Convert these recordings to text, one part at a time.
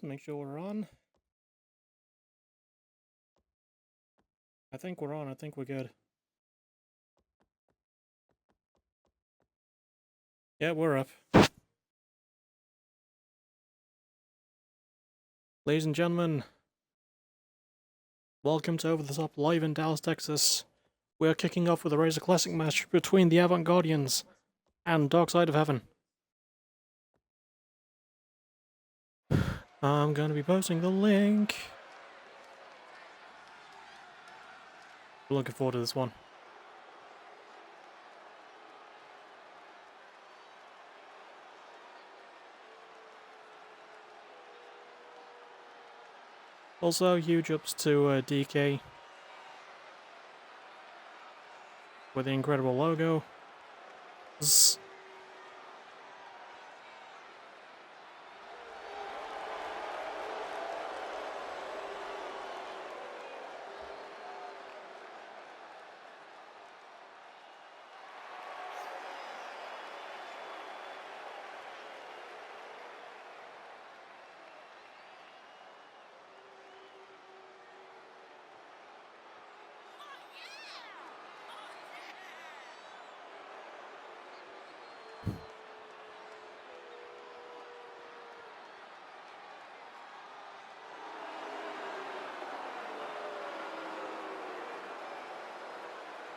make sure we're on. I think we're on, I think we're good. Yeah, we're up. Ladies and gentlemen, welcome to Over the Top live in Dallas, Texas. We are kicking off with a Razor Classic match between the Avant Guardians and Dark Side of Heaven. I'm going to be posting the link. We're looking forward to this one. Also, huge ups to DK with the incredible logo.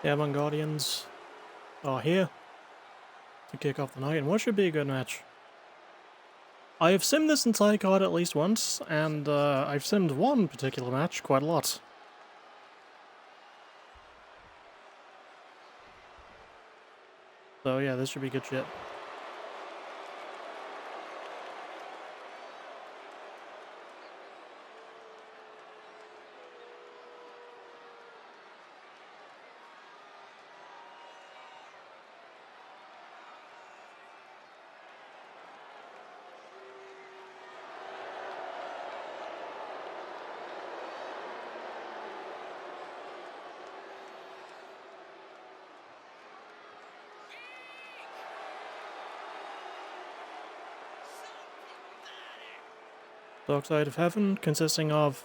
The Avant Guardians are here to kick off the night, and what should be a good match. I have simmed this entire card at least once, and I've simmed one particular match quite a lot. So yeah, this should be good shit. Dark Side of Heaven, consisting of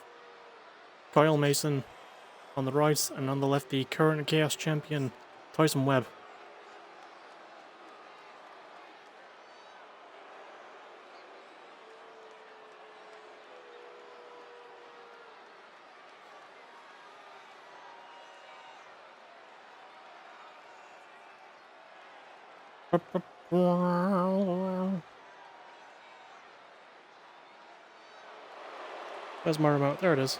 Kyle Mason on the right, and on the left the current Chaos Champion, Tyson Webb. Where's my remote? There it is.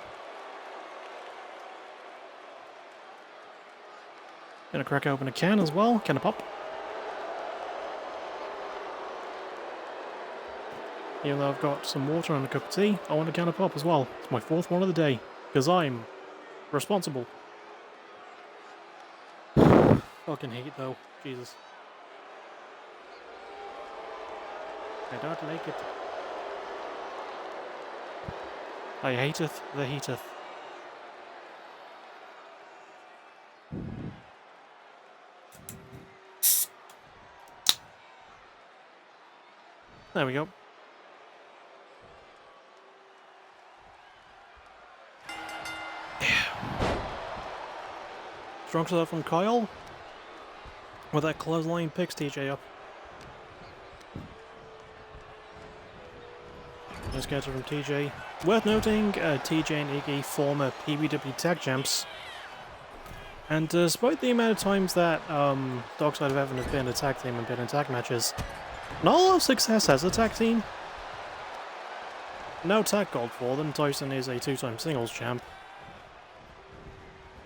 Gonna crack open a can as well. Can of pop. Even though I've got some water and a cup of tea, I want a can of pop as well. It's my fourth one of the day, because I'm responsible. Fucking hate it though. Jesus. I don't like it. I hateth the heateth. There we go. Strong start from Kyle. With that clothesline picks TJ up. Nice catch from TJ. Worth noting, TJ and Iggy former PBW Tag Champs. And despite the amount of times that Dark Side of Heaven have been a tag team and been in tag matches, not a lot of success as a tag team. No tag gold for them. Tyson is a two-time singles champ.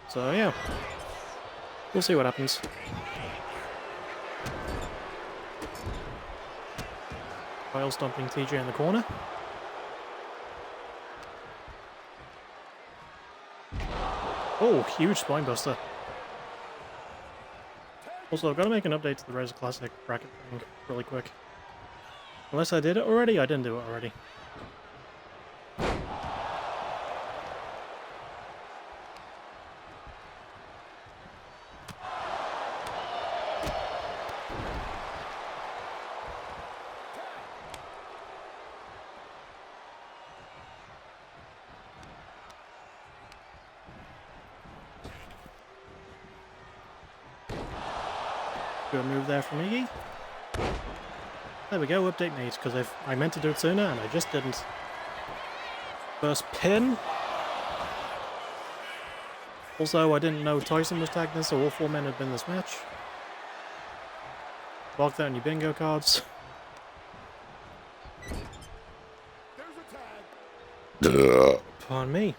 So yeah, we'll see what happens. Kyle stomping TJ in the corner. Oh, huge spinebuster. Also, I've got to make an update to the Razor Classic bracket thing really quick. Unless I did it already? I didn't do it already. Good move there from Iggy. There we go, update made, because I meant to do it sooner and I just didn't. First pin. Also, I didn't know Tyson was tagged in, so all 4 men had been in this match. Mark that on your bingo cards. Pardon me.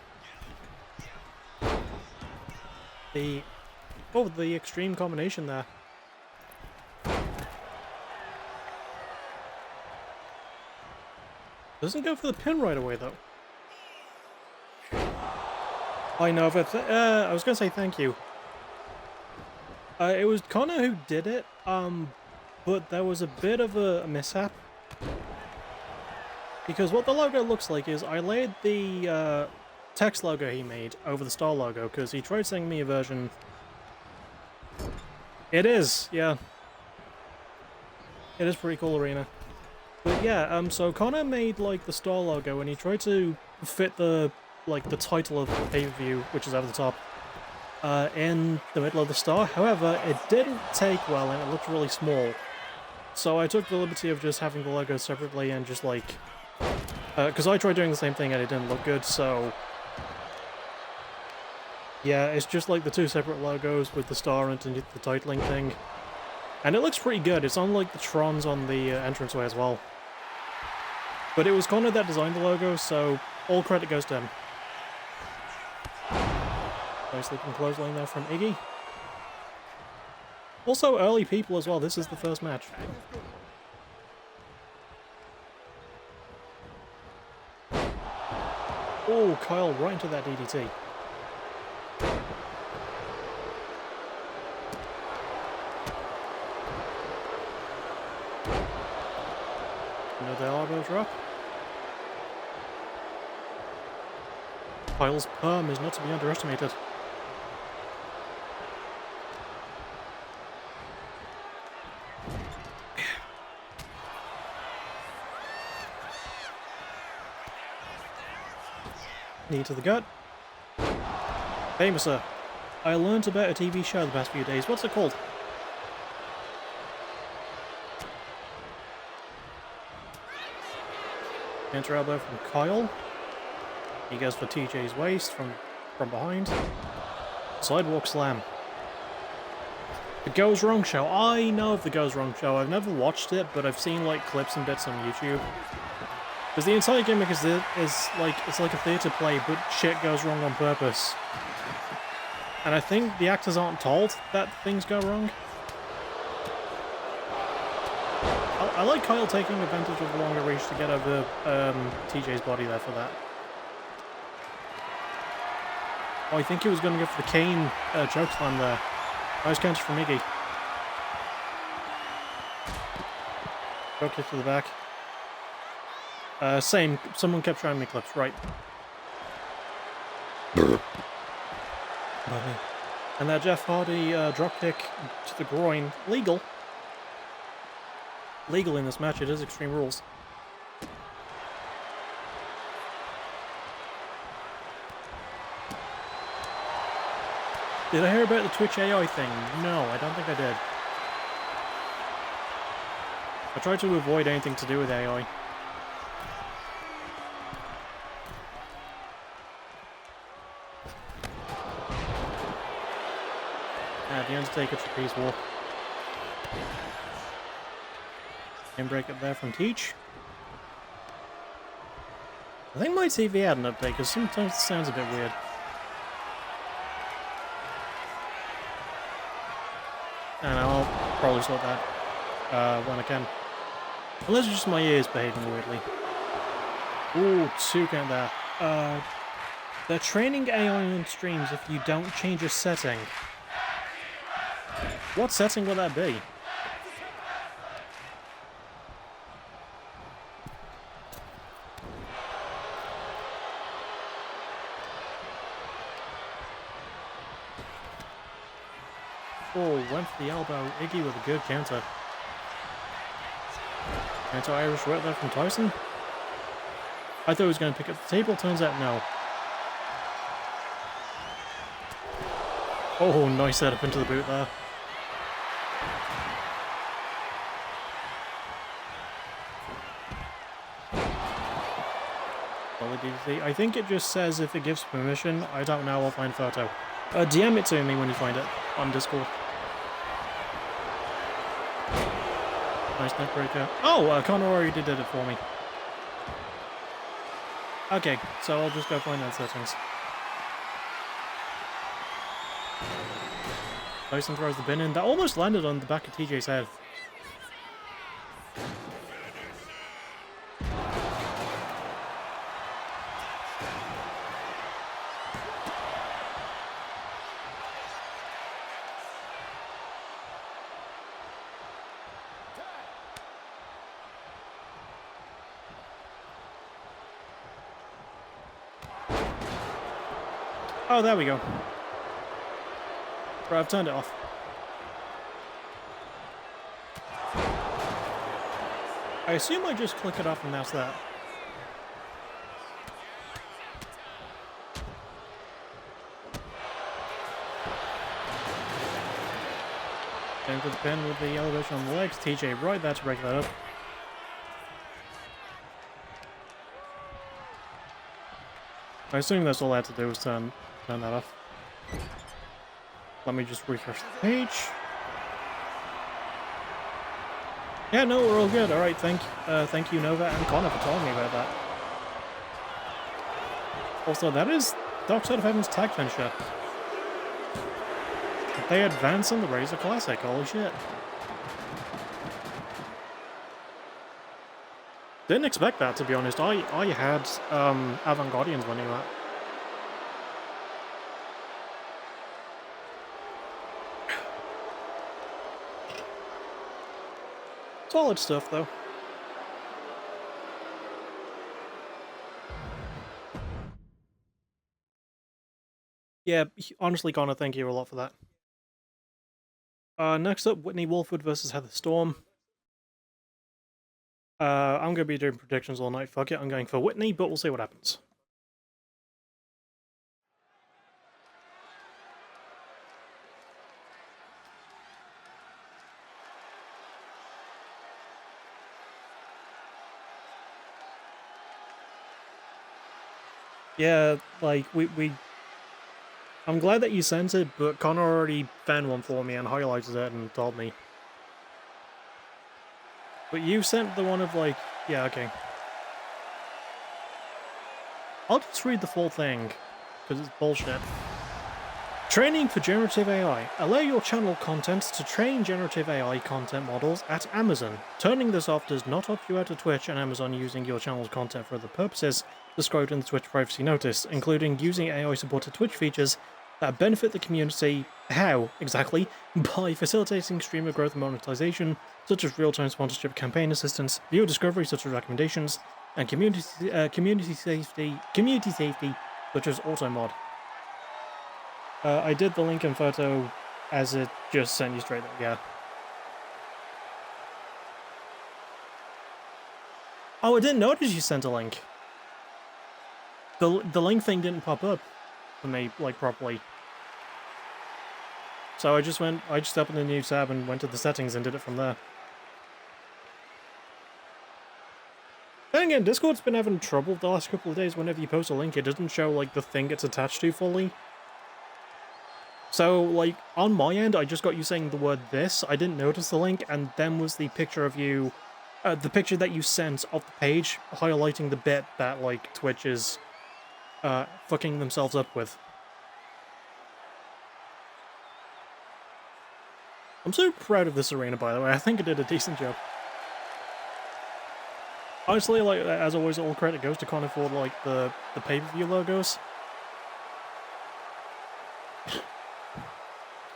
The extreme combination there. Doesn't go for the pin right away though. I know, but I was gonna say thank you. It was Connor who did it, but there was a bit of a mishap. Because what the logo looks like is I laid the text logo he made over the star logo, because he tried sending me a version. It is, yeah. It is pretty cool, Arena. But yeah, so Connor made like the star logo and he tried to fit the title of the pay-per-view, which is over the top, in the middle of the star. However, it didn't take well and it looked really small. So I took the liberty of just having the logo separately and just like, because I tried doing the same thing and it didn't look good, so yeah, it's just like the 2 separate logos with the star underneath the titling thing. And it looks pretty good. It's on like the Trons on the entranceway as well. But it was Connor that designed the logo, so all credit goes to him. Nice looking clothesline there from Iggy. Also early people as well. This is the first match. Oh, Kyle right into that DDT. Another elbow drop. Kyle's perm is not to be underestimated. Knee to the gut. Famouser. I learned about a TV show the past few days. What's it called? Counter elbow from Kyle. He goes for TJ's waist from behind. Sidewalk slam. The Goes Wrong Show. I know of the Goes Wrong Show. I've never watched it, but I've seen like clips and bits on YouTube. Because the entire gimmick is like it's like a theatre play, but shit goes wrong on purpose. And I think the actors aren't told that things go wrong. I like Kyle taking advantage of the longer reach to get over TJ's body there for that. Oh, I think he was going to go for the Kane chokeslam there. Nice counter from Iggy. Choke kick to the back. Same. Someone kept showing me clips. Right. And that Jeff Hardy dropkick to the groin. Legal. Legal in this match. It is Extreme Rules. Did I hear about the Twitch AI thing? No, I don't think I did. I tried to avoid anything to do with AI. The Undertaker trapeze walk. And break it there from Teach. I think my TV had an update because sometimes it sounds a bit weird. And I'll probably sort that when I can. Unless it's just my ears behaving weirdly. Ooh, 2 count there. They're training AI on streams if you don't change a setting. What setting will that be? Oh, went for the elbow. Iggy with a good counter. Anti-Irish right there from Tyson. I thought he was going to pick up the table, turns out no. Oh, nice setup into the boot there. Solid DDT. I think it just says if it gives permission. I don't know. I'll find photo. DM it to me when you find it on Discord. Nice neck breaker. Oh, Connor already did it for me. Okay, so I'll just go find that settings. Tyson throws the bin in. That almost landed on the back of TJ's head. Oh, there we go. Right, I've turned it off. I assume I just click it off and that's that. Going for the pin with the elevation on the legs. TJ right there to break that up. I assume that's all I had to do was turn that off. Let me just refresh the page. Yeah, no, we're all good. All right, thank you, Nova and Connor, for telling me about that. Also, that is Dark Side of Heaven's tag finisher. They advance in the Razor Classic. Holy shit! Didn't expect that, to be honest. I had Avant Guardians winning that. Solid stuff, though. Yeah, honestly, Connor, thank you a lot for that. Next up, Whitney Wolfwood versus Heather Storm. I'm going to be doing predictions all night. Fuck it, I'm going for Whitney, but we'll see what happens. Yeah, like, I'm glad that you sent it, but Connor already found one for me and highlighted it and told me. But you sent the one of, like... Yeah, okay. I'll just read the full thing, because it's bullshit. Training for generative AI. Allow your channel content to train generative AI content models at Amazon. Turning this off does not opt you out of Twitch and Amazon using your channel's content for other purposes, described in the Twitch privacy notice, including using AI-supported Twitch features that benefit the community. How, exactly? By facilitating streamer growth and monetization, such as real-time sponsorship campaign assistance, viewer discovery such as recommendations, and community safety, such as auto-mod. I did the link and photo as it just sent you straight there, yeah. Oh, I didn't notice you sent a link. The link thing didn't pop up for me, like, properly. So I just opened a new tab and went to the settings and did it from there. Then again, Discord's been having trouble the last couple of days. Whenever you post a link, it doesn't show, like, the thing it's attached to fully. So, like, on my end, I just got you saying the word this. I didn't notice the link, and then was the picture of you... the picture that you sent of the page, highlighting the bit that, like, Twitch is... fucking themselves up with. I'm so proud of this arena, by the way. I think I did a decent job. Honestly, like, as always, all credit goes to Connor for, like, the pay-per-view logos.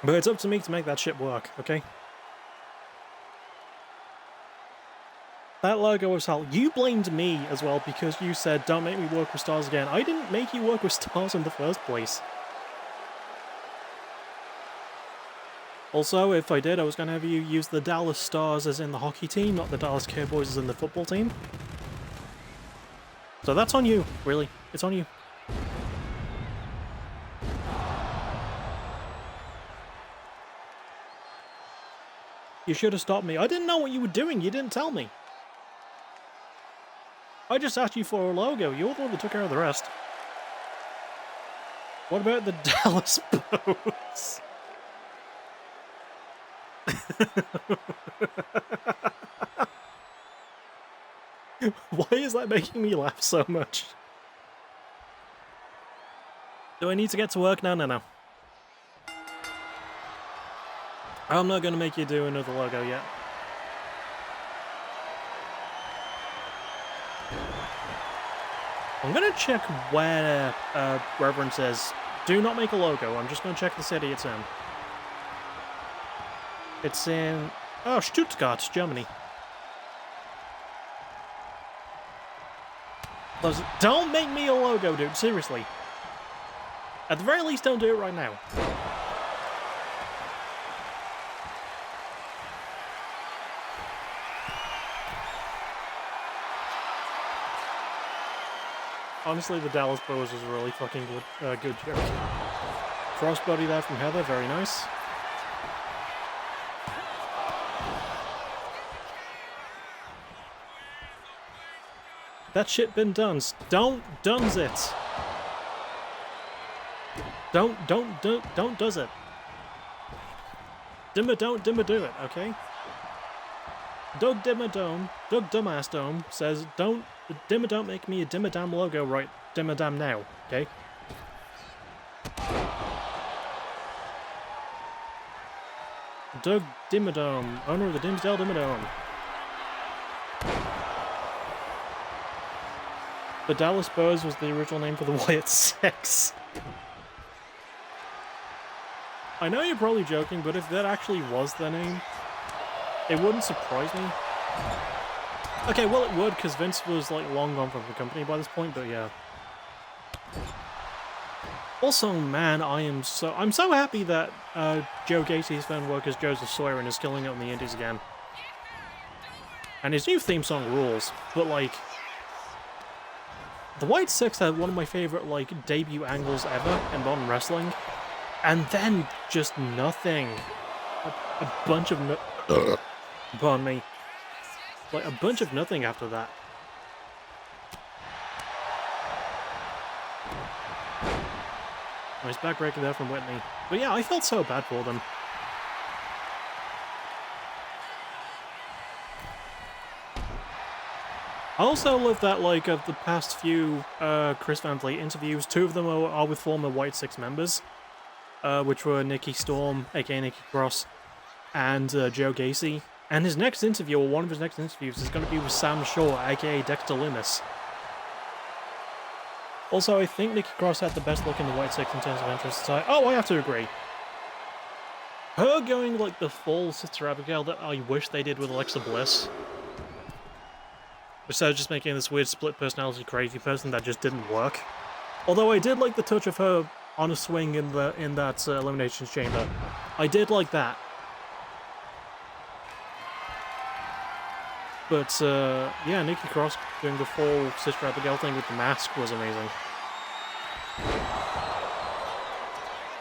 But it's up to me to make that shit work, okay? That logo was hell. You blamed me as well because you said, don't make me work with stars again. I didn't make you work with stars in the first place. Also, if I did, I was going to have you use the Dallas Stars as in the hockey team, not the Dallas Cowboys as in the football team. So that's on you, really. It's on you. You should have stopped me. I didn't know what you were doing. You didn't tell me. I just asked you for a logo. You're the one that took care of the rest. What about the Dallas pose? Why is that making me laugh so much? Do I need to get to work now? No. I'm not going to make you do another logo yet. I'm going to check where Reverend says, do not make a logo. I'm just going to check the city it's in. It's in... oh, Stuttgart, Germany. Don't make me a logo, dude. Seriously. At the very least, don't do it right now. Honestly, the Dallas pose was a really fucking good joke. Crossbody there from Heather, very nice. That shit been done. Don't does it. Don't does it. Dimmer do it, okay? Doug Dumbass Dome says, don't make me a Dimmer Dam logo right Dimmer Dam now, okay? Doug Dimmadome, owner of the Dimsdale Dimmadome. The Dallas Bows was the original name for the Wyatt Six. I know you're probably joking, but if that actually was their name, it wouldn't surprise me. Okay, well it would, because Vince was like long gone from the company by this point, but yeah. Also, man, I'm so happy that Joe Gacy's found work as Joseph Sawyer and is killing it on the indies again. And his new theme song rules, but like... the White Six had one of my favorite, like, debut angles ever in modern wrestling. And then, just nothing. A bunch of pardon me. Like, a bunch of nothing after that. Nice backbreaker there from Whitney. But yeah, I felt so bad for them. I also love that, like, of the past few Chris Van Vliet interviews, 2 of them are with former White Six members, which were Nikki Storm, aka Nikki Cross, and Joe Gacy. And his next interview, or one of his next interviews, is going to be with Sam Shaw, aka Dexter Lumis. Also, I think Nikki Cross had the best look in the White Six in terms of entrance. Oh, I have to agree. Her going, like, the full Sister Abigail that I wish they did with Alexa Bliss. Instead of just making this weird split personality crazy person that just didn't work. Although I did like the touch of her on a swing in that Eliminations Chamber. I did like that. But yeah, Nikki Cross doing the full Sister Abigail thing with the mask was amazing.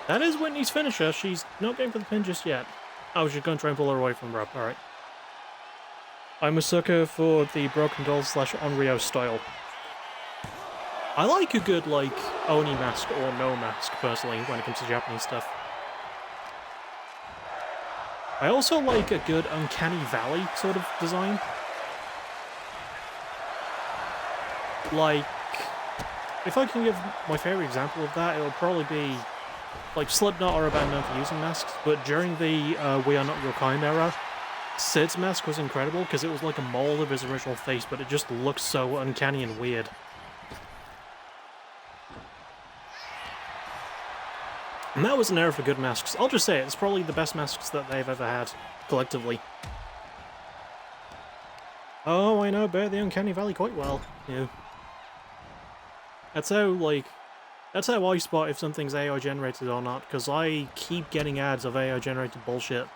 That is Whitney's finisher. She's not going for the pin just yet. Oh, she's going to try and pull her away from the rope. Alright. I'm a sucker for the Broken Doll / Onryo style. I like a good, like, Oni mask or no mask, personally, when it comes to Japanese stuff. I also like a good Uncanny Valley sort of design. Like, if I can give my favourite example of that, it'll probably be, like, Slipknot are a band known for using masks, but during the We Are Not Your Kind era, Sid's mask was incredible because it was like a mold of his original face, but it just looked so uncanny and weird. And that was an era for good masks. I'll just say it, it's probably the best masks that they've ever had, collectively. Oh, I know about the Uncanny Valley quite well. Yeah. That's how I spot if something's AI generated or not, because I keep getting ads of AI generated bullshit.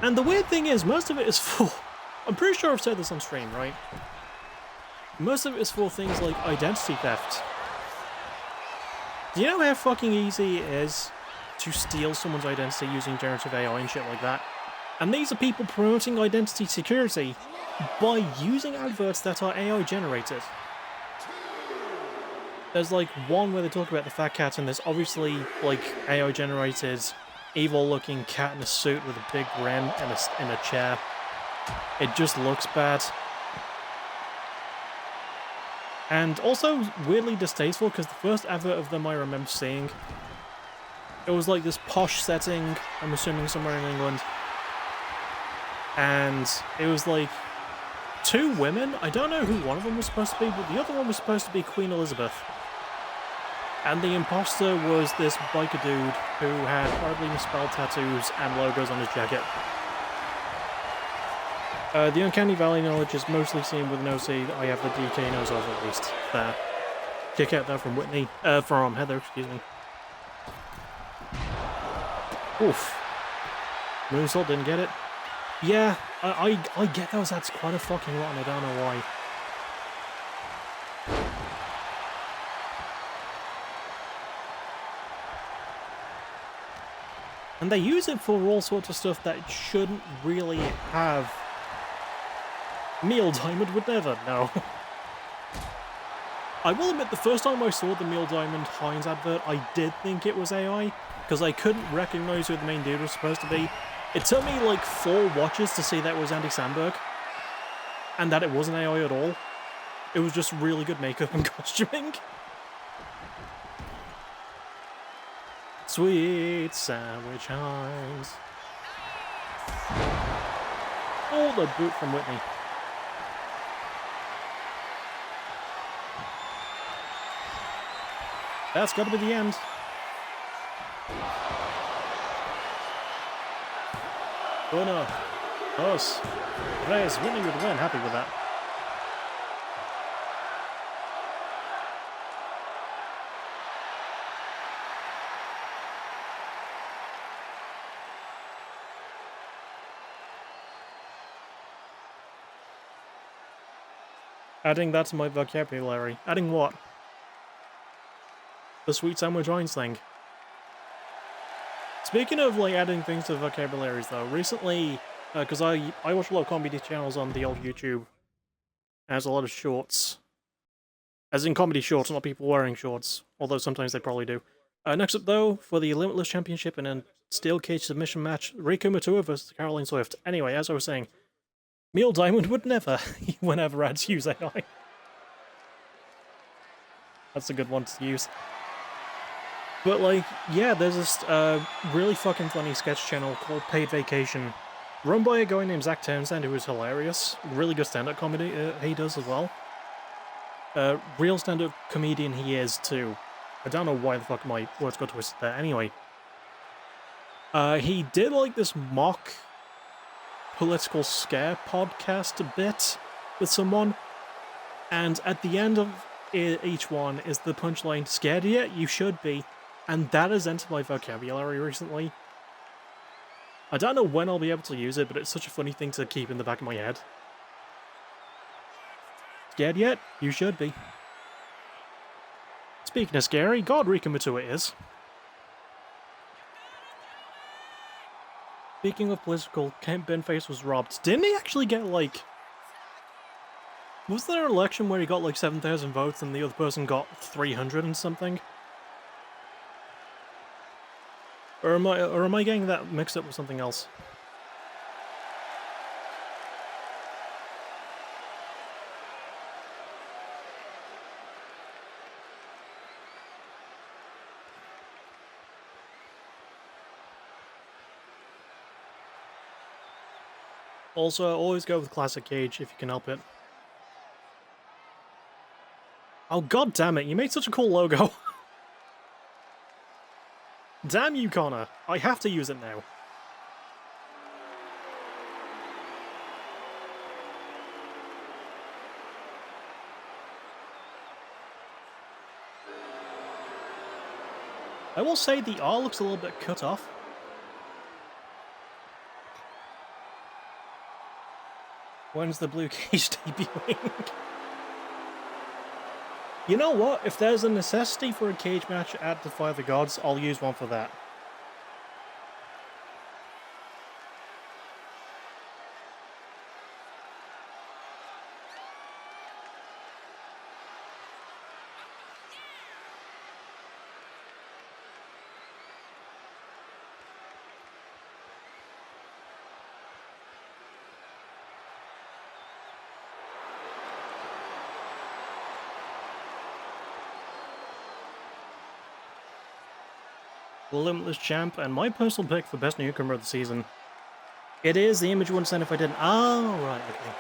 And the weird thing is, most of it is for... I'm pretty sure I've said this on stream, right? Most of it is for things like identity theft. Do you know how fucking easy it is to steal someone's identity using generative AI and shit like that? And these are people promoting identity security by using adverts that are AI generated. There's like one where they talk about the fat cat, and there's obviously like AI generated, evil looking cat in a suit with a big grin in a chair. It just looks bad. And also weirdly distasteful, because the first advert of them I remember seeing, it was like this posh setting, I'm assuming somewhere in England. And it was like two women. I don't know who one of them was supposed to be, but the other one was supposed to be Queen Elizabeth. And the imposter was this biker dude who had horribly misspelled tattoos and logos on his jacket. The Uncanny Valley knowledge is mostly seen with an OC that I have the DK nose of, at least. There. Kick out that from Whitney. From Heather, excuse me. Oof. Moonsault didn't get it. Yeah, I get those ads quite a fucking lot, and I don't know why. And they use it for all sorts of stuff that shouldn't really have. Neil Diamond would never, no. I will admit, the first time I saw the Neil Diamond Heinz advert, I did think it was AI, because I couldn't recognize who the main dude was supposed to be. It took me like 4 watches to see that it was Andy Samberg, and that it wasn't AI at all. It was just really good makeup and costuming. Sweet sandwich Heinz. Oh, the boot from Whitney. That's got to be the end. Uno, dos, tres. Whitney with the win. Happy with that. Adding that to my vocabulary. Adding what? The sweet sandwich Heinz thing. Speaking of like adding things to vocabularies though, recently, because I watch a lot of comedy channels on the old YouTube, there's a lot of shorts. As in comedy shorts, not people wearing shorts, although sometimes they probably do. Next up though, for the Limitless Championship in a steel cage submission match, Rika Matua versus Caroline Swift. Anyway, as I was saying, Neil Diamond would never, whenever ads use AI. That's a good one to use. But, like, yeah, there's this really fucking funny sketch channel called Paid Vacation, run by a guy named Zach Townsend, who is hilarious. Really good stand-up comedy he does as well. Real stand-up comedian he is, too. I don't know why the fuck my words got twisted there. Anyway. He did, like, this mock political scare podcast a bit with someone, and at the end of each one is the punchline, "Scared yet? You should be." And that has entered my vocabulary recently. I don't know when I'll be able to use it, but it's such a funny thing to keep in the back of my head. Scared yet? You should be. Speaking of scary, God, Rika Matua is. Speaking of political, Kent Benface was robbed. Didn't he actually get, like... Was there an election where he got, like, 7,000 votes and the other person got 300 and something? Or am I getting that mixed up with something else? Also, always go with Classic Cage if you can help it. Oh, god damn it, you made such a cool logo. Damn you, Connor. I have to use it now. I will say the R looks a little bit cut off. When's the Blue Cage debuting? You know what? If there's a necessity for a cage match at Defy the Gods, I'll use one for that. the Limitless Champ, and my personal pick for best newcomer of the season. It is the image you wouldn't send if I didn't. Oh, right, okay.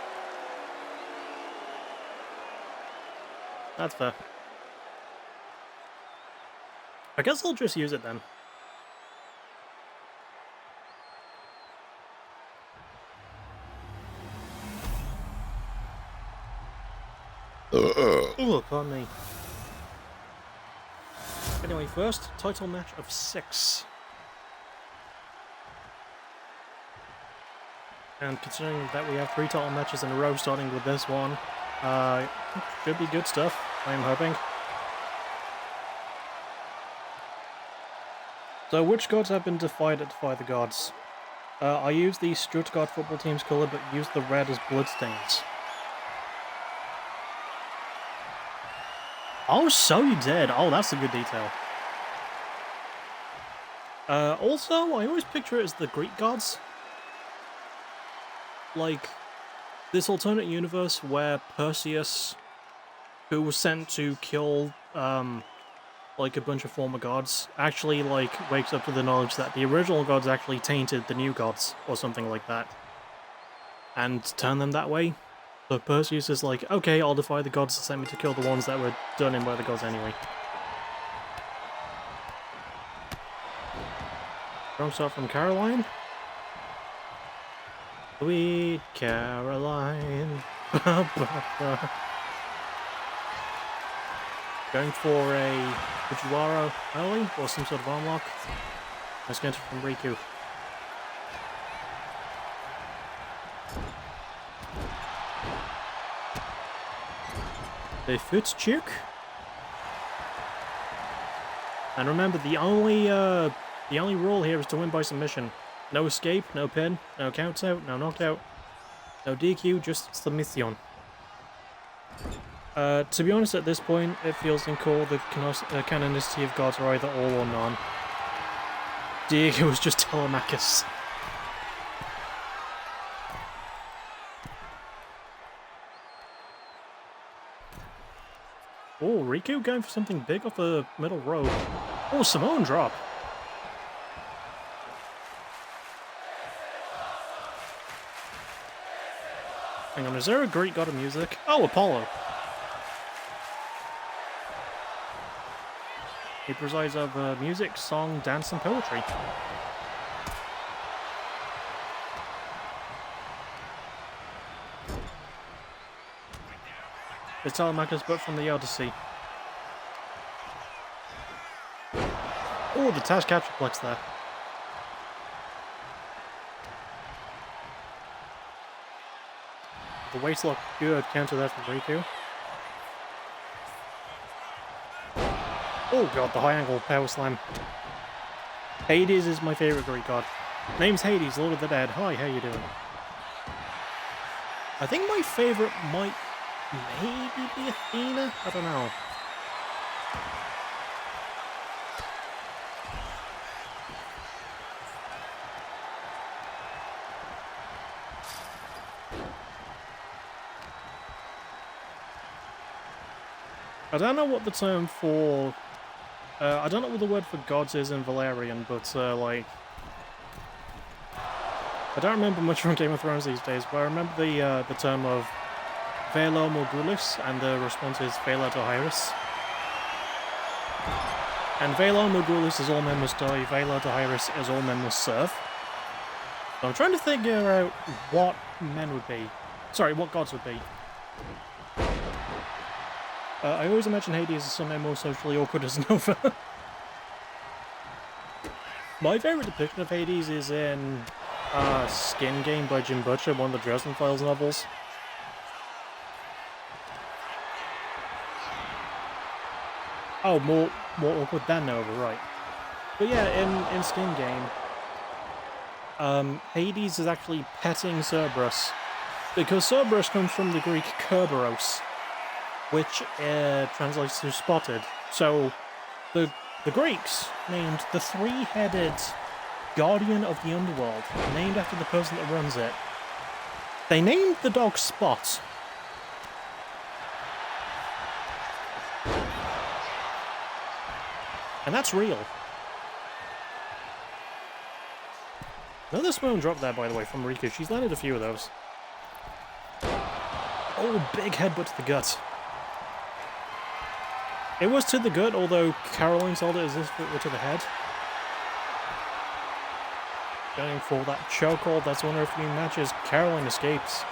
That's fair. I guess I'll just use it then. Ooh, pardon me. Anyway, first title match of 6. And considering that we have 3 title matches in a row starting with this one, should be good stuff, I'm hoping. So, which gods have been defied at Defy the Gods? I used the Stuttgart football team's colour, but used the red as bloodstains. Oh, so you did. Oh, that's a good detail. Also, I always picture it as the Greek gods. Like, this alternate universe where Perseus, who was sent to kill, like, a bunch of former gods, actually, like, wakes up to the knowledge that the original gods actually tainted the new gods, or something like that, and turn them that way. So Perseus is like, okay, I'll defy the gods to send me to kill the ones that were done in by the gods anyway. Strong start from Caroline. Sweet Caroline. Going for a Fujiwara early, or some sort of arm lock. Let's get it from Riku. The foot check. And remember, the only rule here is to win by submission. No escape, no pin, no counts out, no knocked out, no DQ, just submission. To be honest, at this point, it feels uncalled the canonicity of gods are either all or none. Diego was just Telemachus. Oh, Riku going for something big off the middle row. Oh, Samoan drop. Hang on, is there a Greek god of music? Oh, Apollo. He presides over music, song, dance, and poetry. It's Telemachus, but from the Odyssey. Oh, the Tash Captureplex there. The waist lock, good counter there from Riku. Oh god, the high angle power slam. Hades is my favourite Greek god. Name's Hades, Lord of the Dead. Hi, how you doing? I think my favourite might maybe be Athena? I don't know. I don't know what the term for... I don't know what the word for gods is in Valerian, but, like... I don't remember much from Game of Thrones these days, but I remember the term of Velo Morgulis, and the response is Vela Dohyrus. And Velo Morgulis is all men must die, Vela Dohyrus is all men must serve. So I'm trying to figure out what men would be. Sorry, what gods would be. I always imagine Hades as somehow more socially awkward as Nova. My favourite depiction of Hades is in Skin Game by Jim Butcher, one of the Dresden Files novels. Oh, more awkward than Nova, right. But yeah, in Skin Game, Hades is actually petting Cerberus, because Cerberus comes from the Greek Kerberos, which translates to spotted. So the Greeks named the three-headed guardian of the underworld, named after the person that runs it. They named the dog Spot. And that's real. Another Samoan drop there, by the way, from Rika. She's landed a few of those. Oh, big headbutt to the gut. It was to the gut, although Caroline sold it as if it were to the head. Going for that chokehold, that's one of a few matches. Caroline escapes.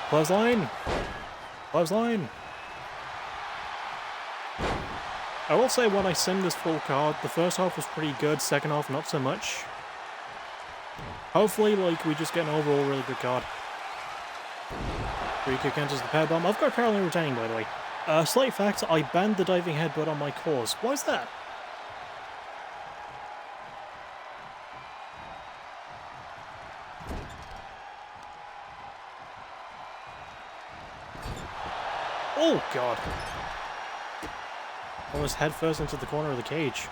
Clothesline! Clothesline! I will say when I sim this full card, the first half was pretty good, second half not so much. Hopefully, like, we just get an overall really good card. Free kick enters the power bomb. I've got Caroline retaining, by the way. Slight fact, I banned the diving headbutt on my cause. Why is that? Oh, God. Almost head first into the corner of the cage.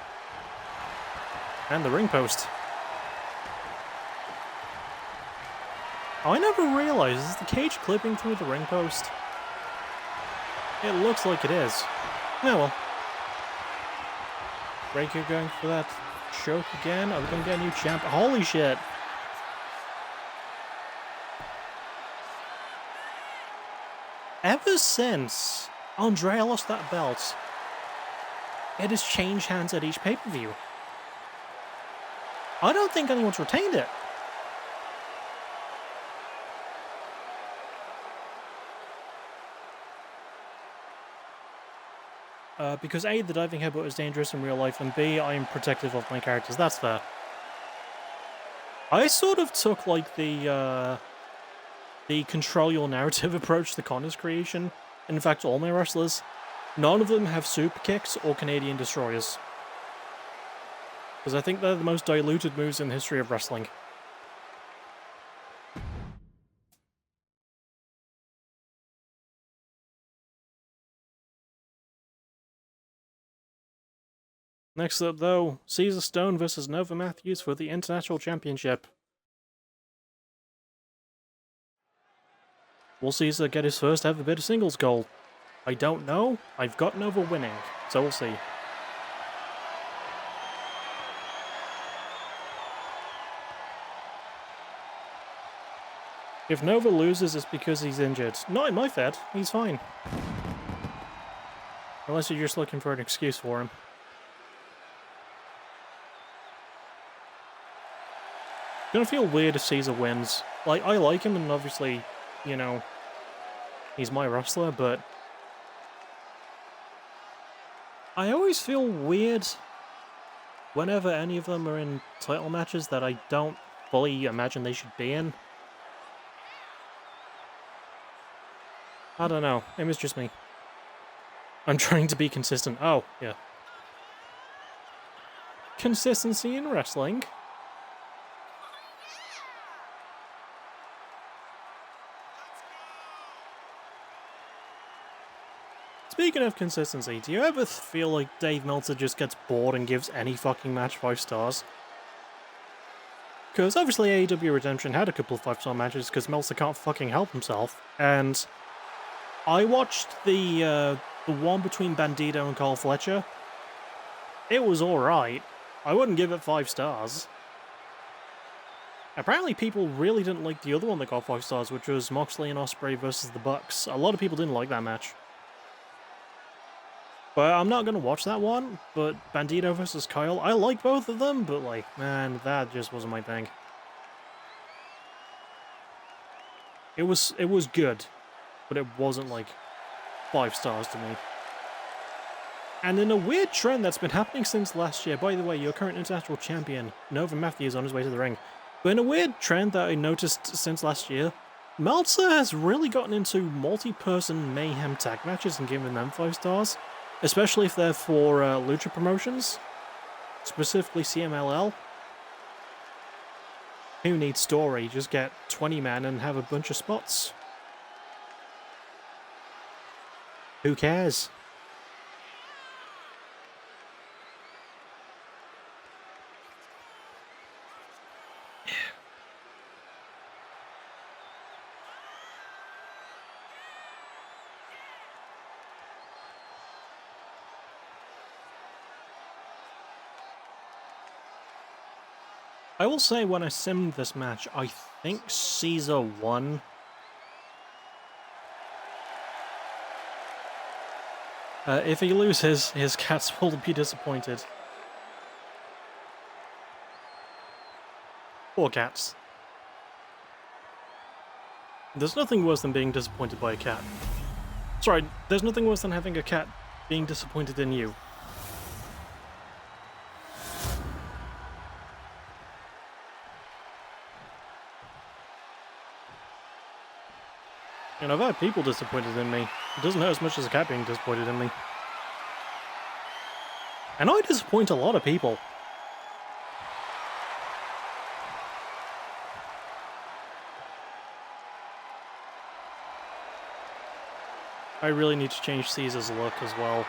And the ring post. Oh, I never realized, is the cage clipping through the ring post? It looks like it is. Oh well. Breaker going for that choke again. Are we going to get a new champ? Holy shit. Ever since Andrea lost that belt, it has changed hands at each pay-per-view. I don't think anyone's retained it. Because A, the diving headbutt is dangerous in real life, and B, I'm protective of my characters. That's fair. I sort of took, like, the control your narrative approach to Connor's creation. In fact, all my wrestlers, none of them have super kicks or Canadian destroyers. Because I think they're the most diluted moves in the history of wrestling. Next up, though, Caesar Stone versus Nova Matthews for the International Championship. Will Caesar get his first ever bit of singles goal? I don't know. I've got Nova winning, so we'll see. If Nova loses, it's because he's injured. Not in my Fed. He's fine. Unless you're just looking for an excuse for him. Gonna feel weird if Caesar wins. Like, I like him, and obviously, you know, he's my wrestler, but I always feel weird whenever any of them are in title matches that I don't fully imagine they should be in. I don't know. Maybe it's just me. I'm trying to be consistent. Oh, yeah. Consistency in wrestling. Speaking of consistency, do you ever feel like Dave Meltzer just gets bored and gives any fucking match 5 stars? Because obviously AEW Redemption had a couple of 5-star matches because Meltzer can't fucking help himself, and I watched the one between Bandito and Carl Fletcher. It was alright. I wouldn't give it 5 stars. Apparently people really didn't like the other one that got 5 stars, which was Moxley and Ospreay versus the Bucks. A lot of people didn't like that match. But I'm not gonna watch that one, but Bandito versus Kyle, I like both of them, but like, man, that just wasn't my thing. It was good, but it wasn't like 5 stars to me. And in a weird trend that's been happening since last year, by the way, your current international champion, Nova Matthews, on his way to the ring. But in a weird trend that I noticed since last year, Meltzer has really gotten into multi-person mayhem tag matches and given them 5 stars. Especially if they're for Lucha promotions, specifically CMLL. Who needs story? Just get 20 men and have a bunch of spots. Who cares? I will say when I simmed this match, I think Caesar won. If he loses, his cats will be disappointed. Poor cats. There's nothing worse than being disappointed by a cat. Sorry, there's nothing worse than having a cat being disappointed in you. And I've had people disappointed in me. It doesn't hurt as much as a cat being disappointed in me. And I disappoint a lot of people. I really need to change Caesar's look as well.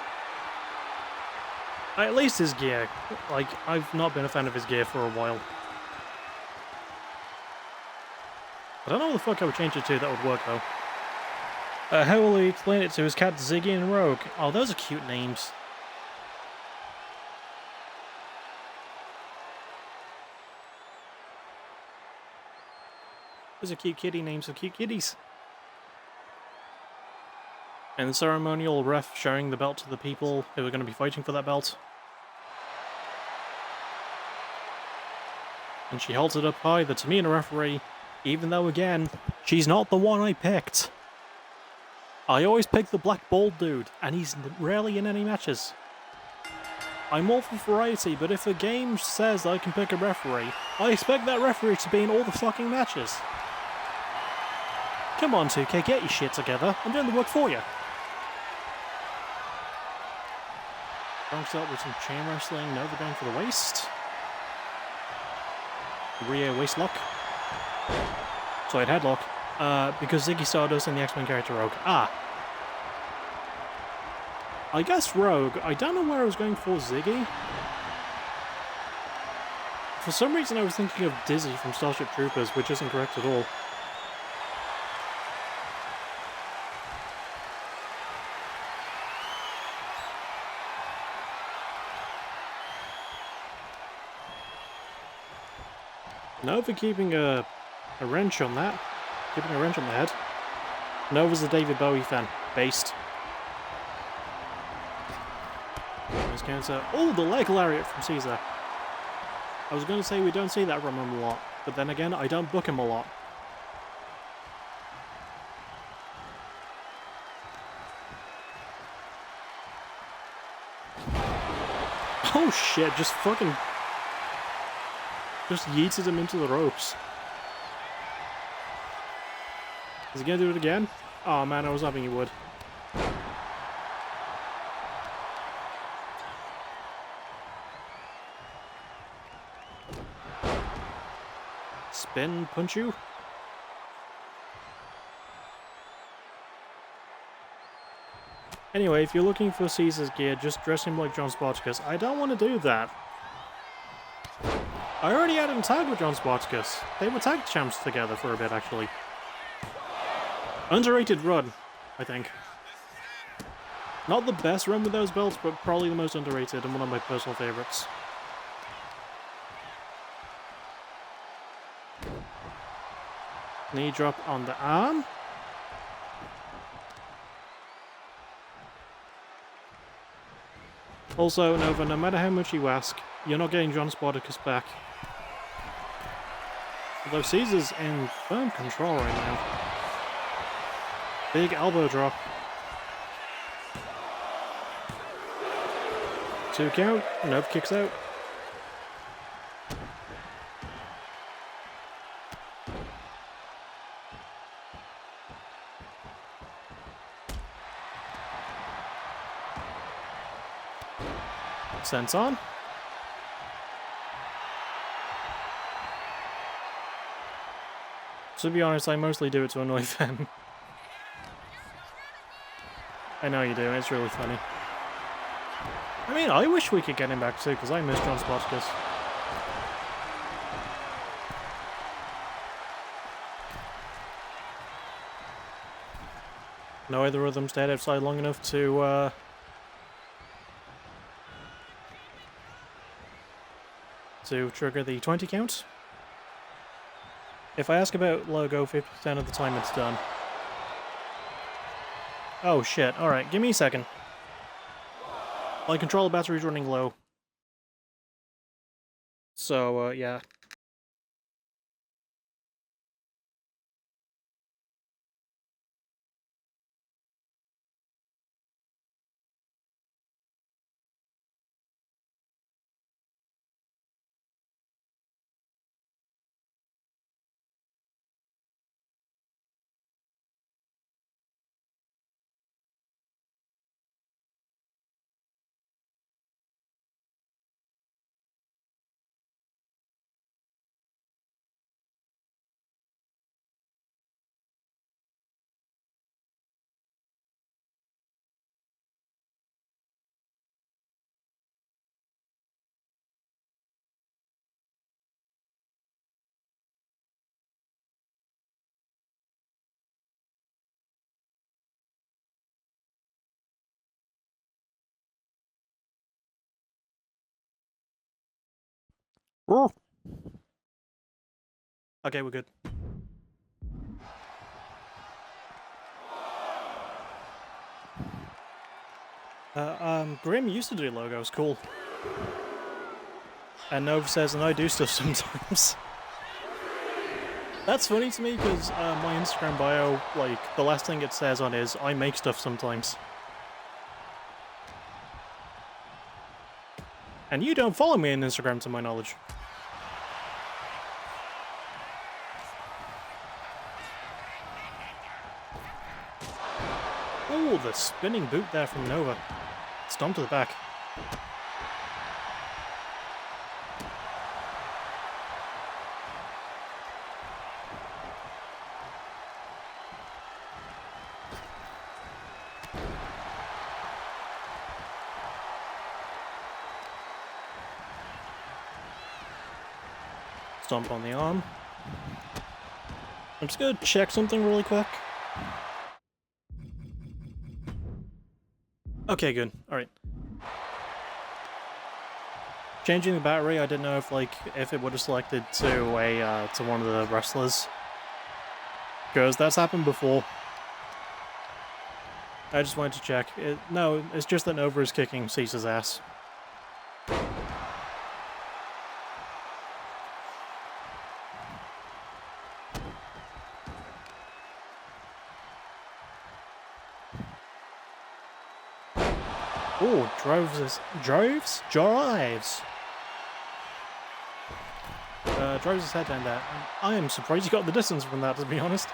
At least his gear. Like, I've not been a fan of his gear for a while. I don't know what the fuck I would change it to that would work though. How will he explain it to his cat Ziggy and Rogue? Oh, those are cute names. Those are cute kitty names for cute kitties. And the ceremonial ref showing the belt to the people who are going to be fighting for that belt. And she holds it up high, the Tamina referee, even though again, she's not the one I picked. I always pick the black bald dude, and he's rarely in any matches. I'm all for variety, but if a game says I can pick a referee, I expect that referee to be in all the fucking matches. Come on 2K, get your shit together, I'm doing the work for you. Bronx out with some chain wrestling, Nova going for the waist. Rear waist lock. Sorry, headlock. Because Ziggy Stardust and the X-Men character Rogue. Ah. I guess Rogue. I don't know where I was going for Ziggy. For some reason I was thinking of Dizzy from Starship Troopers, which isn't correct at all. Nova keeping a wrench on that. Keeping a wrench on the head. Nova's a David Bowie fan. Based. Nice counter. Oh, the leg lariat from Caesar. I was going to say we don't see that from him a lot, but then again, I don't book him a lot. Oh shit, just fucking... just yeeted him into the ropes. Is he gonna do it again? Oh man, I was hoping he would. Spin punch you? Anyway, if you're looking for Caesar's gear, just dress him like John Spartacus. I don't want to do that. I already had him tagged with John Spartacus. They were tag champs together for a bit, actually. Underrated run, I think. Not the best run with those belts, but probably the most underrated and one of my personal favorites. Knee drop on the arm. Also, Nova, no matter how much you ask, you're not getting John Spartacus back. Although Caesar's in firm control right now. Big elbow drop. 2 count, Nova kicks out. Sense on. To be honest, I mostly do it to annoy them. I know you do, it's really funny. I mean, I wish we could get him back too, because I miss John Spartacus. No either of them stayed outside long enough to trigger the 20 count. If I ask about logo, 50% of the time it's done. Oh shit, alright, give me a second. My controller battery's running low. So, yeah. Okay, we're good. Grim used to do logos, cool. And Nova says, and I do stuff sometimes. That's funny to me, because my Instagram bio, like, the last thing it says on is, I make stuff sometimes. And you don't follow me on Instagram, to my knowledge. Oh, the spinning boot there from Nova. Stomp to the back. Stomp on the arm. I'm just gonna check something really quick. Okay, good. Alright. Changing the battery, I didn't know if it would have selected to a to one of the wrestlers. Because that's happened before. I just wanted to check. No, it's just that Nova is kicking Caesar's ass. Oh, drives. Drives his head down there. I am surprised he got the distance from that, to be honest.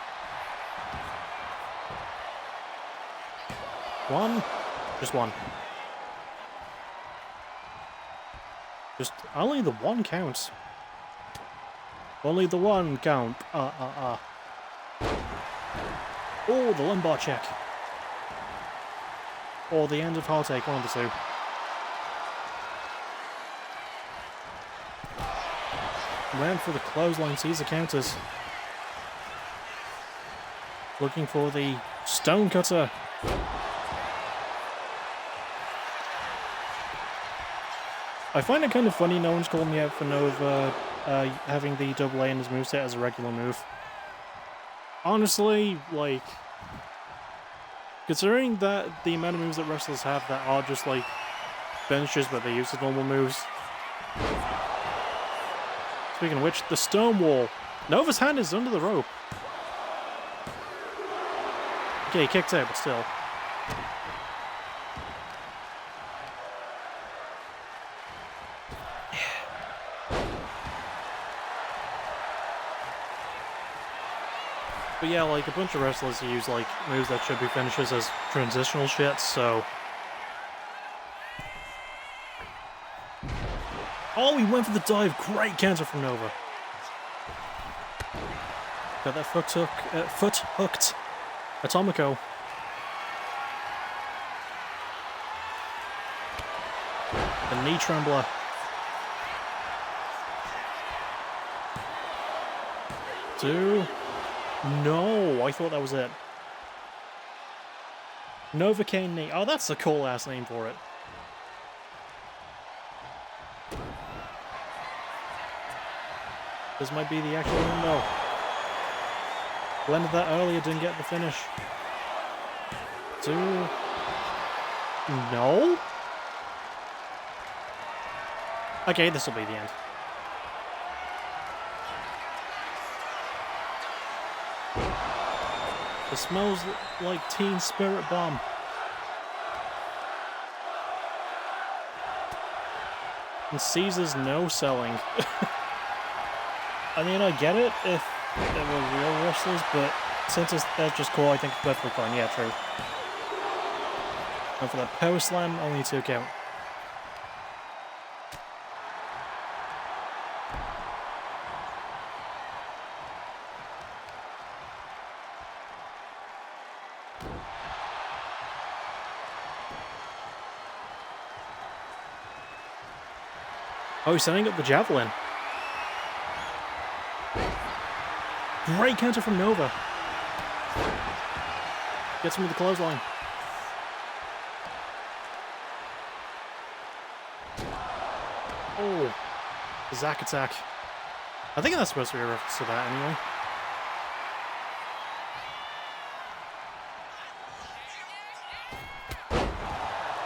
One. Just one. Just only the one counts. Only the one count. Oh, the lumbar check. Or the end of Heartache, one of the two. Went for the clothesline, Caesar counters. Looking for the Stonecutter. I find it kind of funny no one's calling me out for Nova having the double A in his moveset as a regular move. Honestly, like, considering that the amount of moves that wrestlers have that are just like finishes but they use as normal moves. Speaking of which, the Stonewall. Nova's hand is under the rope. Okay, he kicked out, but still. But yeah, like, a bunch of wrestlers use, like, moves that should be finishes as transitional shit, so... Oh, he went for the dive! Great counter from Nova! Got that foot hooked Atomico. The knee trembler. Two... No, I thought that was it. Novocaine knee. Oh, that's a cool ass name for it. This might be the actual one though. Blended that earlier, didn't get the finish. 2. No? Okay, this will be the end. It smells like Teen Spirit Bomb. And Caesar's no selling. I mean, I get it if they were real wrestlers, but since they're just cool, I think it's perfectly fine. Yeah, true. And for that power slam, only 2 count. Oh, he's setting up the javelin. Great counter from Nova. Gets him with the clothesline. Oh, the Zack attack. I think that's supposed to be a reference to that anyway.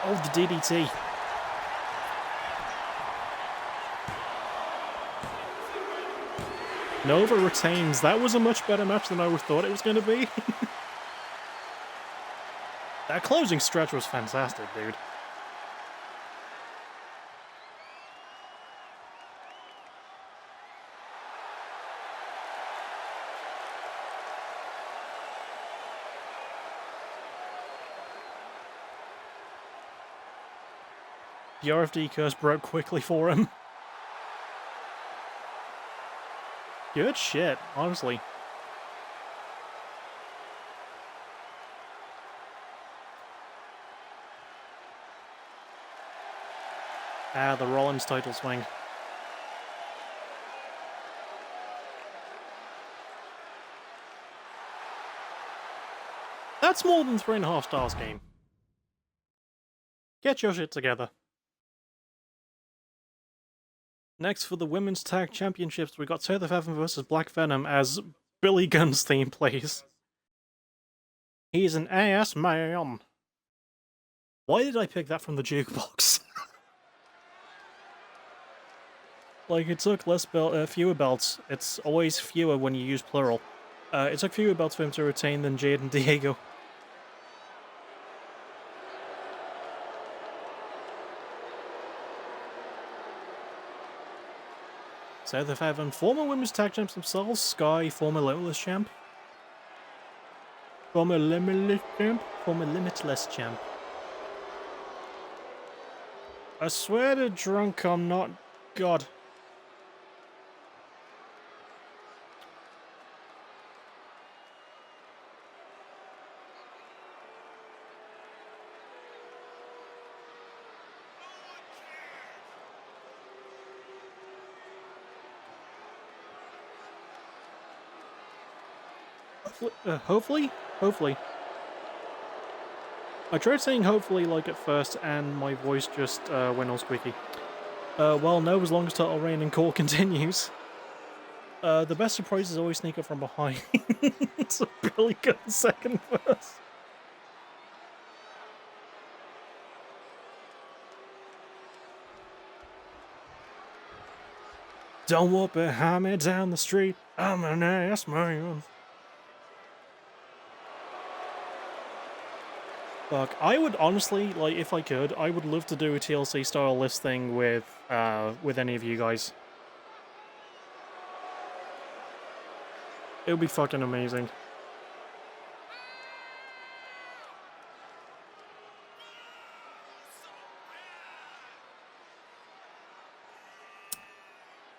Oh, the DDT. Nova retains. That was a much better match than I thought it was going to be. That closing stretch was fantastic, dude. The RFD curse broke quickly for him. Good shit, honestly. Ah, the Rollins title swing. That's more than 3.5 stars game. Get your shit together. Next, for the Women's Tag Championships, we got Seth Evans versus Black Venom as Billy Gunn's theme plays. He's an ass man. Why did I pick that from the jukebox? Like, it took fewer belts. It's always fewer when you use plural. It took fewer belts for him to retain than Jade and Diego. Seth Evans, former Women's Tag Champs themselves. Sky, former Limitless Champ. Former Limitless Champ? Former Limitless Champ. I swear to drunk I'm not God. Hopefully? Hopefully. I tried saying hopefully like at first, and my voice just went all squeaky. Well, no, as long as Turtle Rain and Call continues. The best surprises always sneak up from behind. So Billy got second verse. Don't walk behind me down the street, I'm an ass man. Fuck, I would honestly, like, if I could, I would love to do a TLC-style list thing with any of you guys. It would be fucking amazing.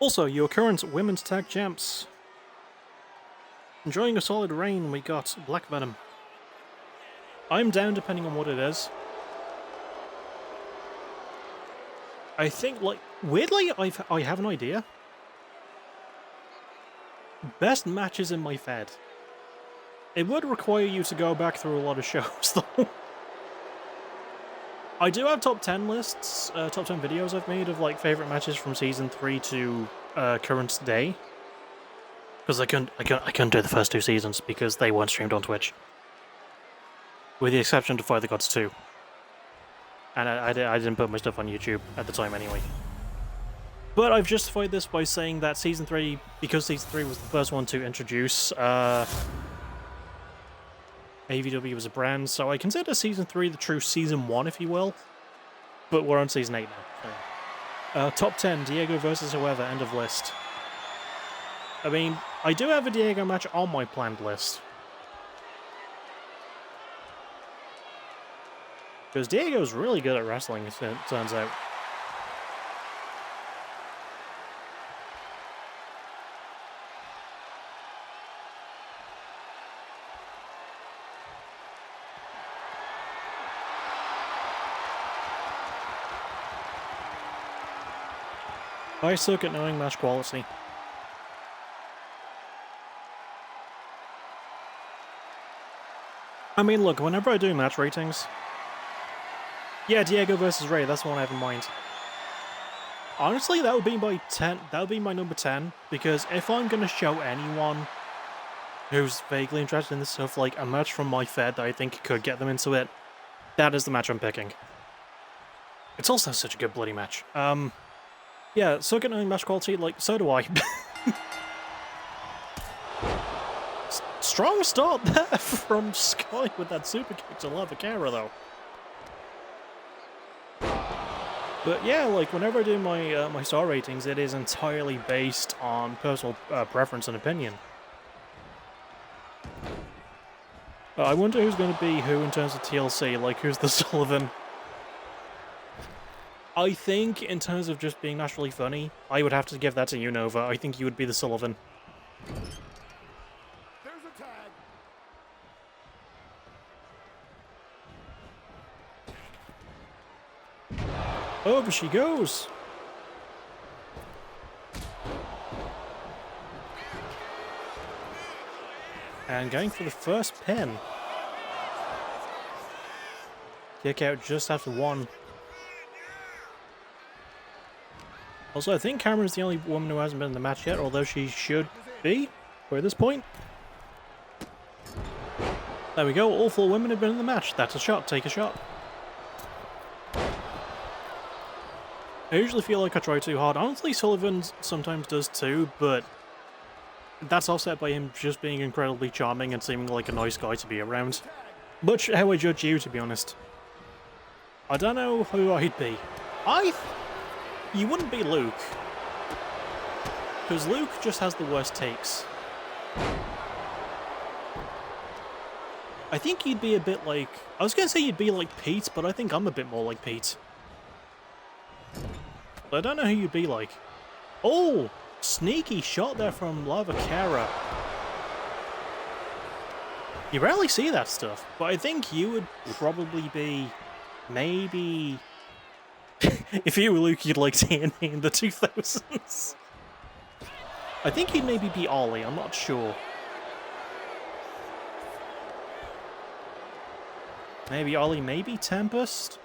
Also, your current Women's Tag Champs. Enjoying a solid reign, we got Black Venom. I'm down depending on what it is. I think, like, weirdly, I have an idea. Best matches in my Fed. It would require you to go back through a lot of shows, though. I do have top 10 lists, top 10 videos I've made of, like, favourite matches from Season 3 to current day. Because I couldn't do the first 2 seasons because they weren't streamed on Twitch. With the exception of Fight the Gods 2. And I didn't put my stuff on YouTube at the time anyway. But I've justified this by saying that Season 3, because Season 3 was the first one to introduce AVW as a brand, so I consider Season 3 the true Season 1, if you will. But we're on Season 8 now. So. Top 10, Diego versus whoever, end of list. I mean, I do have a Diego match on my planned list. Because Diego's really good at wrestling, it turns out. I suck at knowing match quality. I mean, look, whenever I do match ratings... Yeah, Diego versus Ray, that's the one I have in mind. Honestly, that would be my 10. That would be my number 10, because if I'm going to show anyone who's vaguely interested in this stuff, like, a match from my Fed that I think could get them into it, that is the match I'm picking. It's also such a good bloody match. Yeah, suck at knowing match quality, like, so do I. Strong start there from Sky with that super kick to Lava Cara, though. But yeah, like, whenever I do my my star ratings, it is entirely based on personal preference and opinion. I wonder who's going to be who in terms of TLC, like, who's the Sullivan? I think, in terms of just being naturally funny, I would have to give that to you, Nova. I think you would be the Sullivan. Over she goes! And going for the first pin. Kick out just after 1. Also, I think Cameron's the only woman who hasn't been in the match yet, although she should be, by this point. There we go, all 4 women have been in the match. That's a shot, take a shot. I usually feel like I try too hard. Honestly, Sullivan sometimes does too, but that's offset by him just being incredibly charming and seeming like a nice guy to be around. Much how I judge you, to be honest. I don't know who I'd be. You wouldn't be Luke. Because Luke just has the worst takes. I think you'd be a bit like... I was going to say you'd be like Pete, but I think I'm a bit more like Pete. I don't know who you'd be like. Oh! Sneaky shot there from Lava Cara. You rarely see that stuff, but I think you would probably be... maybe... if you were Luke, you'd like TNA in the 2000s. I think he'd maybe be Ollie, I'm not sure. Maybe Ollie, maybe Tempest?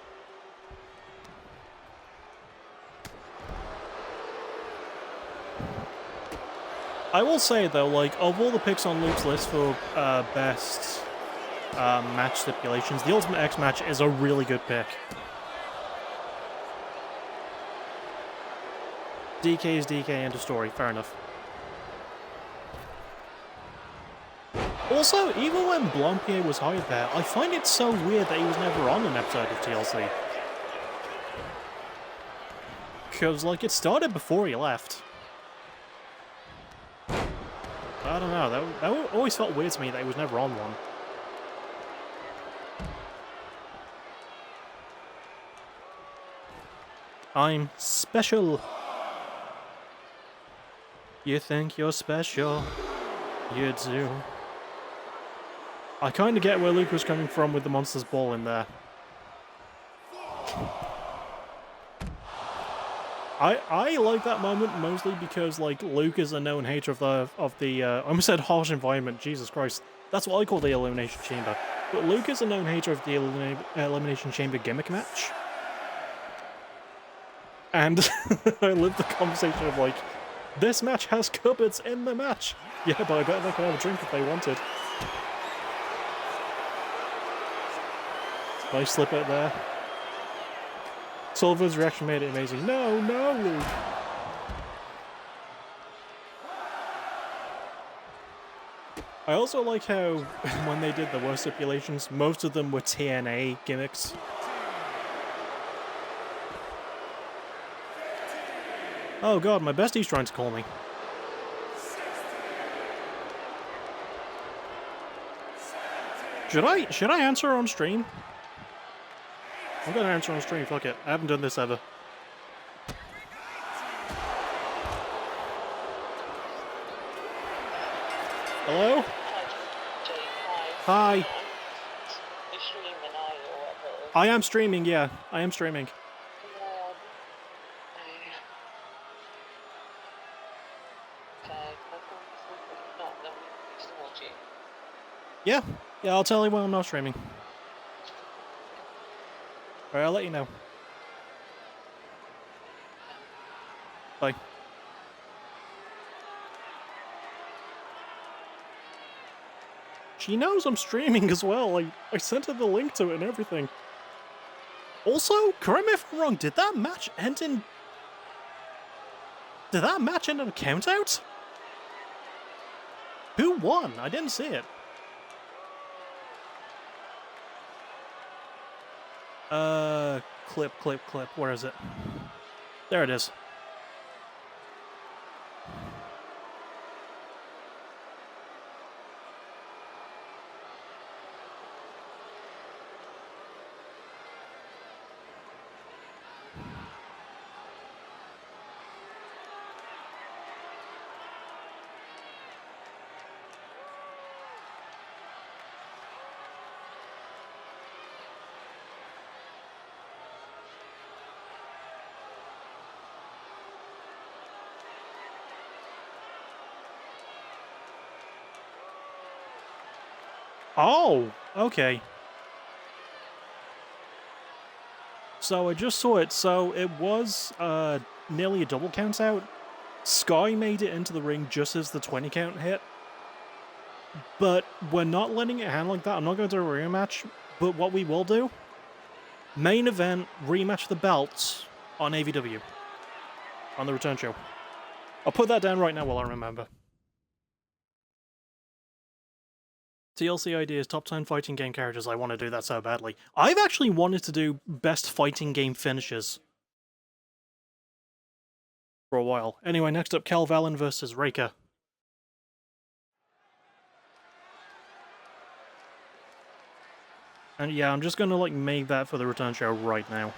I will say though, like, of all the picks on Luke's list for best match stipulations, the Ultimate X match is a really good pick. DK is DK, end of story, fair enough. Also, even when Blampier was hired there, I find it so weird that he was never on an episode of TLC. Because, like, it started before he left. I don't know, that always felt weird to me that he was never on one. I'm special. You think you're special? You do. I kind of get where Luke was coming from with the Monsters Ball in there. I like that moment mostly because, like, Luke is a known hater of the I almost said harsh environment, Jesus Christ. That's what I call the Elimination Chamber. But Luke is a known hater of the Elimination Chamber gimmick match. And I love the conversation of, like, This match has cupboards in the match! Yeah, but I bet they could have a drink if they wanted. Nice slip out there. Sullivan's reaction made it amazing. No, no! I also like how, when they did the worst stipulations, most of them were TNA gimmicks. Oh god, my bestie's trying to call me. Should I answer on stream? I'm gonna answer on stream, fuck it. I haven't done this ever. Hello? Hi. I am streaming, yeah. I am streaming. Yeah. Yeah, I'll tell you when I'm not streaming. Alright, I'll let you know. Bye. She knows I'm streaming as well. I sent her the link to it and everything. Also, correct me if I'm wrong, did that match end in... Did that match end in a countout? Who won? I didn't see it. Clip. Where is it? There it is. Oh, okay. So I just saw it. So it was nearly a double count out. Sky made it into the ring just as the 20 count hit. But we're not letting it hand like that. I'm not going to do a rematch. But what we will do, main event, rematch the belts on AVW. On the return show. I'll put that down right now while I remember. TLC ideas, top 10 fighting game characters. I want to do that so badly. I've actually wanted to do best fighting game finishes for a while. Anyway, next up, Cal Valen versus Reika. And yeah, I'm just gonna make that for the return show right now.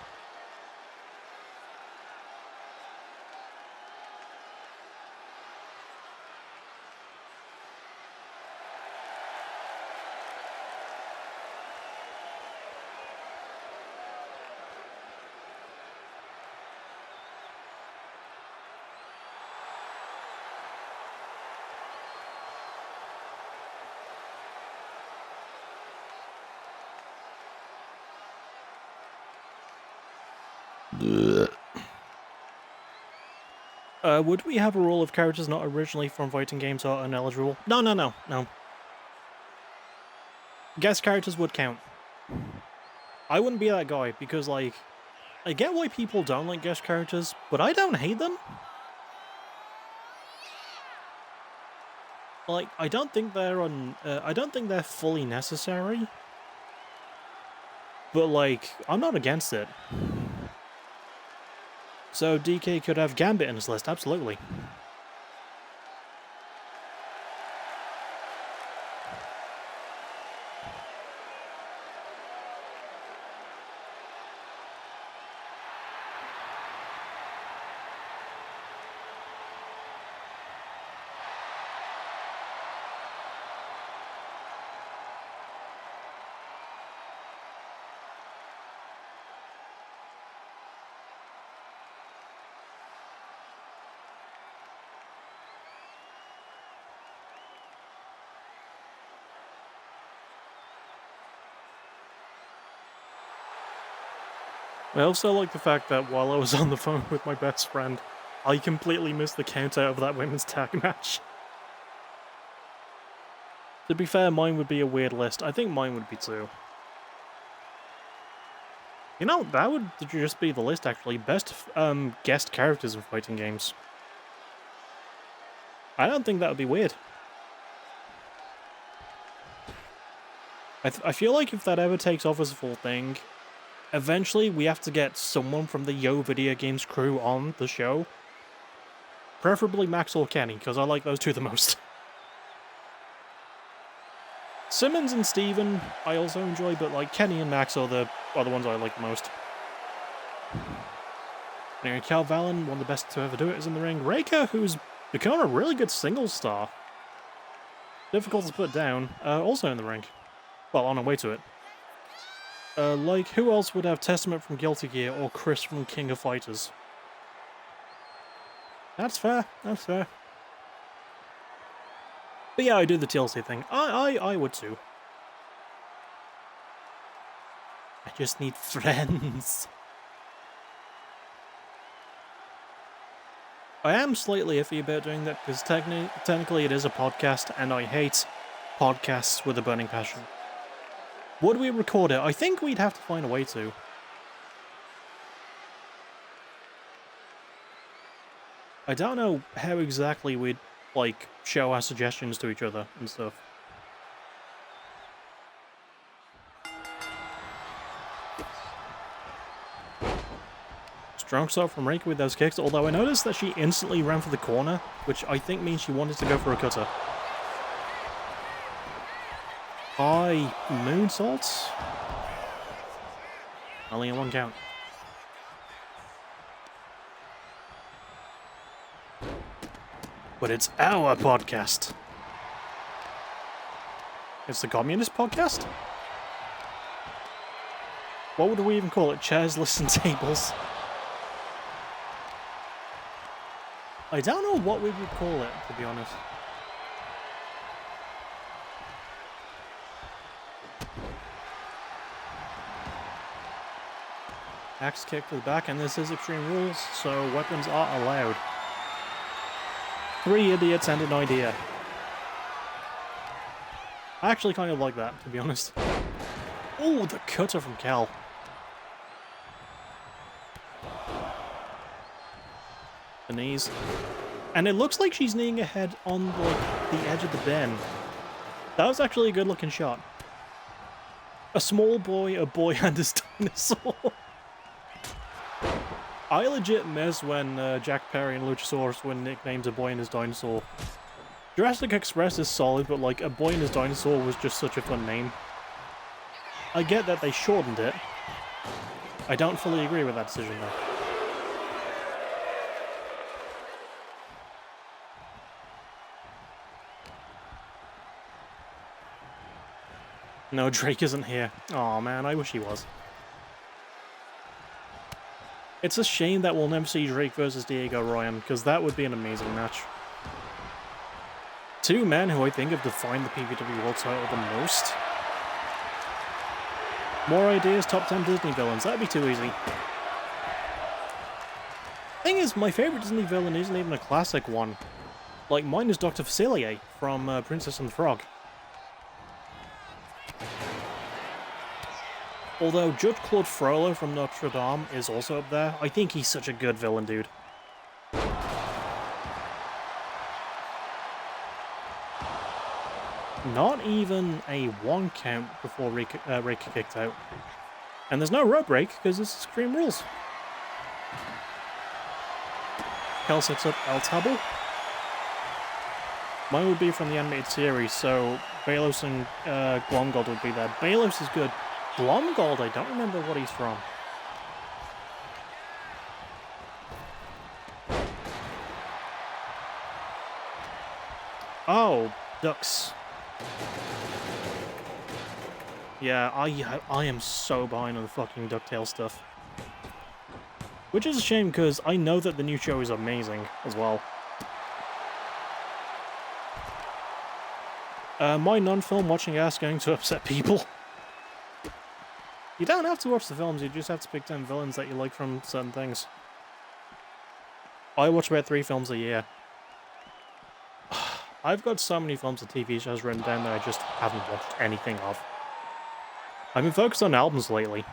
Would we have a rule of characters not originally from fighting games are ineligible? No. Guest characters would count. I wouldn't be that guy, because, I get why people don't like guest characters, but I don't hate them. I don't think they're I don't think they're fully necessary. But, I'm not against it. So DK could have Gambit in his list, absolutely. I also like the fact that while I was on the phone with my best friend, I completely missed the count out of that women's tag match. To be fair, mine would be a weird list. I think mine would be 2. You know, that would just be the list, actually. Best guest characters in fighting games. I don't think that would be weird. I feel like if that ever takes off as a full thing, eventually we have to get someone from the Yo Video Games crew on the show. Preferably Max or Kenny, because I like those two the most. Simmons and Steven I also enjoy, but like Kenny and Max are the ones I like the most. Anyway, Cal Valen, one of the best to ever do it, is in the ring. Reika, who's become a really good singles star. Difficult to put down, also in the ring. Well, on our way to it. Like, who else would have Testament from Guilty Gear or Chris from King of Fighters? That's fair, that's fair. But yeah, I do the TLC thing. I would too. I just need friends. I am slightly iffy about doing that because technically it is a podcast and I hate podcasts with a burning passion. Would we record it? I think we'd have to find a way to. I don't know how exactly we'd, like, show our suggestions to each other and stuff. Strong start from Reika with those kicks, although I noticed that she instantly ran for the corner, which I think means she wanted to go for a cutter. High moonsaults? Only in 1 count. But it's our podcast. It's the Communist Podcast? What would we even call it? Chairs, listen, tables? I don't know what we would call it, to be honest. Axe kick to the back, and this is Extreme Rules, so weapons are allowed. 3 idiots and an idea. I actually kind of like that, to be honest. Oh, the cutter from Cal. The knees. And it looks like she's kneeing ahead on like the edge of the bend. That was actually a good looking shot. A small boy, a boy and his dinosaur. I legit miss when Jack Perry and Luchasaurus were nicknamed A Boy and His Dinosaur. Jurassic Express is solid, but like A Boy and His Dinosaur was just such a fun name. I get that they shortened it. I don't fully agree with that decision though. No, Drake isn't here. Aw man, I wish he was. It's a shame that we'll never see Drake versus Diego Ryan, because that would be an amazing match. 2 men who I think have defined the PVW World title the most. More ideas, top 10 Disney villains. That'd be too easy. Thing is, my favorite Disney villain isn't even a classic one. Like, mine is Dr. Facilier from Princess and the Frog. Although Judge Claude Frollo from Notre Dame is also up there, I think he's such a good villain, dude. Not even a 1 count before Reika kicked out. And there's no rope break, because it's Extreme Rules. Cal sets up El Tabo. Mine would be from the animated series, so Balos and Glomgold would be there. Balos is good. Glomgold, I don't remember what he's from. Oh, ducks. Yeah, I am so behind on the fucking DuckTales stuff. Which is a shame, because I know that the new show is amazing as well. My non-film watching ass going to upset people. You don't have to watch the films, you just have to pick 10 villains that you like from certain things. I watch about 3 films a year. I've got so many films and TV shows written down that I just haven't watched anything of. I've been focused on albums lately.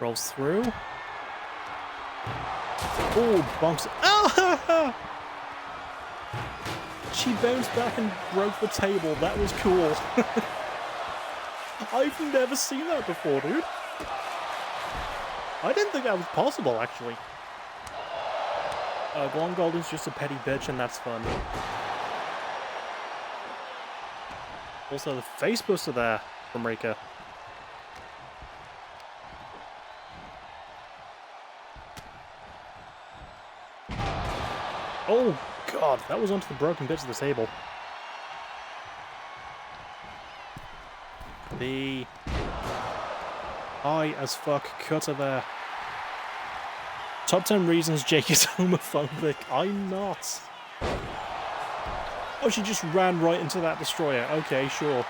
Rolls through. Oh, bonks. Ah! She bounced back and broke the table. That was cool. I've never seen that before, dude. I didn't think that was possible, actually. Blonde Golden's just a petty bitch, and that's fun. Also, the face buster there from Rika. Oh, God, that was onto the broken bits of the table. The high as fuck cutter there. Top 10 reasons Jake is homophobic. I'm not. Oh, she just ran right into that destroyer. Okay, sure.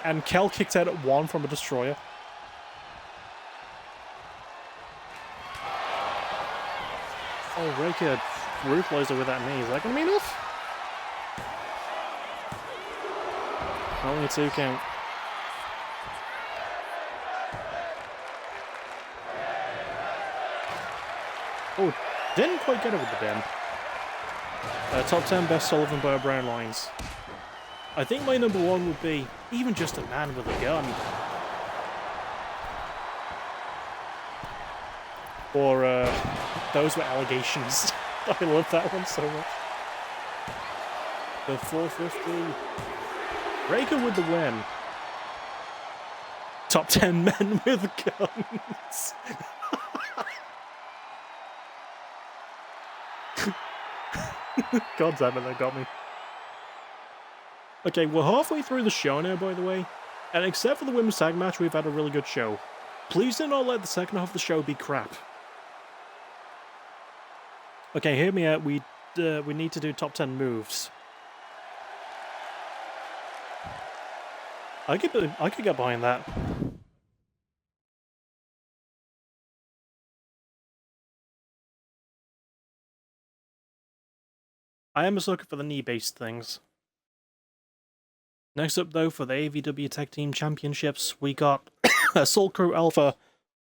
And Kel kicked out at 1 from a destroyer. Oh, Rika brutalized her with that knee. Is that going to be enough? Only a 2 count. Oh, didn't quite get it with the bend. Top 10 best Sullivan Bear Brown lines. I think my number 1 would be even just a man with a gun. Or those were allegations. I love that one so much. The 450. Rika with the win. Top 10 men with guns. God damn it, that got me. Okay, we're halfway through the show now, by the way. And except for the women's tag match, we've had a really good show. Please do not let the second half of the show be crap. Okay, hear me out. We need to do top 10 moves. I could get behind that. I am a sucker for the knee-based things. Next up, though, for the AVW Tag Team Championships, we got Assault Crew Alpha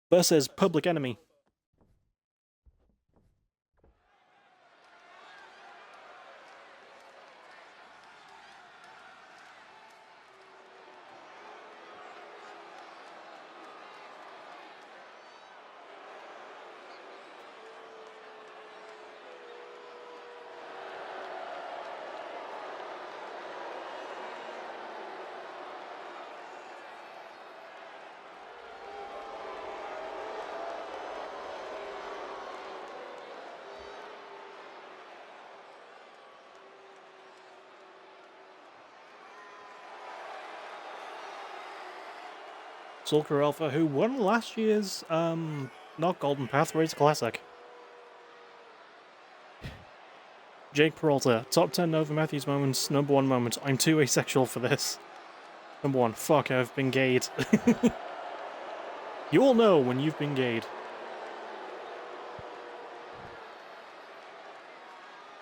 versus Public Enemy. Assault Crew Alpha, who won last year's, not Golden Path Race Classic. Jake Peralta, top 10 Nova Matthews moments, number 1 moment. I'm too asexual for this. Number 1, fuck, I've been gayed. You all know when you've been gayed.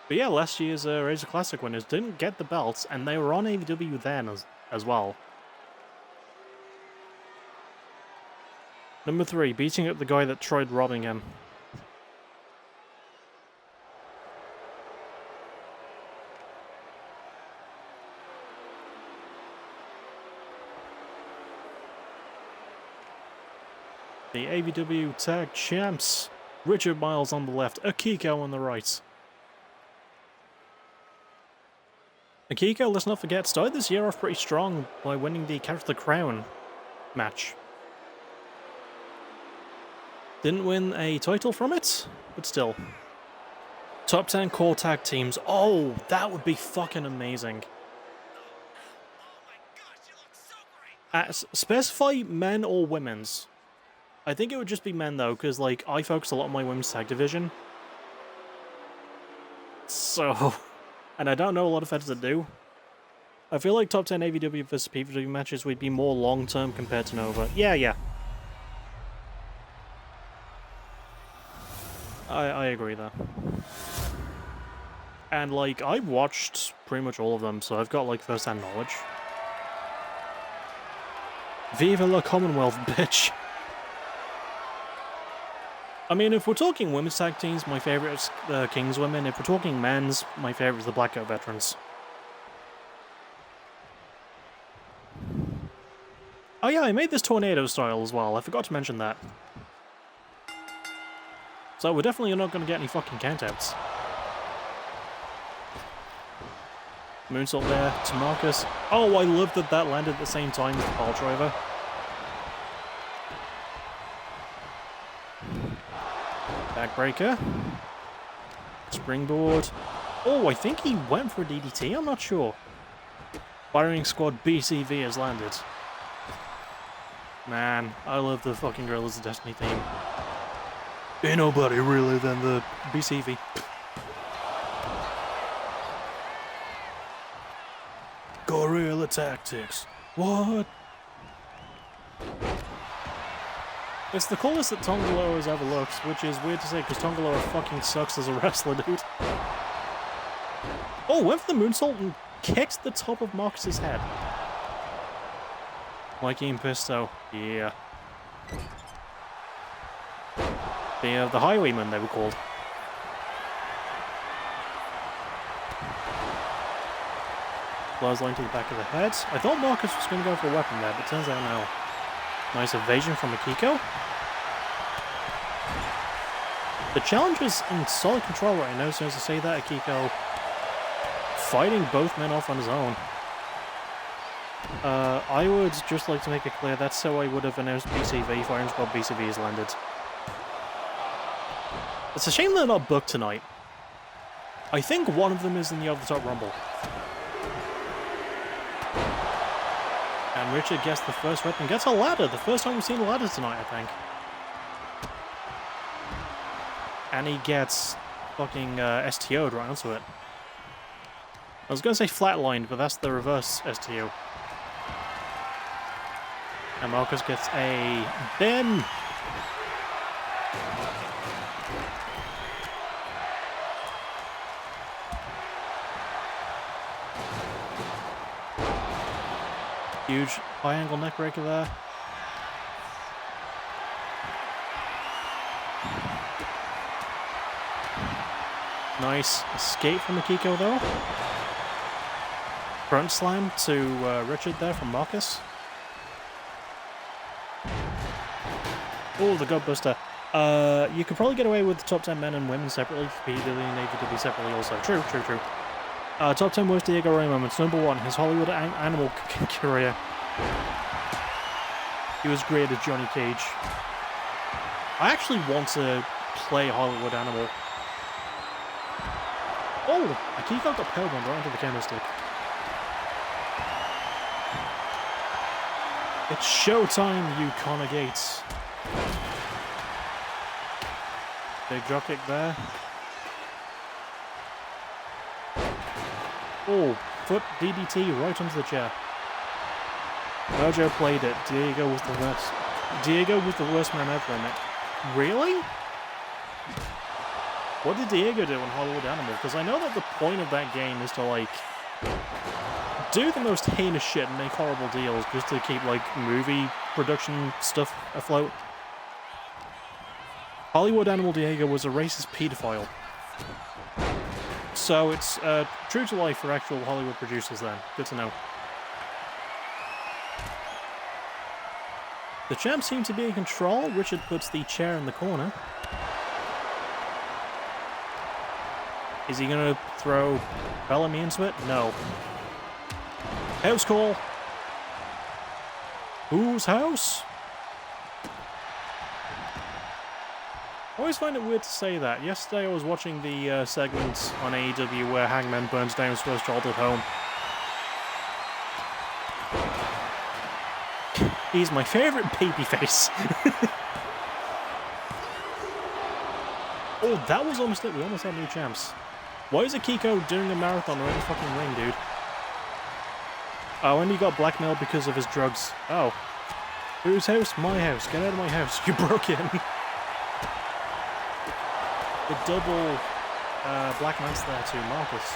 But yeah, last year's Razor Classic winners didn't get the belts, and they were on AVW then as well. Number 3, beating up the guy that tried robbing him. The AVW Tag Champs. Richard Miles on the left, Akiko on the right. Akiko, let's not forget, started this year off pretty strong by winning the Capture the Crown match. Didn't win a title from it, but still. Top 10 core tag teams. Oh, that would be fucking amazing. Specify men or women's. I think it would just be men though, because like I focus a lot on my women's tag division. So, and I don't know a lot of feds that do. I feel like top 10 AVW versus PVW matches would be more long-term compared to Nova. Yeah. I agree there. And, like, I watched pretty much all of them, so I've got, like, first-hand knowledge. Viva la Commonwealth, bitch! I mean, if we're talking women's tag teams, my favourite is the Kingswomen. If we're talking men's, my favourite is the Blackout Veterans. Oh yeah, I made this tornado style as well. I forgot to mention that. So we're definitely not going to get any fucking countouts. Moonsault there to Marcus. Oh, I love that that landed at the same time as the pile driver. Backbreaker. Springboard. Oh, I think he went for a DDT, I'm not sure. Firing Squad BCV has landed. Man, I love the fucking Guerrillas of Destiny theme. Ain't nobody realer than the BCV. Guerrilla Tactics. What? It's the coolest that Tongaloa has ever looked, which is weird to say because Tongaloa fucking sucks as a wrestler, dude. Oh, went for the moonsault and kicked the top of Marcus's head. Mikey and Pisto, yeah. The Highwaymen, they were called. Clothesline to the back of the head. I thought Marcus was going to go for a weapon there, but turns out no. Nice evasion from Akiko. The challenge is in solid control right now, so as I say that, Akiko fighting both men off on his own. I would just like to make it clear that's how I would have announced BCV. Firing Squad BCV has landed. It's a shame they're not booked tonight. I think one of them is in the over-the-top Rumble. And Richard gets the first weapon, gets a ladder. The first time we've seen a ladder tonight, I think. And he gets fucking STO'd right onto it. I was going to say flatlined, but that's the reverse STO. And Marcus gets a bin. Huge high angle neck breaker there. Nice escape from Akiko though. Front slam to Richard there from Marcus. Oh, the Godbuster. You could probably get away with the top 10 men and women separately, PW and AVW separately also. True. Top 10 worst Diego Rey moments. Number 1, his Hollywood Animal career. He was great as Johnny Cage. I actually want to play Hollywood Animal. Oh, Akiko got powerbombed right into the candlestick. It's showtime, you Connor Gates. Big dropkick there. Oh, foot DDT right onto the chair. Mojo played it. Diego was the worst. Diego was the worst man ever in it. Really? What did Diego do in Hollywood Animal? Because I know that the point of that game is to, like, do the most heinous shit and make horrible deals just to keep, like, movie production stuff afloat. Hollywood Animal Diego was a racist pedophile. So it's true to life for actual Hollywood producers then. Good to know. The champs seem to be in control. Richard puts the chair in the corner. Is he going to throw Bellamy into it? No. House call. Whose house? I always find it weird to say that. Yesterday I was watching the segment on AEW where Hangman burns down his first childhood home. He's my favourite babyface. Oh, that was almost it. We almost had new champs. Why is Akiko doing a marathon around the fucking ring, dude? Oh, and he got blackmailed because of his drugs. Oh. Whose house? My house. Get out of my house. You broke in. The double black mass there to Marcus.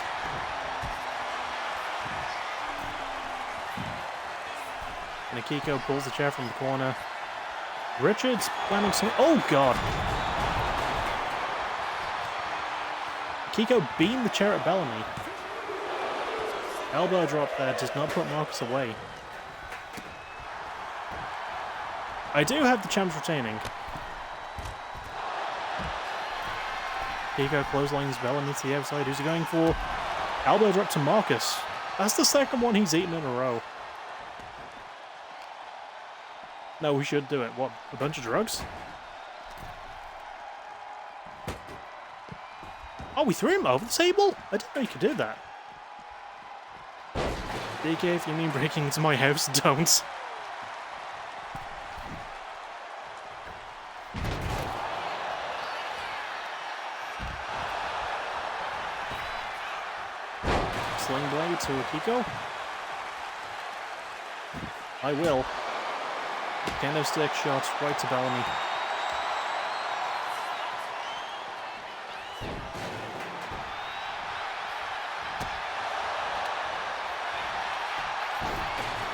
And Akiko pulls the chair from the corner. Richards planning some... Oh, God. Akiko beamed the chair at Bellamy. Elbow drop there does not put Marcus away. I do have the champs retaining. Akiko clotheslines Bellamy to the outside. Who's he going for? Elbow drop to Marcus. That's the second one he's eaten in a row. No, we should do it. What, a bunch of drugs? Oh, we threw him over the table? I didn't know you could do that. DK, if you mean breaking into my house, don't. Sling blade to Akiko. I will. Kendo stick shot right to Bellamy.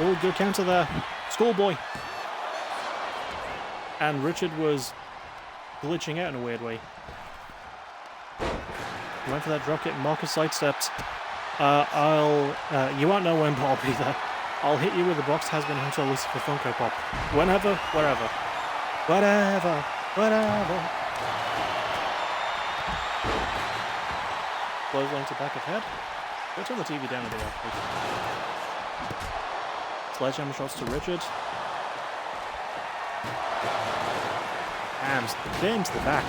Oh, good counter there. Schoolboy. And Richard was glitching out in a weird way. He went for that dropkick. Marcus sidestepped. You won't know when, but I'll be there. I'll hit you with the box has been Hunter Lucifer Funko Pop. Whenever, wherever. Whatever, whatever. Clothesline to back of head. Go turn the TV down a bit, actually. Sledgehammer shots to Richard. And then to the back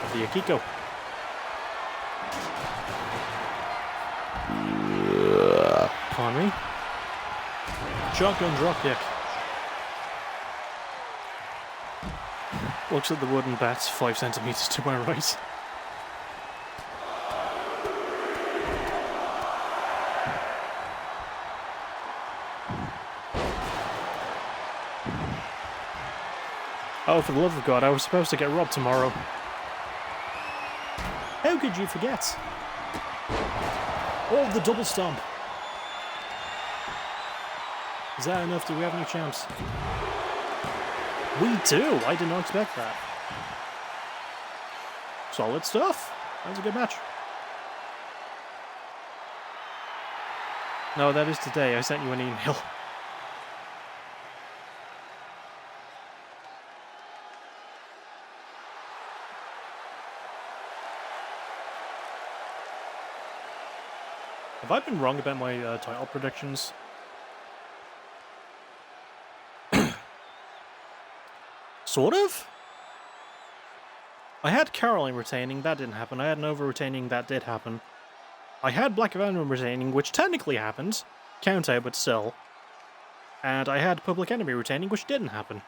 of the Akiko. Pardon me. Shotgun dropkick. Looks at the wooden bat 5 centimeters to my right. Oh, for the love of God, I was supposed to get robbed tomorrow. How could you forget? Oh, the double stomp. Is that enough? Do we have any champs? We do! I did not expect that. Solid stuff. That was a good match. No, that is today. I sent you an email. Have I been wrong about my title predictions? Sort of? I had Caroline retaining, that didn't happen. I had Nova retaining, that did happen. I had Black Venom retaining, which technically happened. Count out, but still. And I had Public Enemy retaining, which didn't happen.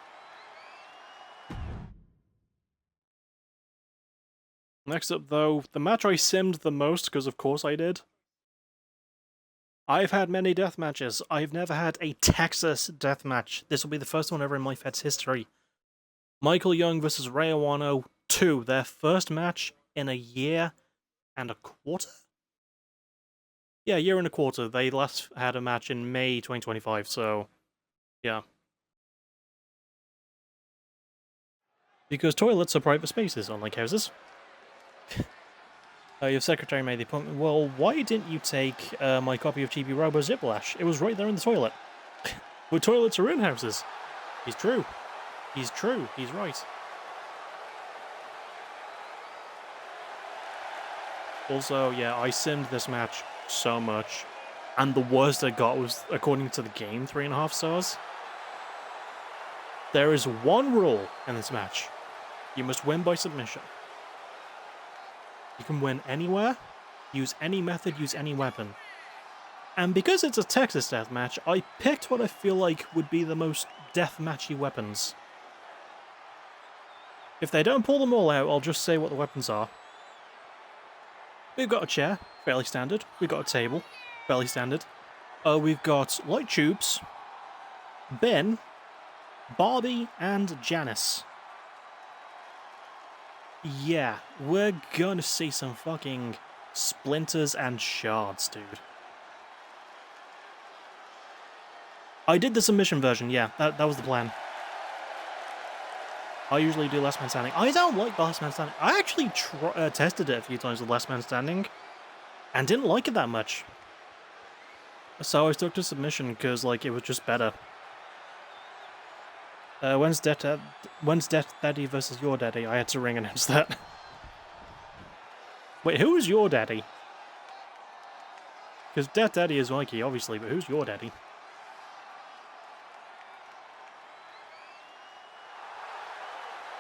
Next up, though, the match I simmed the most, because of course I did. I've had many death matches. I've never had a Texas death match. This will be the first one ever in my Fed's history. Michael Young versus Rey Awano 2, their first match in a year and a quarter? Yeah, a year and a quarter. They last had a match in May 2025, so yeah. Because toilets are private spaces, unlike houses. Your secretary made the appointment. Well, why didn't you take my copy of Chibi Robo Ziplash? It was right there in the toilet. But toilets are in houses. He's true. He's true. He's right. Also, yeah, I simmed this match so much. And the worst I got was, according to the game, 3.5 stars. There is one rule in this match. You must win by submission. You can win anywhere, use any method, use any weapon. And because it's a Texas deathmatch, I picked what I feel like would be the most deathmatchy weapons. If they don't pull them all out, I'll just say what the weapons are. We've got a chair, fairly standard. We've got a table, fairly standard. We've got Light Tubes, Ben, Barbie, and Janice. Yeah, we're gonna see some fucking splinters and shards, dude. I did the submission version, yeah, that was the plan. I usually do Last Man Standing. I don't like the Last Man Standing. I actually tested it a few times with Last Man Standing, and didn't like it that much. So I stuck to submission because, like, it was just better. When's Death Daddy versus Your Daddy? I had to ring announce that. Wait, who is Your Daddy? Because Death Daddy is Mikey, obviously, but who's Your Daddy?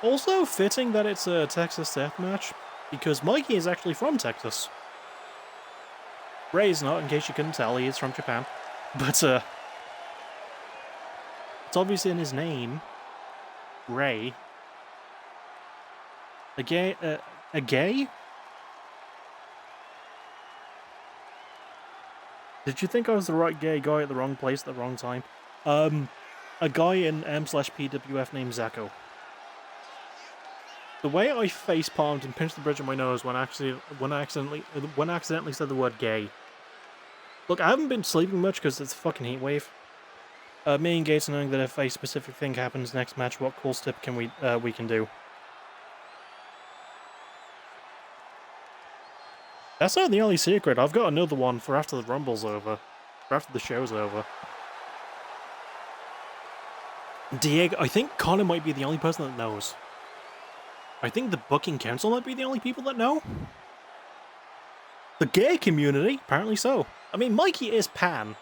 Also fitting that it's a Texas death match, because Mikey is actually from Texas. Ray's not, in case you couldn't tell, he is from Japan. But, it's obviously in his name, Ray. A gay? Did you think I was the right gay guy at the wrong place at the wrong time? A guy in M/PWF named Zacho. The way I face palmed and pinched the bridge of my nose when I accidentally said the word gay. Look, I haven't been sleeping much because it's a fucking heat wave. Me and Gates knowing that if a specific thing happens next match, what cool step can we can do? That's not the only secret. I've got another one for after the Rumble's over, for after the show's over. Diego, I think Connor might be the only person that knows. I think the booking council might be the only people that know. The gay community, apparently so. I mean, Mikey is pan.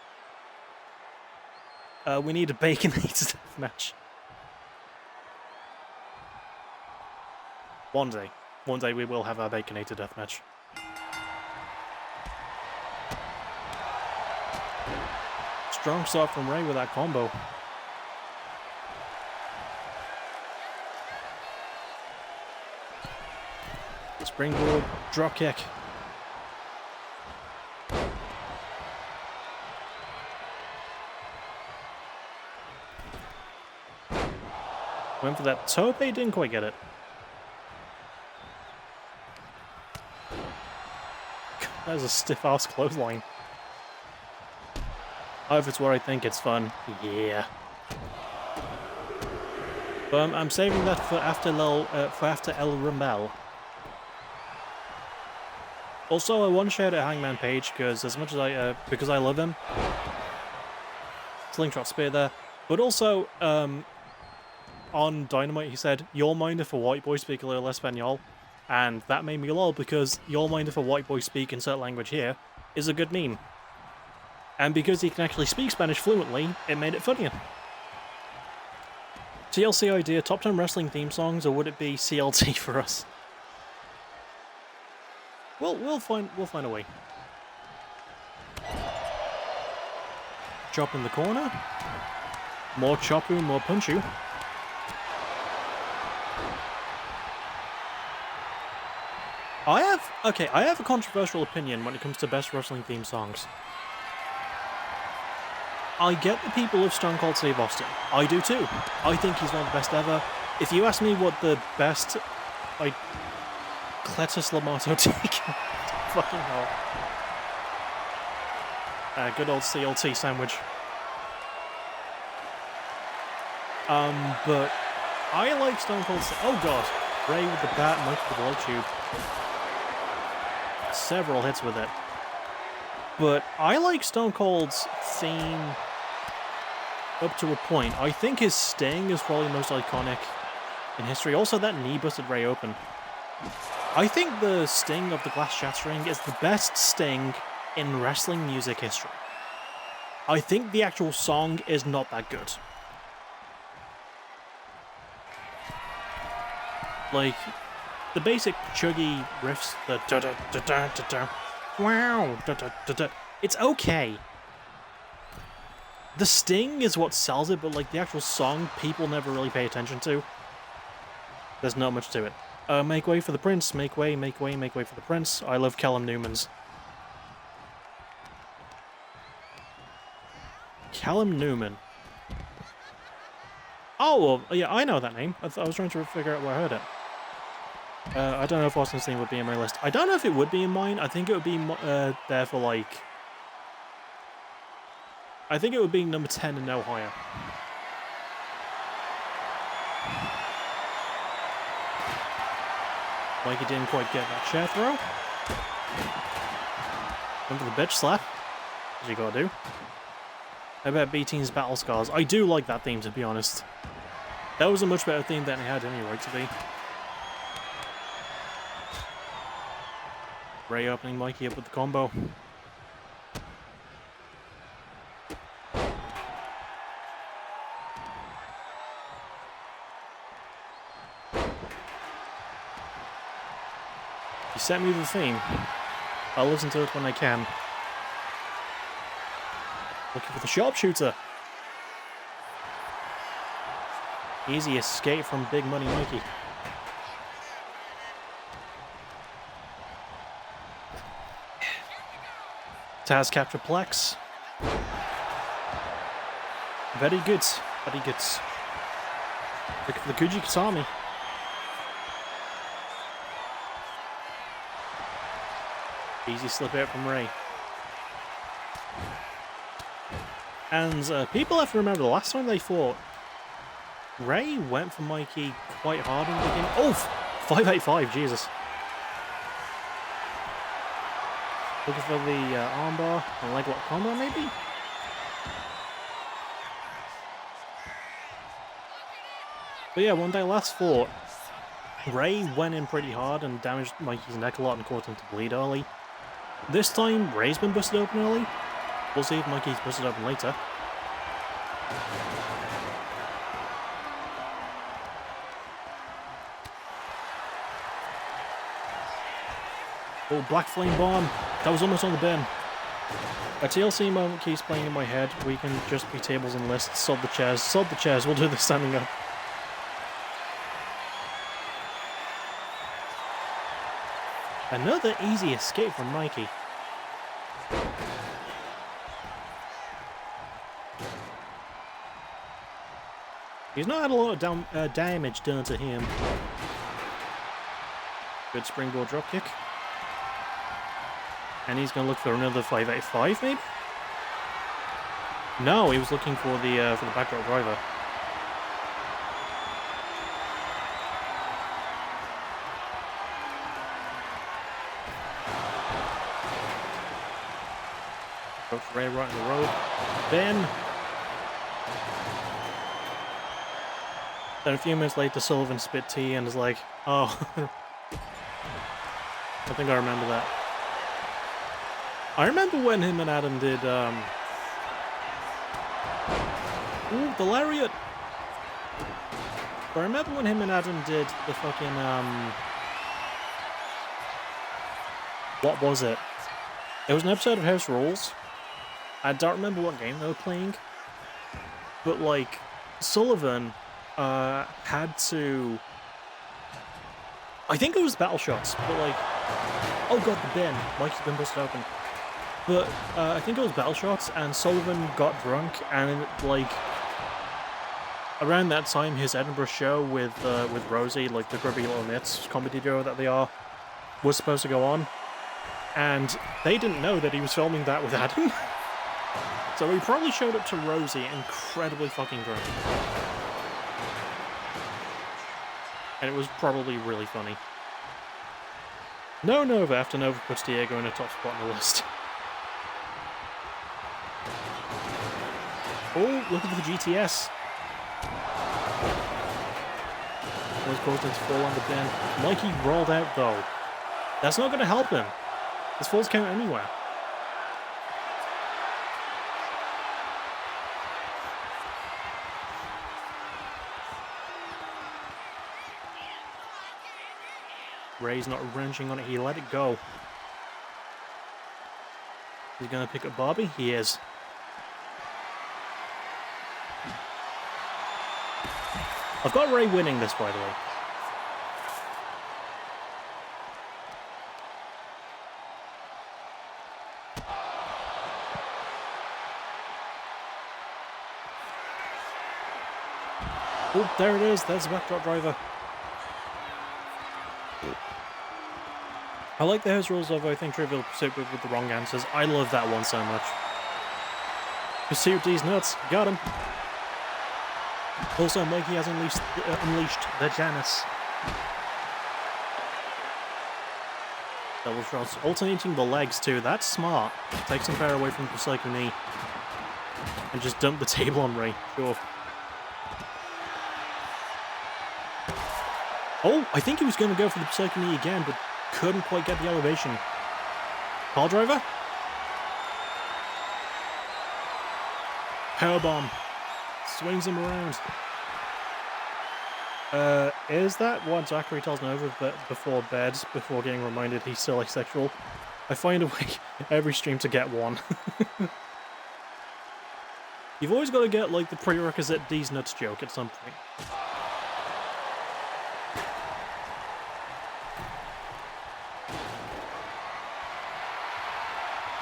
We need a baconated death match. One day we will have our baconated death match. Strong start from Ray with that combo. Springboard, drop kick. Went for that tope, didn't quite get it. That was a stiff-ass clothesline. Oh, if it's what I think, it's fun. Yeah. But I'm saving that for after El Rumble. Also, I want to shout out Hangman Page because as much as because I love him, slingshot spear there. But also, on Dynamite, he said, "You'll mind if a white boy speak a little Espanol," and that made me lol because "You'll mind if a white boy speak insert language here" is a good meme. And because he can actually speak Spanish fluently, it made it funnier. TLC idea: top 10 wrestling theme songs, or would it be CLT for us? We'll find a way. Chop in the corner. More chopu, more punchu. I have a controversial opinion when it comes to best wrestling theme songs. I get the people of Stone Cold Steve Austin. I do too. I think he's one of the best ever. If you ask me what the best, like, Cletus Lamato take, fucking hell. Good old CLT sandwich. But I like Stone Cold Steve. Oh god, Ray with the bat, Mike with the light tube. Several hits with it. But I like Stone Cold's theme up to a point. I think his Sting is probably the most iconic in history. Also, that knee busted Ray open. I think the Sting of the Glass Shattering is the best Sting in wrestling music history. I think the actual song is not that good. Like, the basic chuggy riffs, the da-da-da-da-da-da, wow, da-da-da-da, it's okay. The Sting is what sells it, but like the actual song, people never really pay attention to. There's not much to it. Make way for the Prince, make way for the Prince. I love Callum Newman's. Callum Newman. Oh, well, yeah, I know that name. I was trying to figure out where I heard it. I don't know if Austin's thing would be in my list. I don't know if it would be in mine. I think it would be there for, like... I think it would be number 10 and no higher. Mikey didn't quite get that chair throw. Come for the bitch slap, as you gotta do. How about B-Team's Battle Scars? I do like that theme, to be honest. That was a much better theme than it had any right to be. Ray opening Mikey up with the combo. You sent me the theme. I'll listen to it when I can. Looking for the sharpshooter. Easy escape from Big Money Mikey. Taz capture Plex. Very good. Very good. Looking for the Kuji Katami. Easy slip out from Ray. And people have to remember the last time they fought, Ray went for Mikey quite hard in the beginning. Oh! 585, Jesus. Looking for the armbar and leg lock combo, maybe? But yeah, when they last fought, Ray went in pretty hard and damaged Mikey's neck a lot and caused him to bleed early. This time, Ray's been busted open early. We'll see if Mikey's busted open later. Oh, Black Flame Bomb. That was almost on the bin. A TLC moment keeps playing in my head. We can just be tables and lists. Sod the chairs. Sod the chairs. We'll do this standing up. Another easy escape from Mikey. He's not had a lot of damage done to him. Good springboard dropkick. And he's going to look for another 585, maybe? No, he was looking for the back row driver. Coach Ray right in the road. Ben. Then a few minutes later, Sullivan spit tea and is like, oh. I think I remember that. I remember when him and Adam did, ooh, the lariat! But I remember when him and Adam did the fucking, what was it? It was an episode of House Rules. I don't remember what game they were playing. But, like, Sullivan had to... I think it was Battle Shots, but, like... Oh god, the bin. Mikey's been busted open. But I think it was Battle Shots, and Sullivan got drunk, and like around that time, his Edinburgh show with Rosie, like the grubby little knits comedy duo that they are, was supposed to go on, and they didn't know that he was filming that with Adam. So he probably showed up to Rosie incredibly fucking drunk, and it was probably really funny. No Nova after Nova puts Diego in a top spot on the list. Oh, looking for the GTS. Was caused him to fall on the bin. Mikey rolled out though. That's not going to help him. His falls count anywhere. Ray's not wrenching on it. He let it go. He's going to pick up Bobby. He is. I've got Ray winning this, by the way. Oh, there it is. There's the backdrop driver. I like the house rules of, I think, Trivial Pursuit with the wrong answers. I love that one so much. Pursuit these nuts. Got him. Also, Mikey has unleashed the Janus. Double shots. Alternating the legs, too. That's smart. Take some power away from the Psycho Knee. And just dump the table on Ray. Sure. Oh, I think he was going to go for the Psycho Knee again, but couldn't quite get the elevation. Power driver? Powerbomb. Swings him around. Is that what Zachary tells Nova before bed, before getting reminded he's still asexual? I find a way every stream to get one. You've always got to get, like, the prerequisite D's nuts joke at some point.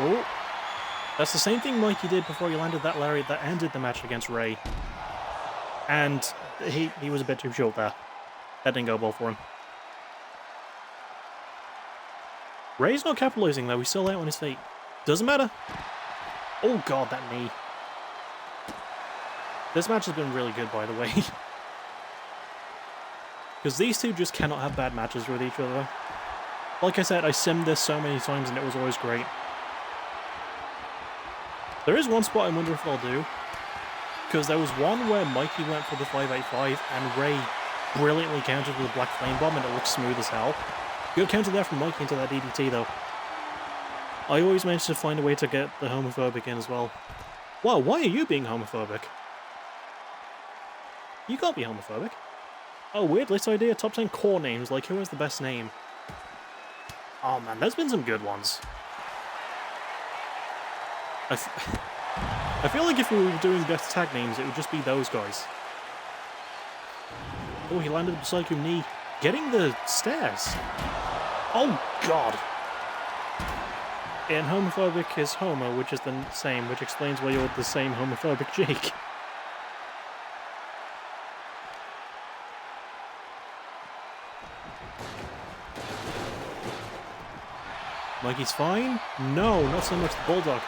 Oh, that's the same thing Mikey did before he landed that lariat that ended the match against Ray. And he was a bit too short there. That didn't go well for him. Ray's not capitalizing though, he's still out on his feet. Doesn't matter. Oh god, that knee. This match has been really good, by the way. Because these two just cannot have bad matches with each other. Like I said, I simmed this so many times and it was always great. There is one spot I wonder if they'll do. Because there was one where Mikey went for the 585 and Ray brilliantly countered with a Black Flame Bomb and it looked smooth as hell. Good counter there from Mikey into that DDT though. I always manage to find a way to get the homophobic in as well. Wow, why are you being homophobic? You can't be homophobic. Oh, weird, let's idea top 10 core names, like who has the best name? Oh man, there's been some good ones. I feel like if we were doing best tag names, it would just be those guys. Oh, he landed the Psycho Knee. Getting the stairs. Oh, God. And homophobic is homo, which is the same, which explains why you're the same homophobic Jake. Mikey's fine? No, not so much the Bulldog.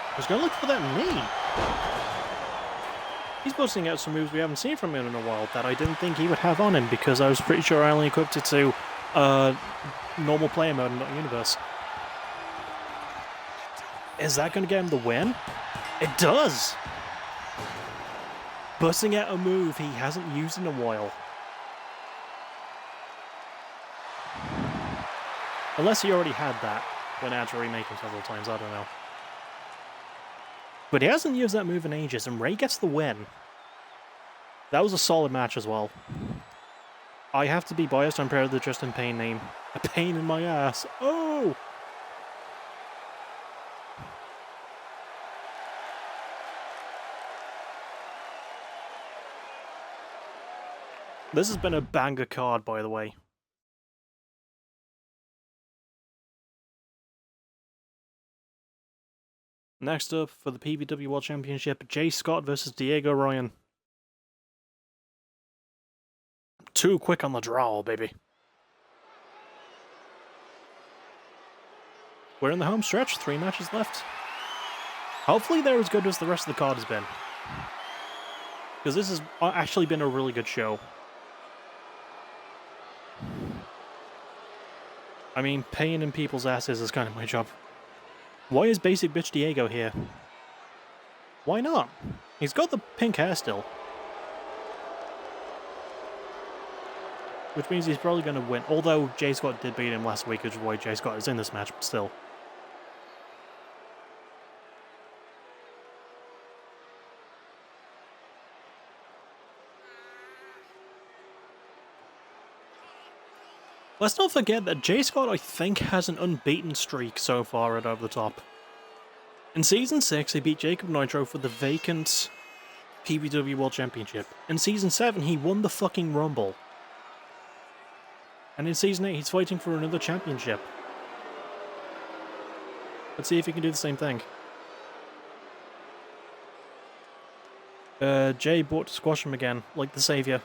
I was going to look for that knee. He's busting out some moves we haven't seen from him in a while that I didn't think he would have on him because I was pretty sure I only equipped it to normal player mode and not universe. Is that going to get him the win? It does! Busting out a move he hasn't used in a while. Unless he already had that when I had to remake him several times, I don't know. But he hasn't used that move in ages, and Ray gets the win. That was a solid match as well. I have to be biased, I'm proud of the Justin Payne name. A pain in my ass. Oh! This has been a banger card, by the way. Next up, for the PBW World Championship, Jay Scott versus Diego Ryan. Too quick on the draw, baby. We're in the home stretch, 3 matches left. Hopefully they're as good as the rest of the card has been. Because this has actually been a really good show. I mean, paying in people's asses is kind of my job. Why is Basic Bitch Diego here? Why not? He's got the pink hair still. Which means he's probably going to win. Although Jay Scott did beat him last week, which is why Jay Scott is in this match, but still. Let's not forget that Jay Scott, I think, has an unbeaten streak so far at Over the Top. In Season 6, he beat Jacob Nitro for the vacant PBW World Championship. In Season 7, he won the fucking Rumble. And in Season 8, he's fighting for another championship. Let's see if he can do the same thing. Jay bought to squash him again, like the savior.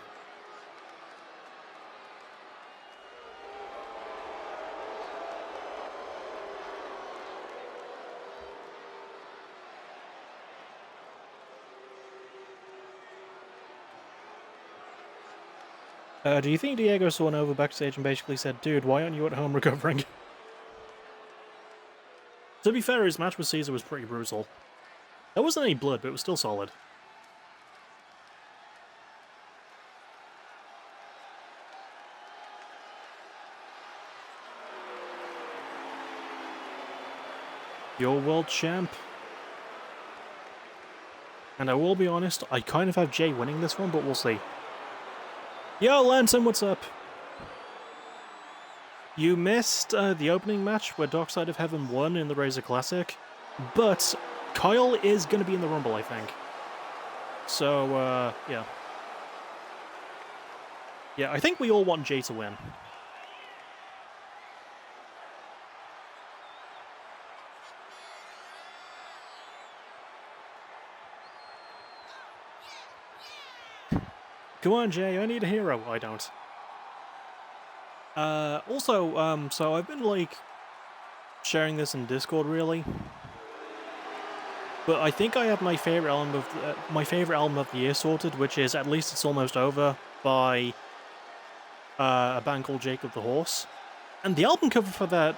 Do you think Diego saw Nova backstage and basically said, dude, why aren't you at home recovering? To be fair, his match with Caesar was pretty brutal. There wasn't any blood, but it was still solid. Your world champ. And I will be honest, I kind of have Jay winning this one, but we'll see. Yo, Lanson, what's up? You missed the opening match where Dark Side of Heaven won in the Razor Classic, but Kyle is going to be in the Rumble, I think. So, yeah. Yeah, I think we all want Jay to win. Come on, Jay, I need a hero. I don't. So I've been, like, sharing this in Discord, really. But I think I have my favorite album of the year sorted, which is At Least It's Almost Over by a band called Jacob the Horse. And the album cover for that,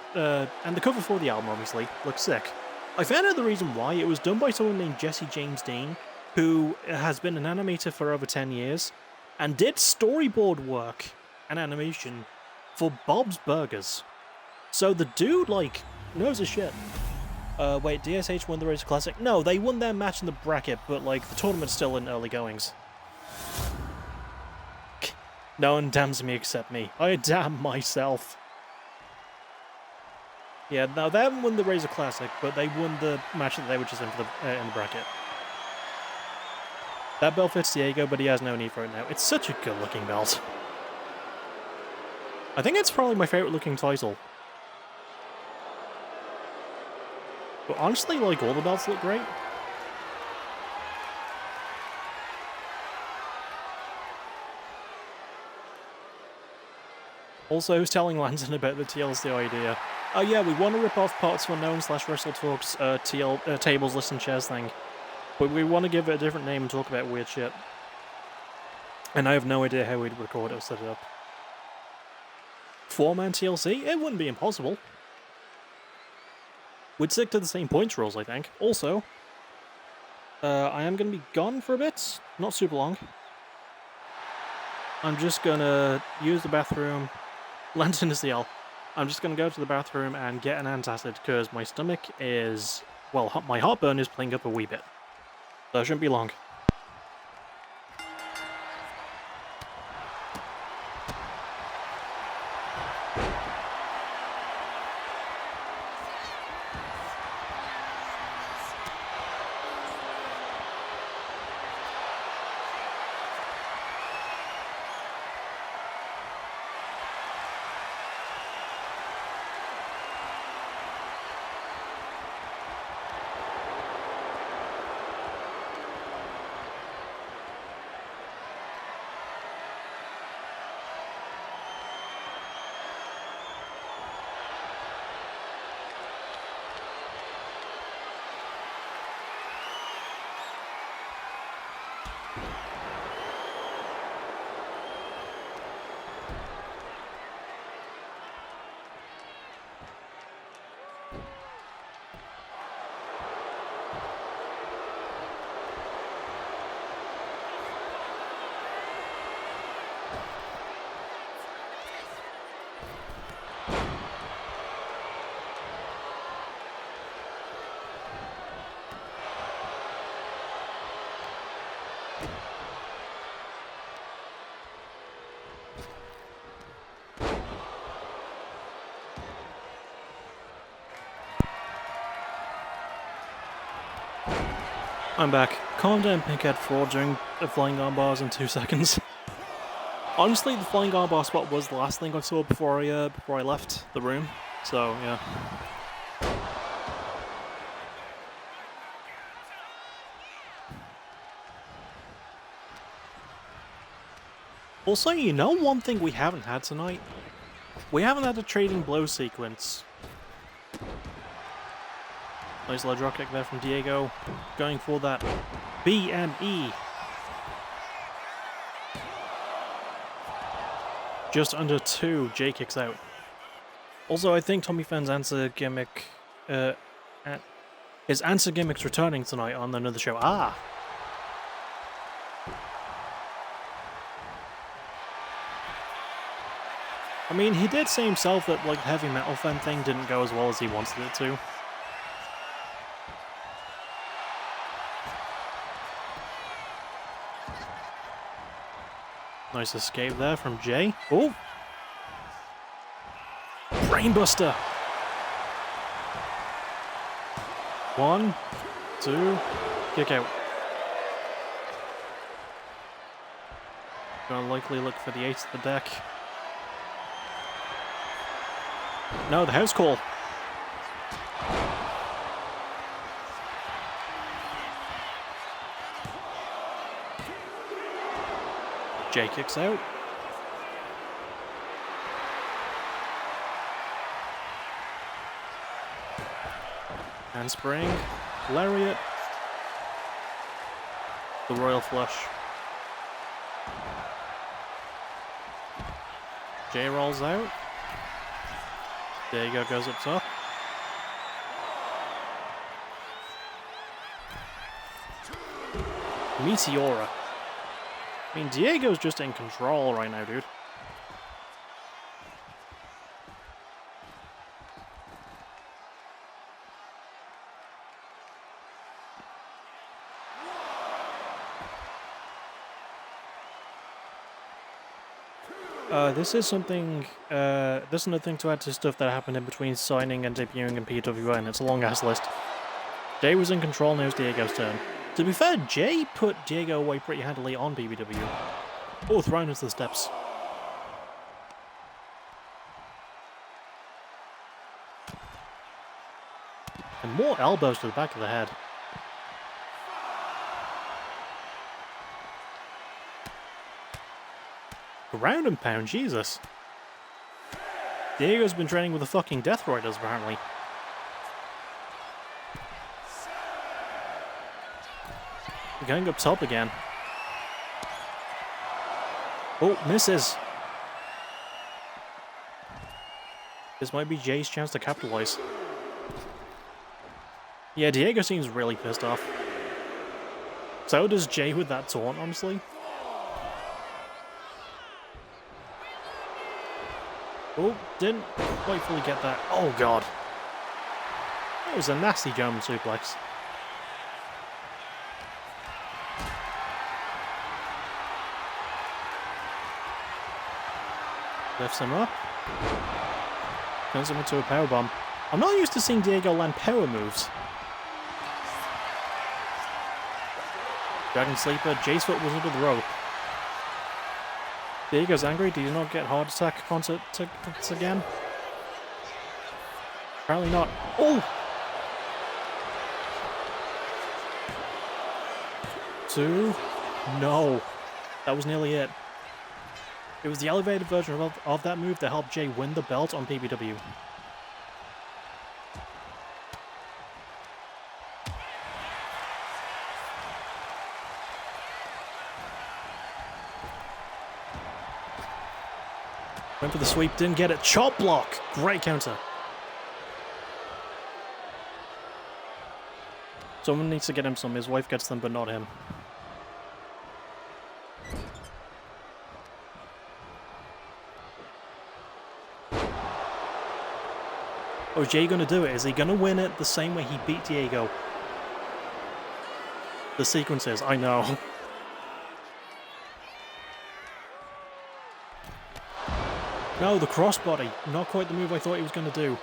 and the cover for the album, obviously, looks sick. I found out the reason why. It was done by someone named Jesse James Dean, who has been an animator for over 10 years, and did storyboard work and animation for Bob's Burgers. So the dude, like, knows his shit. Wait, DSH won the Razor Classic? No, they won their match in the bracket, but, like, the tournament's still in early goings. No one damns me except me. I damn myself. Yeah, no, they haven't won the Razor Classic, but they won the match that they were just in for in the bracket. That belt fits Diego, but he has no need for it now. It's such a good-looking belt. I think it's probably my favorite-looking title. But honestly, like, all the belts look great. Also, who's telling Lanson about the TLC idea? Oh yeah, we want to rip off Parts Unknown / Wrestle Talk's tables, list, and chairs thing. But we want to give it a different name and talk about weird shit. And I have no idea how we'd record it or set it up. 4-man TLC? It wouldn't be impossible. We'd stick to the same points rules, I think. Also, I am going to be gone for a bit. Not super long. I'm just going to use the bathroom. Lanson is the L. I'm just going to go to the bathroom and get an antacid because my stomach is... well, my heartburn is playing up a wee bit. So it shouldn't be long. I'm back. Calm down, Pinkhead Fraud, doing the flying arm bars in 2 seconds. Honestly, the flying arm bar spot was the last thing I saw before I left the room. So, yeah. Also, you know one thing we haven't had tonight? We haven't had a trading blow sequence. Nice low drop kick there from Diego. Going for that BME. Just under 2, Jay kicks out. Also, I think Tommy Fenn's answer gimmick... his answer gimmick's returning tonight on another show. Ah! I mean, he did say himself that, like, Heavy Metal Fan thing didn't go as well as he wanted it to. Nice escape there from Jay. Oh! Brainbuster! 1, 2, kick out. Gonna likely look for the ace of the deck. No, the house call. Jay kicks out. Handspring. Lariat. The Royal Flush. Jay rolls out. Diego goes up top. Meteora. I mean, Diego's just in control right now, dude. This is something, there's another thing to add to stuff that happened in between signing and debuting in PWN. It's a long-ass list. Jay was in control, now it's Diego's turn. To be fair, Jay put Diego away pretty handily on BBW. Oh, thrown into the steps. And more elbows to the back of the head. Ground and pound, Jesus. Diego's been training with the fucking Death Riders, apparently. Going up top again. Oh, misses. This might be Jay's chance to capitalize. Yeah, Diego seems really pissed off. So does Jay with that taunt, honestly. Oh, didn't quite fully get that. Oh, God. That was a nasty German suplex. Lifts him up. Turns him into a powerbomb. I'm not used to seeing Diego land power moves. Dragon Sleeper. Jay's foot was under the rope. Diego's angry. Did he not get heart attack concerts again? Apparently not. Oh! 2. No. That was nearly it. It was the elevated version of that move that helped Jay win the belt on PBW. Went for the sweep, didn't get it. Chop block! Great counter. Someone needs to get him some. His wife gets them, but not him. Oh, is Jay gonna do it? Is he gonna win it the same way he beat Diego? The sequences, I know. No, the crossbody. Not quite the move I thought he was going to do.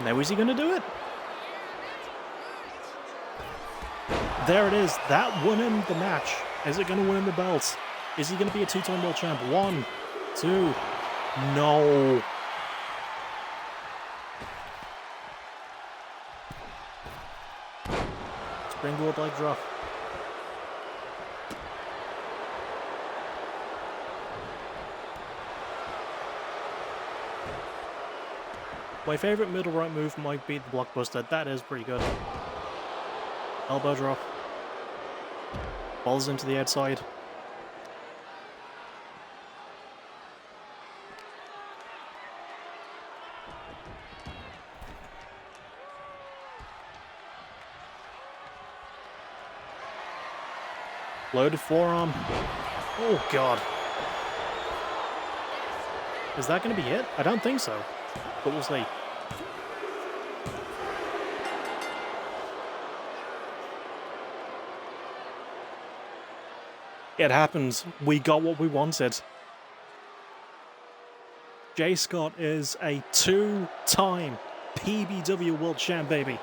Now is he going to do it? There it is. That won him the match. Is it going to win him the belt? Is he going to be a two-time world champ? 1, 2, no. Springboard leg drop. My favourite middle right move might be the blockbuster. That is pretty good. Elbow drop. Balls into the outside. Loaded forearm. Oh, God. Is that going to be it? I don't think so. But we'll see. It happened. We got what we wanted. Jay Scott is a 2-time PBW World Champ, baby.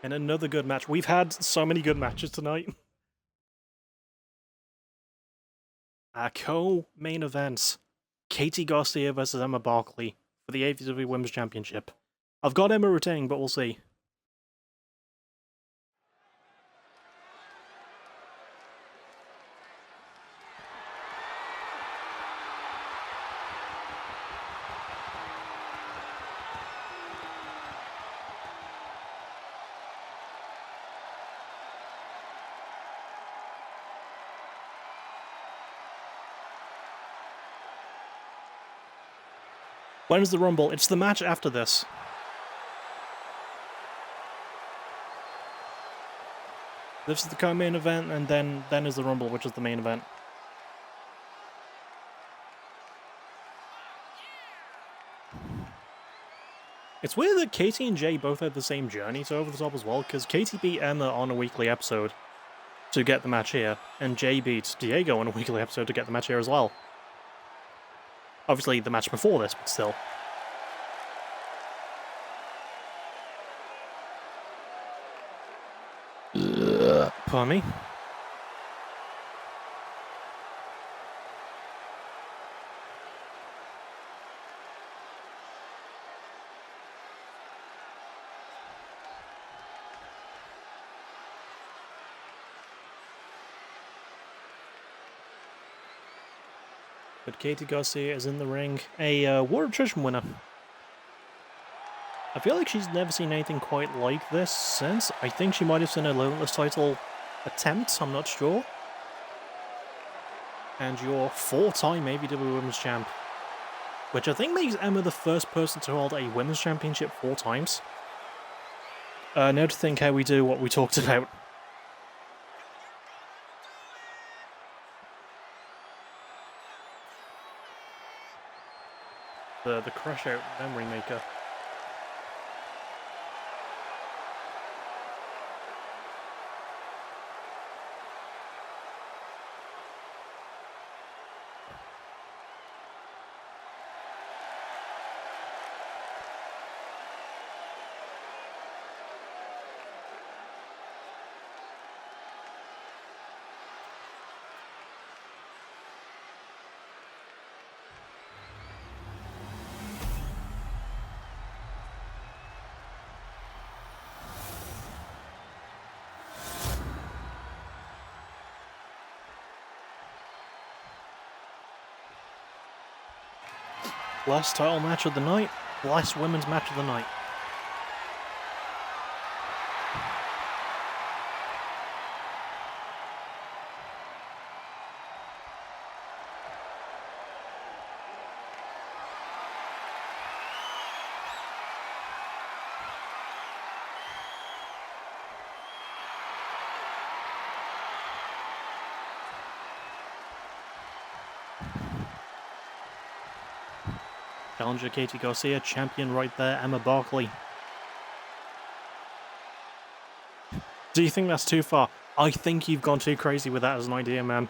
And another good match. We've had so many good matches tonight. Co-main events. Katie Garcia versus Emma Barkley for the AEW Women's Championship. I've got Emma retaining, but we'll see. When's the Rumble? It's the match after this. This is the co-main event, and then is the Rumble, which is the main event. It's weird that Katie and Jay both had the same journey to Over the Top as well, because Katie beat Emma on a weekly episode to get the match here, and Jay beat Diego on a weekly episode to get the match here as well. Obviously, the match before this, but still. Pardon me. But Katie Garcia is in the ring, a World Attrition winner. I feel like she's never seen anything quite like this since. I think she might have seen a Limitless title attempt, I'm not sure. And your 4-time AEW Women's Champ, which I think makes Emma the first person to hold a Women's Championship 4 times. Now to think how we do what we talked about. The Crash Out Memory Maker. Last title match of the night, last women's match of the night. Challenger Katie Garcia, champion right there, Emma Barkley. Do you think that's too far? I think you've gone too crazy with that as an idea, man.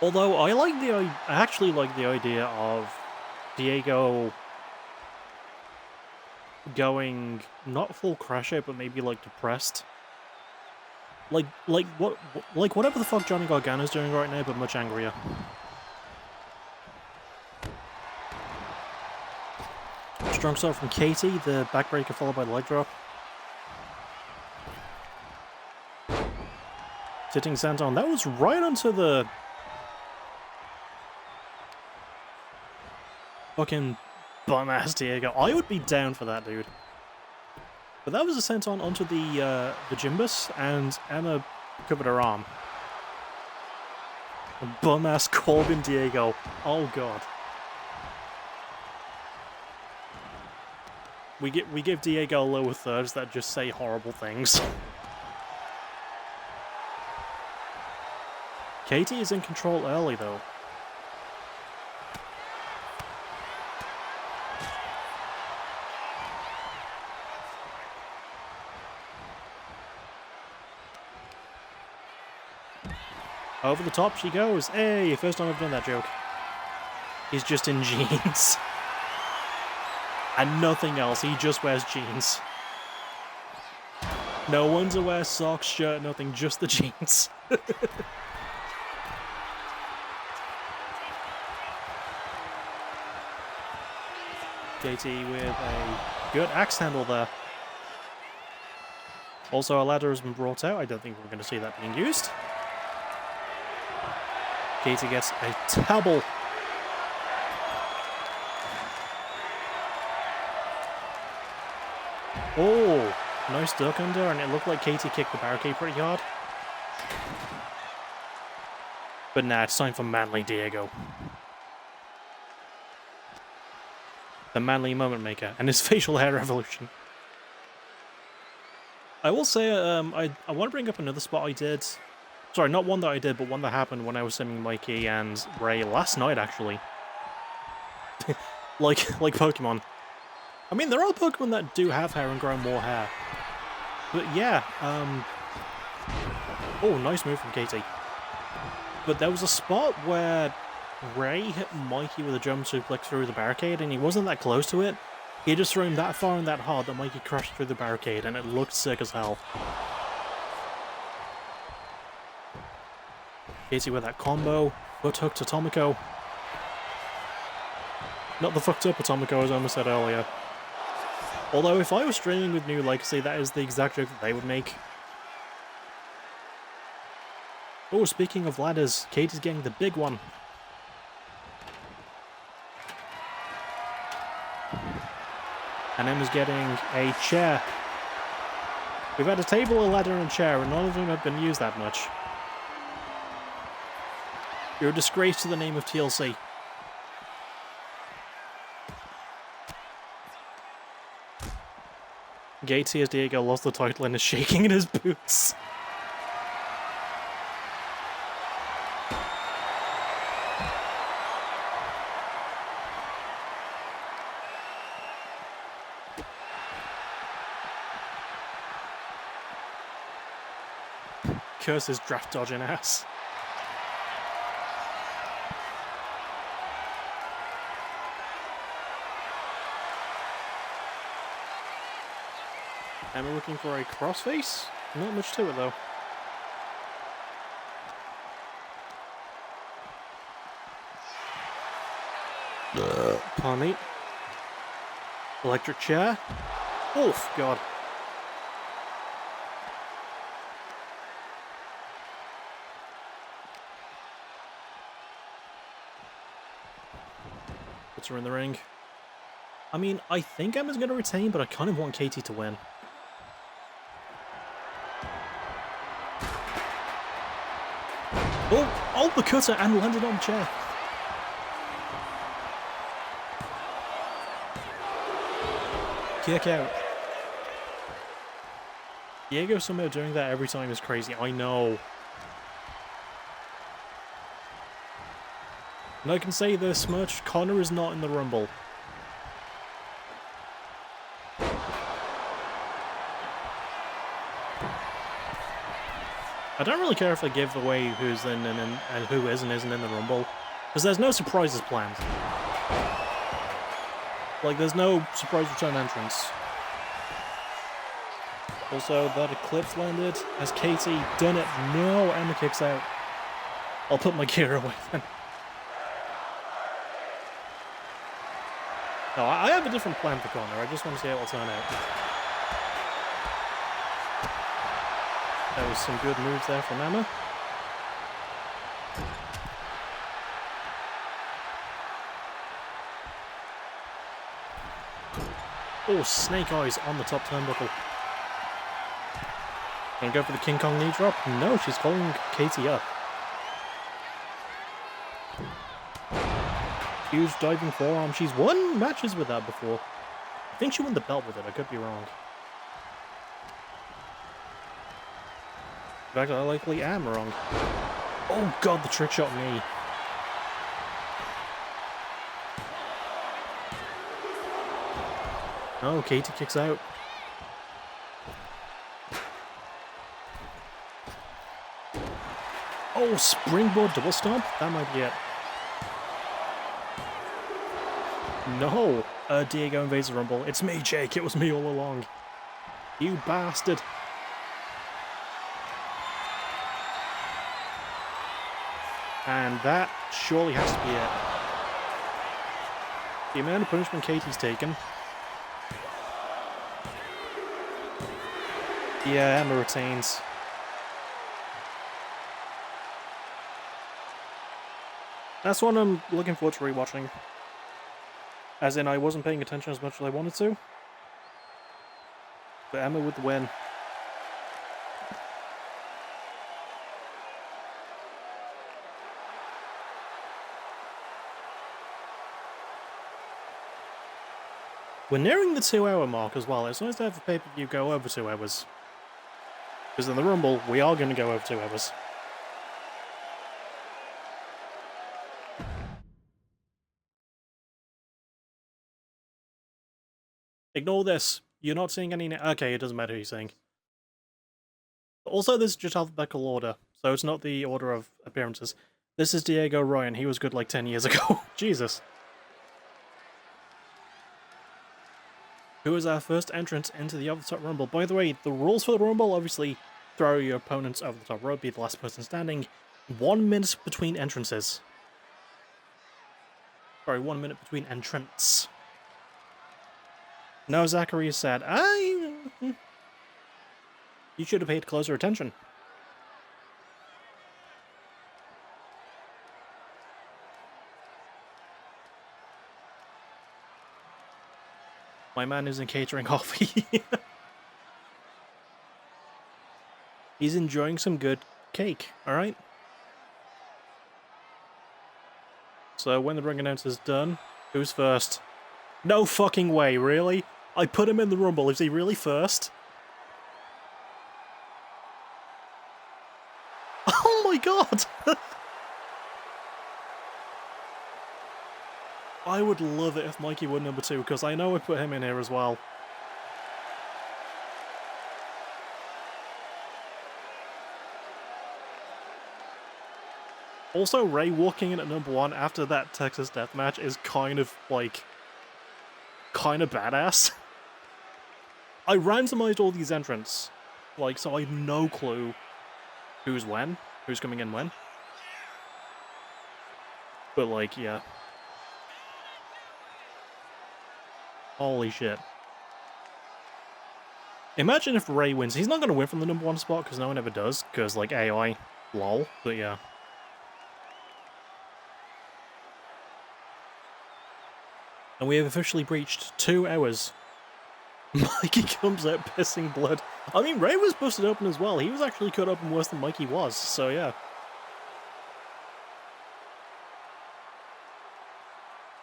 Although I actually like the idea of Diego going not full crash out, but maybe like depressed. Like whatever the fuck Johnny Gargano's doing right now, but much angrier. Strong start from Katie, the backbreaker followed by the leg drop. Sitting senton, that was right onto the fucking bum-ass Diego. I would be down for that, dude. But that was a senton onto the Jimbus, and Emma covered her arm. Bum-ass Corbin Diego. Oh god. We give Diego lower thirds that just say horrible things. Katie is in control early, though. Over the top she goes. Hey, first time I've done that joke. He's just in jeans. And nothing else, he just wears jeans. No underwear, socks, shirt, nothing, just the jeans. Katie with a good axe handle there. Also, a ladder has been brought out. I don't think we're going to see that being used. Katie gets a table. Oh, nice duck under, and it looked like Katie kicked the barricade pretty hard. But nah, it's time for Manly Diego. The manly moment maker, and his facial hair revolution. I will say, I want to bring up another spot I did. Sorry, not one that I did, but one that happened when I was simming Mikey and Ray last night, actually. like Pokemon. I mean, there are Pokemon that do have hair and grow more hair. But yeah, oh, nice move from Katie. But there was a spot where Ray hit Mikey with a jump suplex through the barricade, and he wasn't that close to it. He just threw him that far and that hard that Mikey crashed through the barricade, and it looked sick as hell. Katie with that combo, foot hook to Tomiko. Not the fucked up Tomiko, as I almost said earlier. Although, if I was streaming with New Legacy, that is the exact joke that they would make. Oh, speaking of ladders, Katie's getting the big one. And Emma's getting a chair. We've had a table, a ladder, and a chair, and none of them have been used that much. You're a disgrace to the name of TLC. Gates sees Diego lost the title and is shaking in his boots. Curse his draft dodging ass. Emma looking for a crossface? Not much to it though. Pardon me. Electric chair. Oof, God. Puts her in the ring. I mean, I think Emma's going to retain, but I kind of want Katie to win. Oh, the cutter and landed on the chair. Kick out. Diego somehow doing that every time is crazy. I know. And I can say this much, Connor is not in the Rumble. I don't really care if they give away who's in and who isn't in the Rumble, because there's no surprises planned. Like, there's no surprise return entrance. Also, that Eclipse landed. Has Katie done it? No, Emma kicks out. I'll put my gear away then. No, I have a different plan for Connor. I just want to see how it'll turn out. There was some good moves there from Emma. Oh, Snake Eyes on the top turnbuckle. Gonna go for the King Kong knee drop? No, she's calling Katie up. Huge diving forearm. She's won matches with that before. I think she won the belt with it, I could be wrong. In fact, I likely am wrong. Oh god, the trick shot knee. Oh, Katie kicks out. Oh, springboard double stomp? That might be it. No! Diego invades the Rumble. It's me, Jake. It was me all along. You bastard. And that surely has to be it. The amount of punishment Katie's taken. Yeah, Emma retains. That's one I'm looking forward to rewatching. As in, I wasn't paying attention as much as I wanted to. But Emma with the win. We're nearing the 2-hour mark as well. It's nice to have a pay-per-view go over 2 hours. Because in the Rumble, we are going to go over 2 hours. Ignore this. You're not seeing any... Okay, it doesn't matter who you're seeing. Also, this is just alphabetical order, so it's not the order of appearances. This is Diego Ryan. He was good like 10 years ago. Jesus. Who is our first entrant into the over-the-top Rumble? By the way, the rules for the Rumble, obviously, throw your opponents over the top rope, be the last person standing. 1 minute between entrances. Sorry, 1 minute between entrants. No, Zachary is sad. You should have paid closer attention. My man isn't catering coffee. He's enjoying some good cake, alright? So when the ring announcer's done, who's first? No fucking way, really? I put him in the Rumble, is he really first? Oh my god! I would love it if Mikey were number 2, because I know I put him in here as well. Also, Ray walking in at number 1 after that Texas Death Match is kind of, like, kind of badass. I randomized all these entrants, like, so I have no clue who's when, who's coming in when. But, like, yeah. Holy shit. Imagine if Ray wins. He's not going to win from the number 1 spot, because no one ever does, because, like, AI, lol, but yeah. And we have officially breached 2 hours. Mikey comes out pissing blood. I mean, Ray was busted open as well. He was actually cut open worse than Mikey was, so yeah.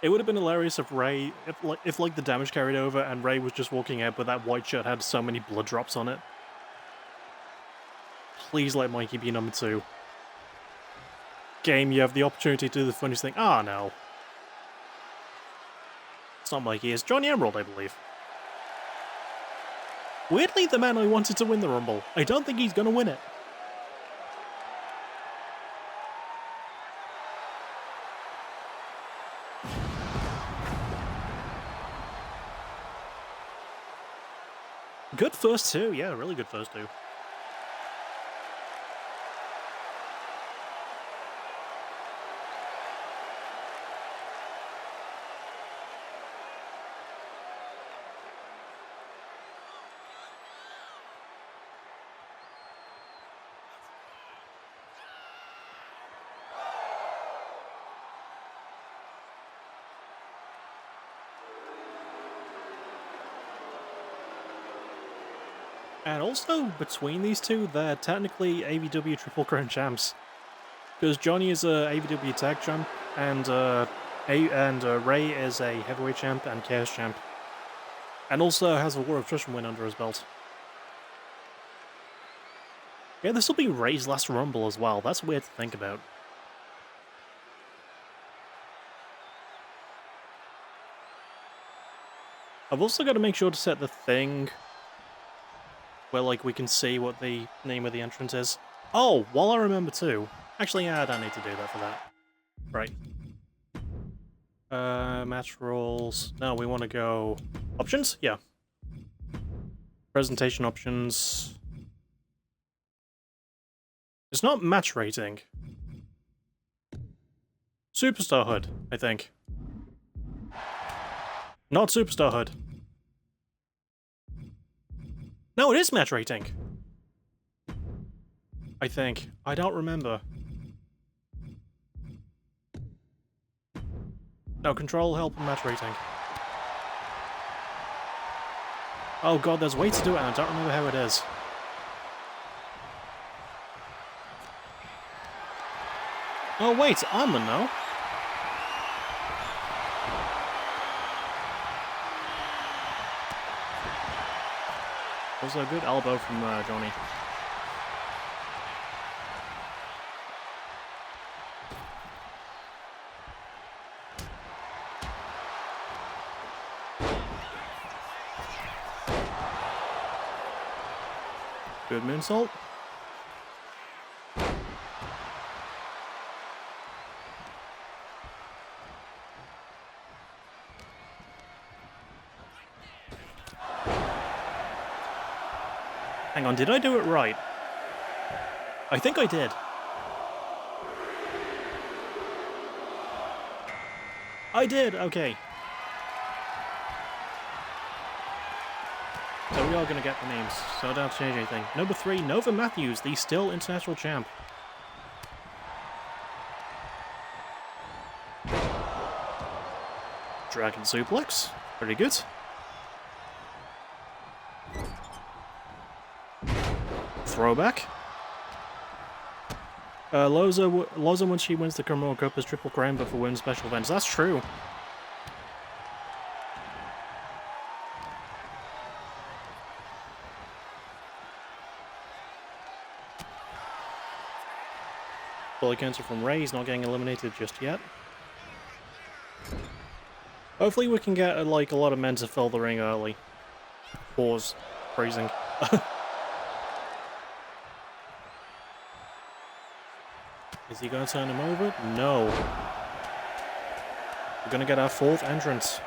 It would have been hilarious if Ray, if like the damage carried over and Ray was just walking out, but that white shirt had so many blood drops on it. Please let Mikey be number 2. Game, you have the opportunity to do the funniest thing. Ah, no. It's not Mikey, it's Johnny Emerald, I believe. Weirdly, the man I wanted to win the Rumble. I don't think he's gonna win it. Good first two, yeah, really good first two. And also, between these two, they're technically AVW Triple Crown champs. Because Johnny is a AVW Tag champ, and Ray is a Heavyweight champ and Chaos champ. And also has a War of Attrition win under his belt. Yeah, this will be Ray's last Rumble as well. That's weird to think about. I've also got to make sure to set the thing where, like, we can see what the name of the entrance is. Oh, while I remember too. Actually, yeah, I don't need to do that for that. Right. Match rules. No, we want to go... Options? Yeah. Presentation options. It's not match rating. Superstar HUD, I think. Not Superstar HUD. No, it is match rating. I think. I don't remember. No, control, help, and match rating. Oh god, there's a way to do it, and I don't remember how it is. Oh wait, I'm the no. Also a good elbow from Johnny. Good moonsault. Hang on, did I do it right? I think I did. I did, okay. So we are going to get the names, so I don't have to change anything. Number 3, Nova Matthews, the still international champ. Dragon suplex, pretty good. Throwback. Loza when she wins the Criminal Cup is Triple Crown, but for women's special events. That's true. Bully counter from Ray. He's not getting eliminated just yet. Hopefully we can get like a lot of men to fill the ring early. Pause. Phrasing. Is he going to turn him over? No. We're going to get our 4th entrance.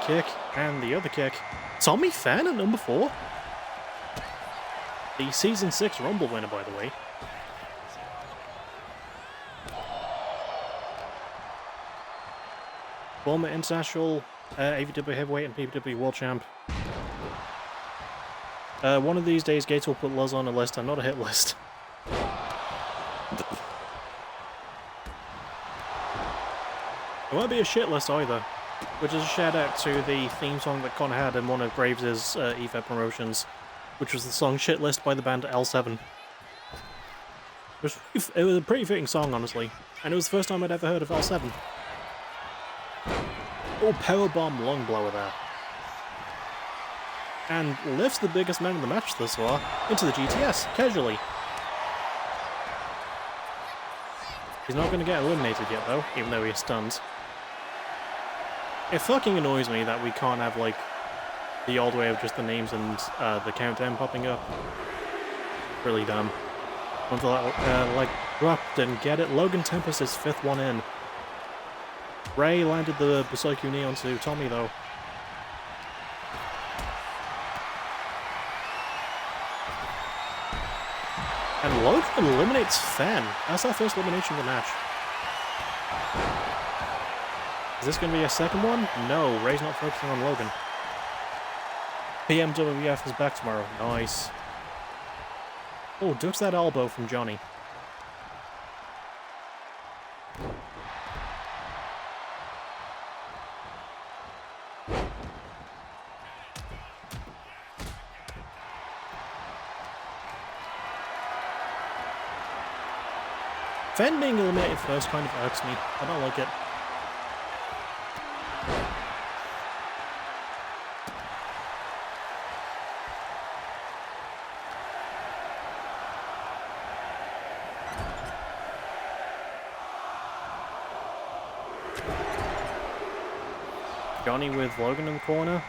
Kick, and the other kick. Tommy Fenn at number 4? The Season 6 Rumble winner, by the way. Former International AVW Heavyweight and PWW World Champ. One of these days, Gates will put Luz on a list. I'm not a hit list. It won't be a shit list either. Which is a shout out to the theme song that Connor had in one of Graves' EVET promotions, which was the song Shit List by the band L7. It was a pretty fitting song, honestly. And it was the first time I'd ever heard of L7. Oh, powerbomb long blower there. And lifts the biggest man in the match thus far into the GTS, casually. He's not going to get eliminated yet, though, even though he's stunned. It fucking annoys me that we can't have, like, the old way of just the names and the countdown popping up. Really dumb. Until that, like, dropped and get it. Logan Tempest is 5th one in. Ray landed the Busoku knee onto Tommy, though. And Logan eliminates Fenn. That's our first elimination of the match. Is this going to be a second one? No, Ray's not focusing on Logan. PMWF is back tomorrow. Nice. Oh, ducks that elbow from Johnny. Fenn being eliminated first kind of irks me. I don't like it. Johnny with Logan in the corner.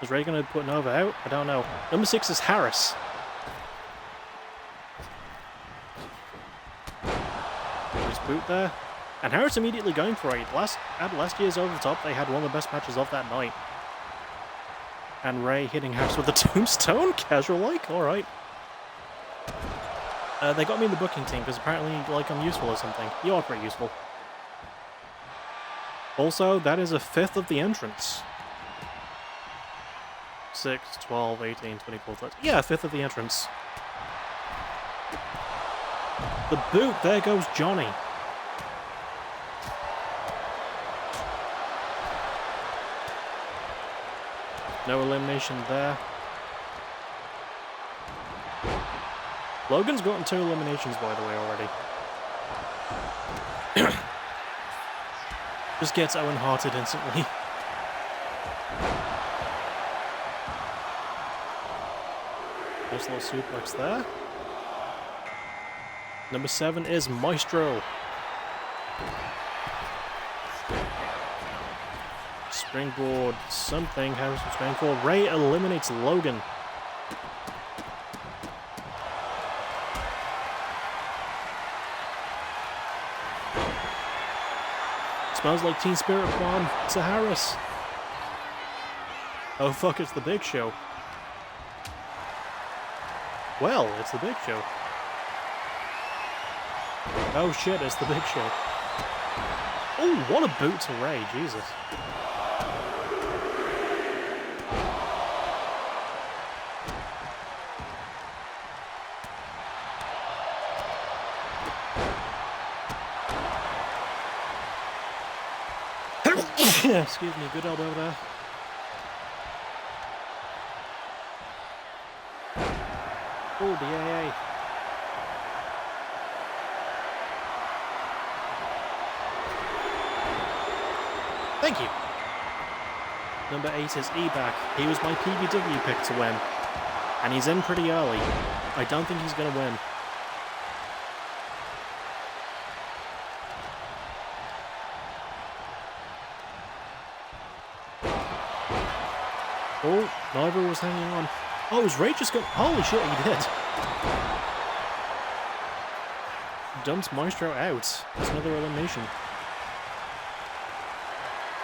Is Ray going to put Nova out? I don't know. Number 6 is Harris. Nice boot there. And Harris immediately going for it. At last year's Over the Top, they had one of the best matches of that night. And Ray hitting Harris with the tombstone? Casual-like? Alright. They got me in the booking team because apparently, like, I'm useful or something. You are pretty useful. Also, that is a fifth of the entrance. 6, 12, 18, 24, 30. Yeah, a fifth of the entrance. The boot, there goes Johnny. No elimination there. Logan's gotten 2 eliminations, by the way, already. Just gets Owen Hearted instantly. Nice little suplex there. Number 7 is Maestro. Springboard something. Harris was going for. Ray eliminates Logan. Smells like Teen Spirit Bomb to Harris. Oh fuck, it's the Big Show. Well, it's the Big Show. Oh shit, it's the Big Show. Oh, what a boot to Ray, Jesus. Excuse me, good elbow there. Oh, the AA. Thank you. Number 8 is E-Back. He was my PBW pick to win. And he's in pretty early. I don't think he's going to win. Oh, Niver was hanging on. Oh, was Ray just going... Holy shit, he did. Dumps Maestro out. That's another elimination.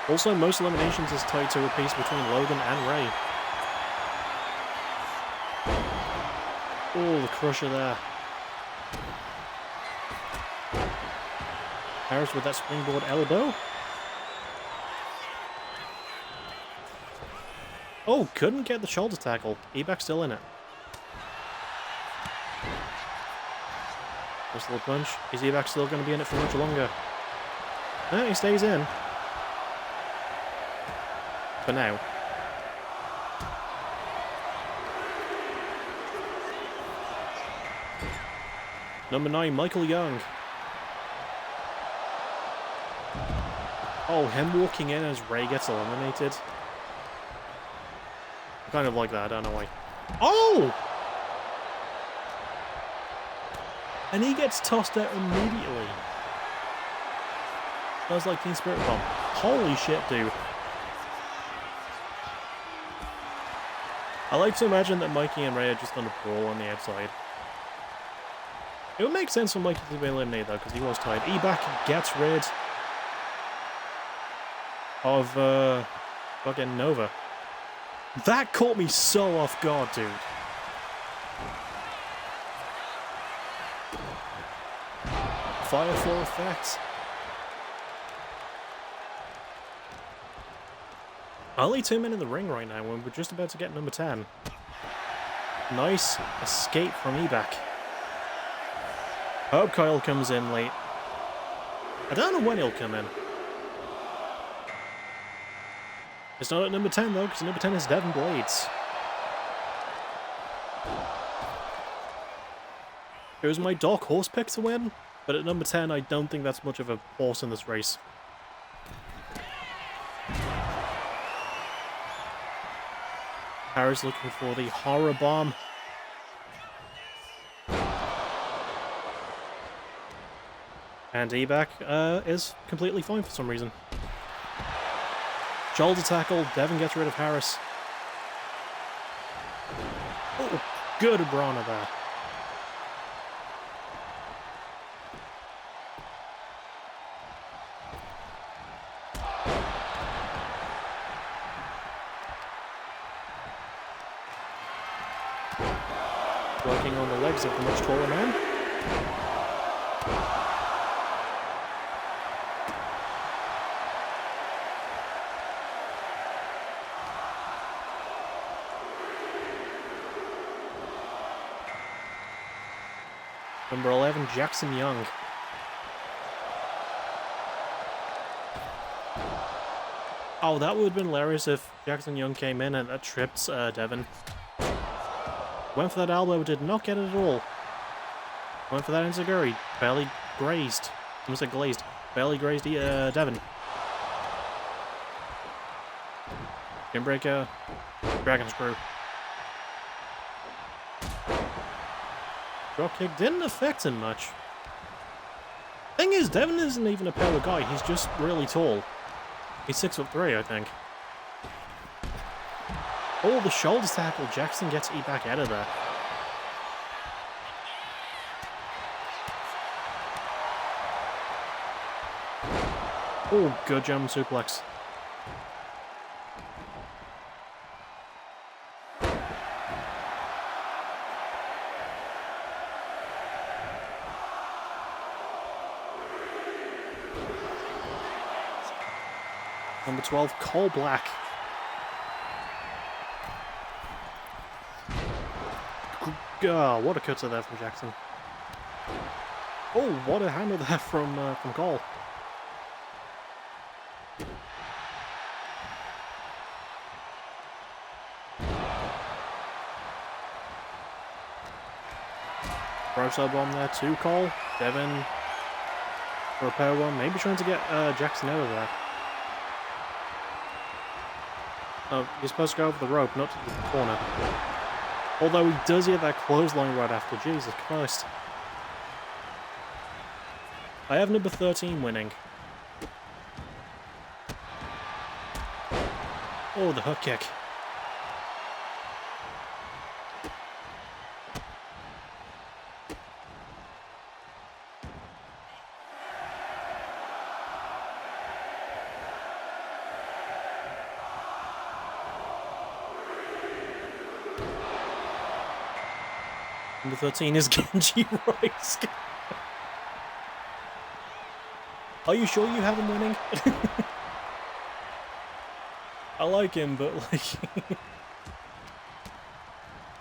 Also, most eliminations is tied to a piece between Logan and Ray. Oh, the crusher there. Harris with that springboard elbow. Oh, couldn't get the shoulder tackle. E-Back's still in it. Just a little punch. Is E-Back still going to be in it for much longer? No, he stays in. For now. Number 9, Michael Young. Oh, him walking in as Ray gets eliminated. I kind of like that, I don't know why. Oh! And he gets tossed out immediately. That was like Teen Spirit Bomb. Holy shit, dude. I like to imagine that Mikey and Ray are just on a brawl on the outside. It would make sense for Mikey to be eliminated though, because he was tied. E-Back gets rid of fucking Nova. That caught me so off guard, dude. Fire for effect. Only 2 men in the ring right now when we're just about to get number 10. Nice escape from Ebak. Hope Kyle comes in late. I don't know when he'll come in. It's not at number 10 though, because number 10 is Devin Blades. It was my dark horse pick to win, but at number 10 I don't think that's much of a horse in this race. Harris looking for the horror bomb. And Ebak is completely fine for some reason. Shoulder tackle, Devin gets rid of Harris. Oh, good Brana there. Working on the legs of the much taller man. Number 11, Jackson Young. Oh, that would have been hilarious if Jackson Young came in and tripped Devin. Went for that elbow, did not get it at all. Went for that enziguri, barely grazed. Almost like glazed. Barely grazed Devin. Ginbreaker, Dragon Screw. Dropkick didn't affect him much. Thing is, Devin isn't even a power guy, he's just really tall. He's 6'3", I think. Oh, the shoulder tackle. Jackson gets Ebak out of there. Oh, good German suplex. Number 12, Cole Black. Oh, what a cutter there from Jackson. Oh, what a hammer there from Cole. Throw sub bomb there to Cole. Devin for a power bomb. Maybe trying to get Jackson out of there. Oh, you're supposed to go over the rope, not to the corner. Although he does get that clothesline right after. Jesus Christ. I have number 13 winning. Oh, the hook kick. Number 13 is Genji Rice. Are you sure you have him winning? I like him, but like...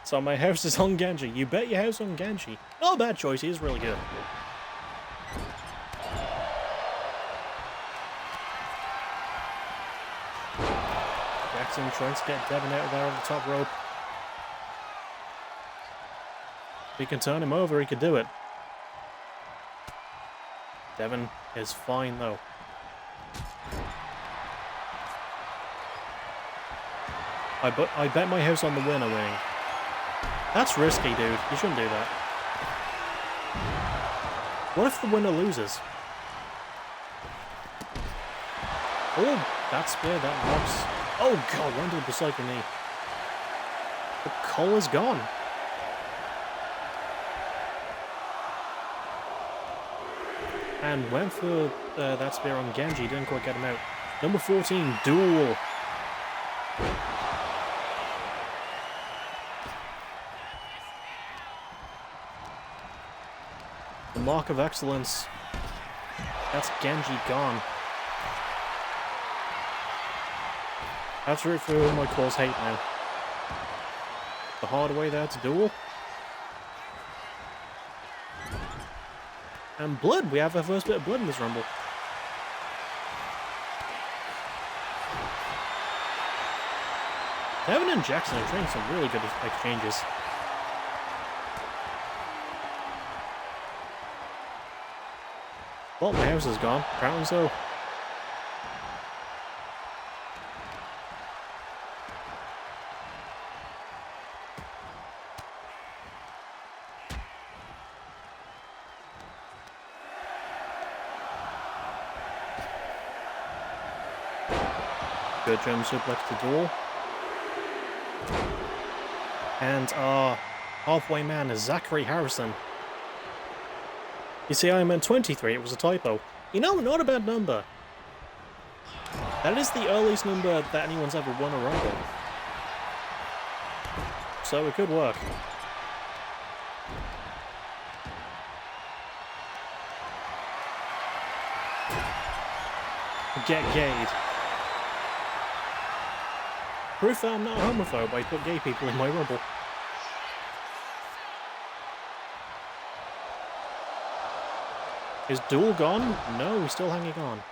So my house is on Genji. You bet your house on Genji. Not a bad choice, he is really good. Jackson trying to get Devin out of there on the top rope. If he can turn him over, he could do it. Devin is fine, though. I bet my house on the winner winning. That's risky, dude. You shouldn't do that. What if the winner loses? Oh, that spear, that knocks. Oh, God, went to the Berserker knee. The Cole is gone. And went for that spear on Genji, didn't quite get him out. Number 14, Duel. The mark of excellence. That's Genji gone. That's root for who might cause hate now. The hard way there to duel. And blood! We have our first bit of blood in this rumble. Devin and Jackson are trading some really good exchanges. Well, my house is gone. Apparently so. Good German suplex to duel. And our halfway man is Zachary Harrison. You see, I meant 23, it was a typo. You know, not a bad number. That is the earliest number that anyone's ever won a Rumble. So it could work. Get gayed. Proof that I'm not a homophobe, I put gay people in my Rumble. Is Duel gone? No, he's still hanging on.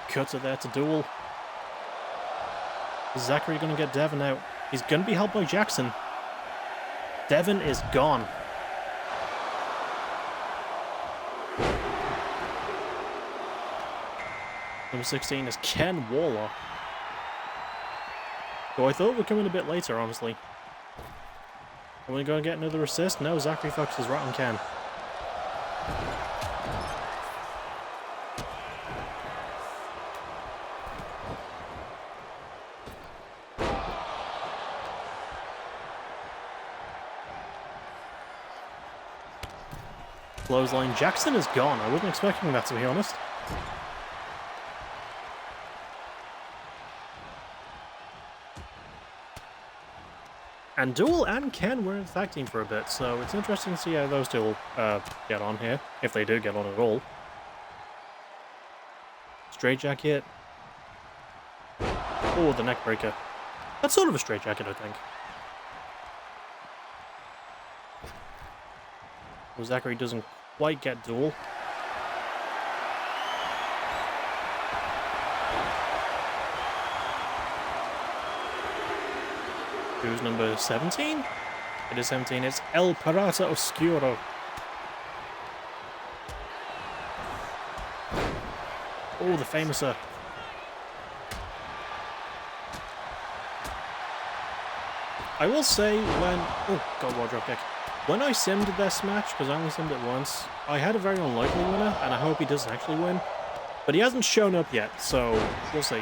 Cuts it there to Duel. Is Zachary going to get Devin out? He's going to be helped by Jackson. Devin is gone. Number 16 is Ken Waller. Who I thought would come in a bit later, honestly. Are we going to get another assist? No, Zachary Fox is right on Ken. Clothesline. Jackson is gone. I wasn't expecting that, to be honest. And Duel and Ken were in the tag team for a bit, so it's interesting to see how those two will get on here, if they do get on at all. Straight jacket. Oh, the neck breaker. That's sort of a straight jacket, I think. Well, Zachary doesn't quite get Duel. Who's number 17? It is 17. It's El Pirata Oscuro. Oh, the famouser. I will say when... Oh, God, wall drop kick. When I simmed this match, because I only simmed it once, I had a very unlikely winner, and I hope he doesn't actually win. But he hasn't shown up yet, so we'll see.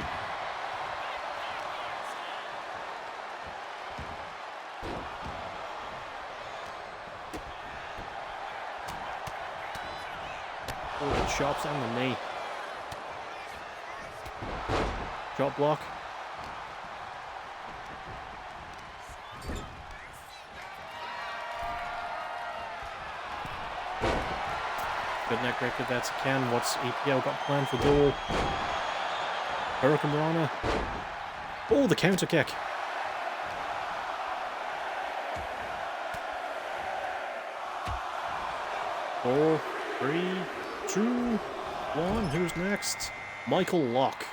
Oh, the chops and the knee. Drop block. Good neck breaker, that's Ken. What's EPO got planned for Duel? Hurricane Rana. Oh, the counter kick. Four, 3, 2, 1. Who's next? Michael Locke.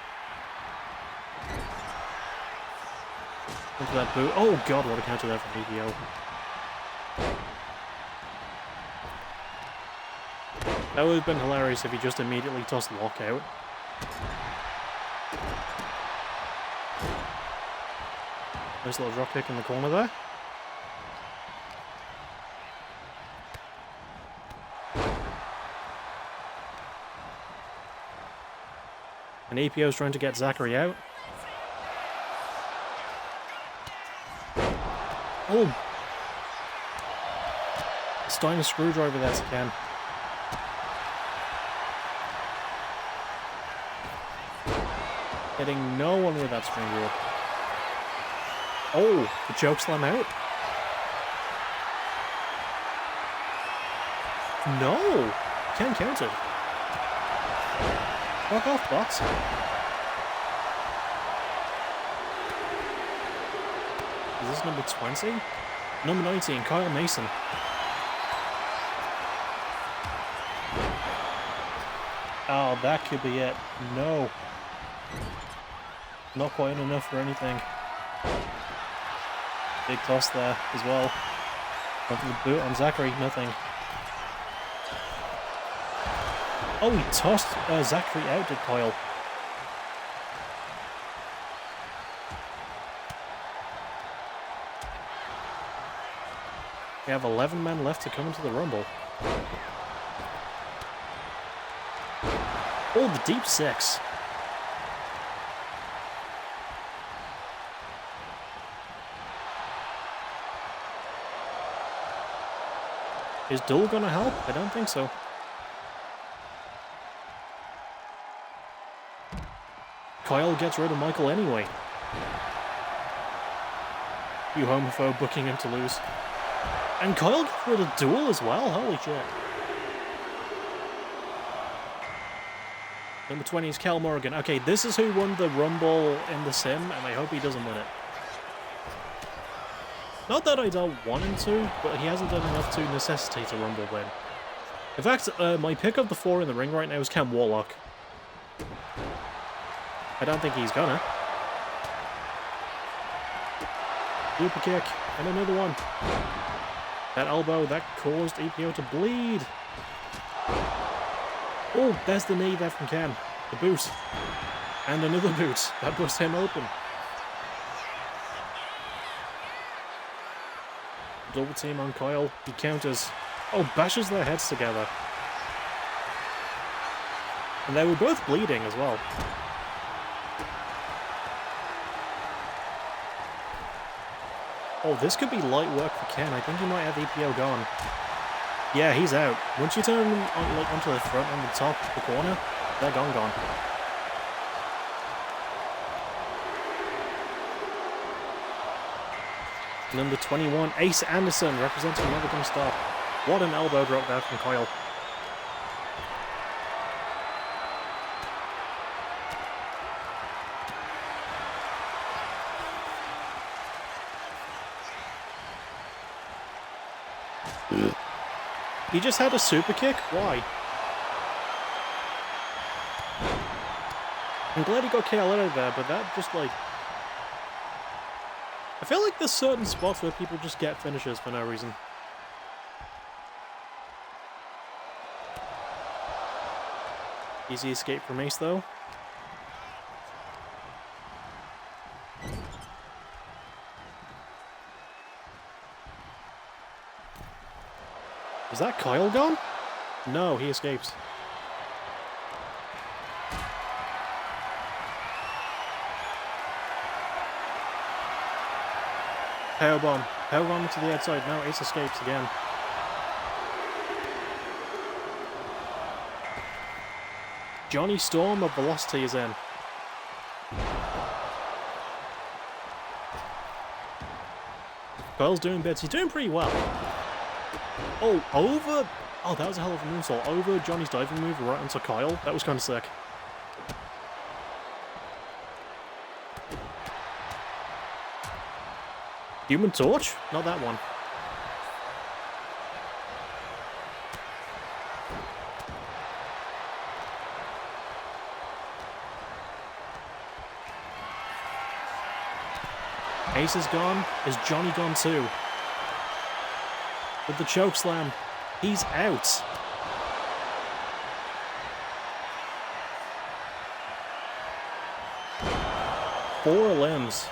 Into that boot. Oh God, what a counter there from EPO. That would have been hilarious if he just immediately tossed Locke out. Nice little drop kick in the corner there. And EPO's trying to get Zachary out. Oh! Steiner screwdriver there to Ken. Hitting no one with that springboard. Oh, the choke slam out. No! Ken countered. Fuck off, bots. Is this number 20? Number 19, Kyle Mason. Oh, that could be it. No. Not quite enough for anything. Big toss there as well. Onto the boot on Zachary, nothing. Oh, he tossed Zachary out, did Kyle. We have 11 men left to come into the Rumble. Oh, the deep six. Is Duel gonna help? I don't think so. Kyle gets rid of Michael anyway. You homophobe booking him to lose. And Kyle gets rid of Duel as well, holy shit. Number 20 is Kel Morgan. Okay, this is who won the Rumble in the Sim, and I hope he doesn't win it. Not that I don't want him to, but he hasn't done enough to necessitate a Rumble win. In fact, my pick of the 4 in the ring right now is Ken Warlock. I don't think he's gonna. Super kick, and another one. That elbow, that caused EPO to bleed. Oh, there's the knee there from Ken. The boot. And another boot. That busts him open. Double team on Kyle. He counters. Oh, bashes their heads together. And they were both bleeding as well. Oh, this could be light work for Ken. I think he might have EPO gone. Yeah, he's out. Once you turn them on, like, onto the front and the top of the corner, they're gone. Number 21, Ace Anderson, representing Never Gonna Stop. What an elbow drop there from Kyle. He just had a super kick? Why? I'm glad he got KO out of there, but that just like... I feel like there's certain spots where people just get finishes for no reason. Easy escape from Ace though. Is that Kyle gone? No, he escapes. Powerbomb. Powerbomb to the outside. No, Ace escapes again. Johnny Storm of Velocity is in. Kyle's doing bits. He's doing pretty well. Oh, over... Oh, that was a hell of a moonsault. Over Johnny's diving move right onto Kyle. That was kind of sick. Human Torch? Not that one. Ace is gone. Is Johnny gone too? With the choke slam, he's out. Four limbs.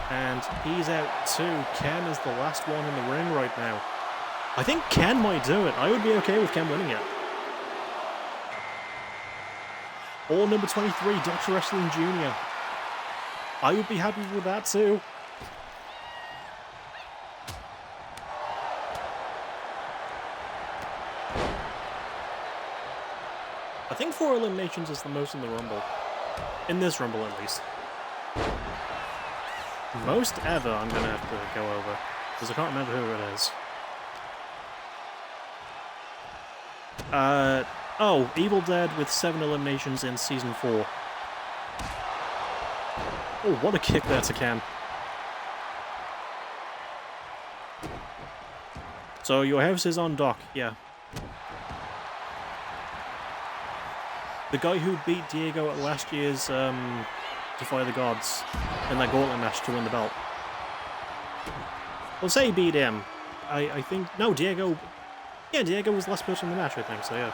And he's out too. Ken is the last one in the ring right now. I think Ken might do it. I would be okay with Ken winning it. Or number 23, Dr. Wrestling Jr. I would be happy with that too. I think 4 eliminations is the most in the Rumble. In this Rumble, at least. Most ever, I'm gonna have to go over. Because I can't remember who it is. Oh, Evil Dead with 7 eliminations in Season 4. Oh, what a kick there to Ken. So, your house is on Doc, yeah. The guy who beat Diego at last year's Defy the Gods in that gauntlet match to win the belt. Well, say he beat him. I think... No, Diego... Yeah, Diego was the last person in the match, I think, so yeah.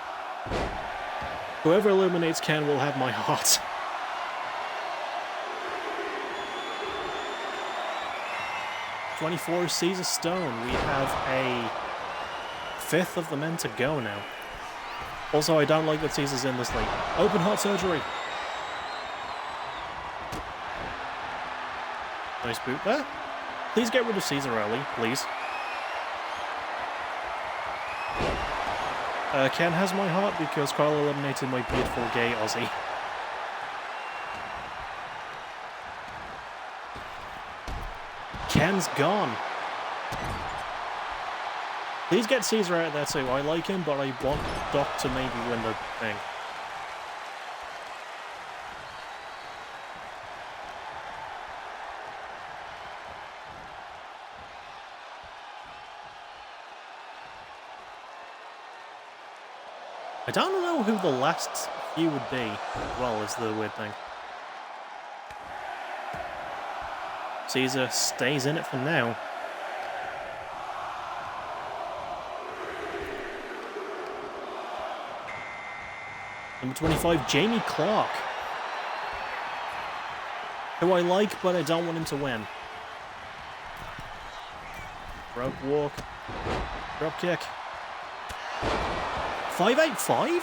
Whoever eliminates Ken will have my heart. '24 Caesar Stone. We have a 5th of the men to go now. Also, I don't like that Caesar's in this late. Open heart surgery. Nice boot there. Please get rid of Caesar early, please. Ken has my heart because Carl eliminated my beautiful gay Aussie. Ken's gone. Please get Caesar out there too. I like him, but I want Doc to maybe win the thing. I don't know who the last few would be, well, is the weird thing. Caesar stays in it for now. Number 25, Jamie Clark. Who I like, but I don't want him to win. Rope walk. Drop kick. 585?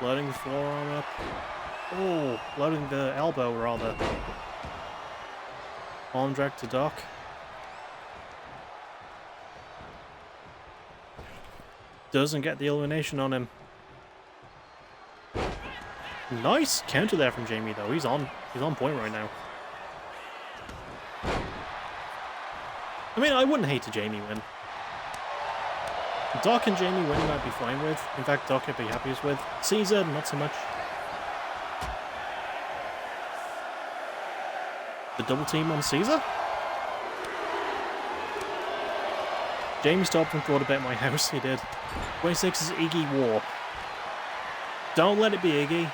Loading the forearm up. Oh, loading the elbow, rather. Arm drag to Doc. Doesn't get the elimination on him. Nice counter there from Jamie, though. He's on point right now. I mean, I wouldn't hate to Jamie win. Doc and Jamie winning I'd be fine with. In fact, Doc I'd be happiest with. Caesar, not so much. The double team on Caesar? Jamie stopped and thought about my house, he did. 26 is Iggy War. Don't let it be Iggy.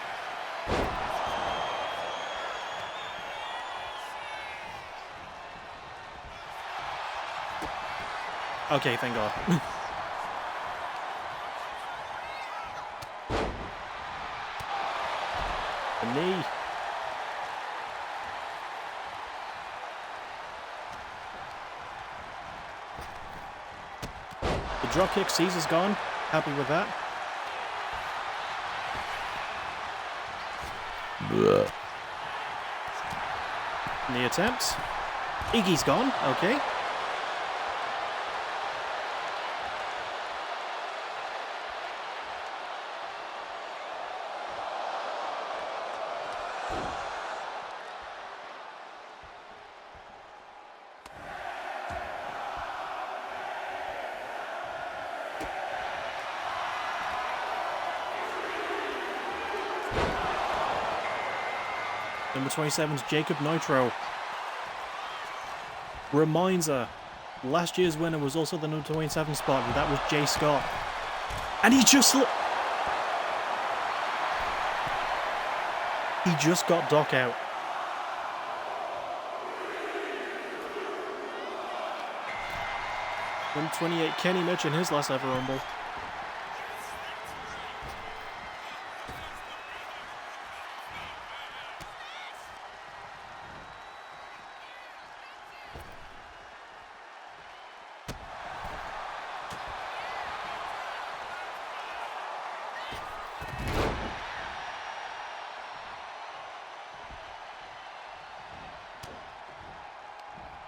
Okay, thank God. The knee. The drop kick, Caesar's gone. Happy with that. Blech. Knee attempt. Iggy's gone. Okay. Number 27's Jacob Nitro. Reminder, last year's winner was also the number 27 spot, and that was Jay Scott. And he just got Doc out. Number 28, Kenny Mitch in his last ever Rumble.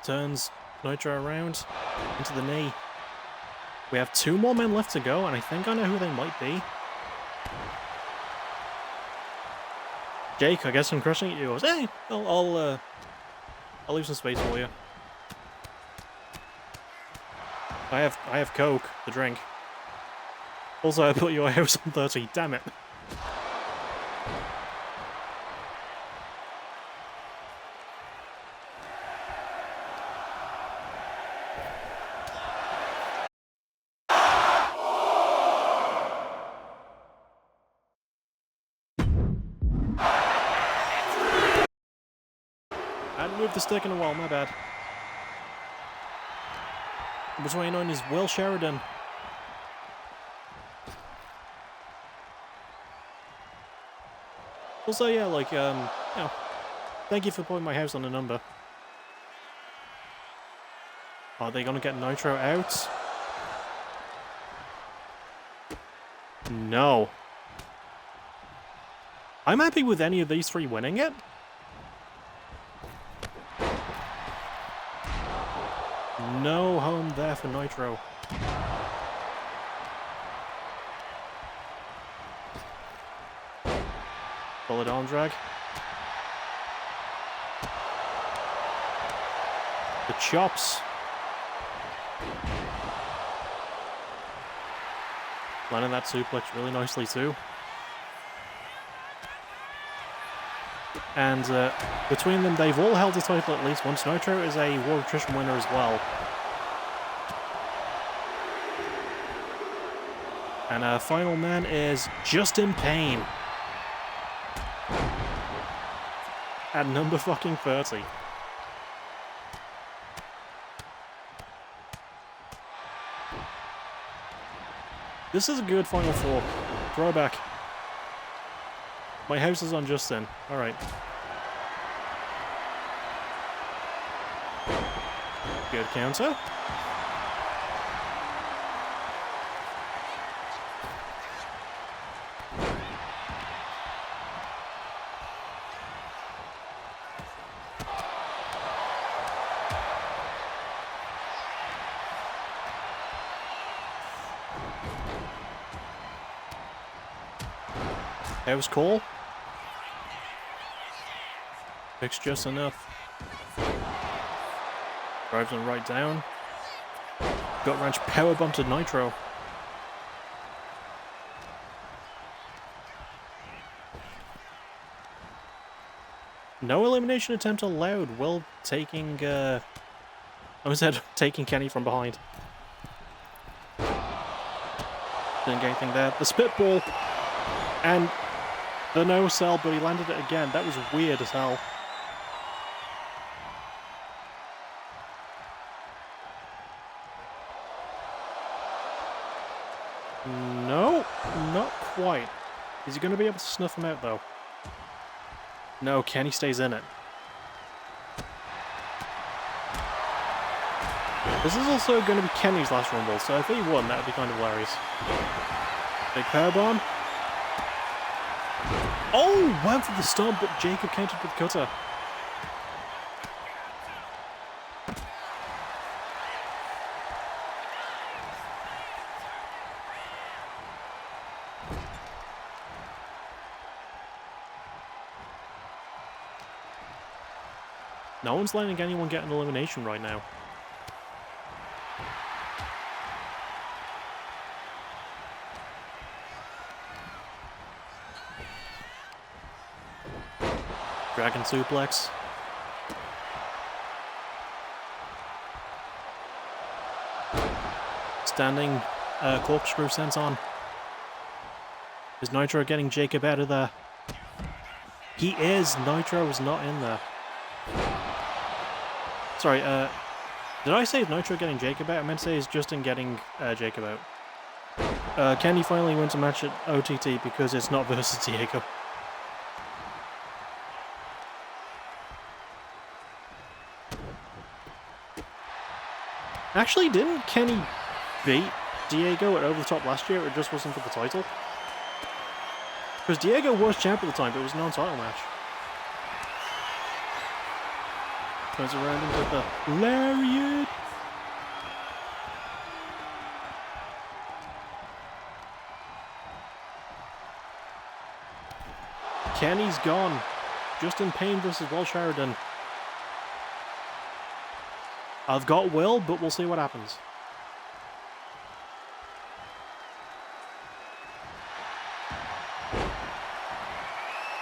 turns Nitro around into the knee. We have 2 more men left to go, and I think I know who they might be. Jake, I guess I'm crushing at yours. Hey, I'll leave some space for you. I have Coke, the drink. Also, I put your house on 30. Damn it. I hadn't moved the stick in a while, my bad. Number 29 is Will Sheridan. Also, yeah, like, you know, thank you for putting my house on the number. Are they gonna get Nitro out? No. I'm happy with any of these 3 winning it. No home there for Nitro. Bullet arm drag. The chops. Landing that suplex really nicely too. And between them, they've all held the title at least once. Nitro is a World Attrition winner as well. And our final man is Justin Payne. At number fucking 30. This is a good Final 4. Throwback. My house is on Justin. Alright. Good counter. That was cool. Picks just enough. Drives him right down. Gut wrench powerbomb to Nitro. No elimination attempt allowed. Will taking I said taking Kenny from behind. Didn't get anything there. The spitball and the no sell, but he landed it again. That was weird as hell. No, not quite. Is he going to be able to snuff him out, though? No, Kenny stays in it. This is also going to be Kenny's last Rumble, so if he won, that would be kind of hilarious. Big powerbomb. Oh, went for the stomp, but Jacob countered with the cutter. No one's letting anyone get an elimination right now. Dragon suplex. Standing corkscrew sense on. Is Nitro getting Jacob out of there? He is. Nitro is not in there. Sorry, did I say Nitro getting Jacob out? I meant to say is Justin getting Jacob out. Kenny finally wins a match at OTT because it's not versus Diego. Actually, didn't Kenny beat Diego at Over the Top last year? It just wasn't for the title? Because Diego was champ at the time, but it was a non-title match. Turns around into the lariat. Kenny's gone. Justin Payne versus Will Sheridan. I've got Will, but we'll see what happens.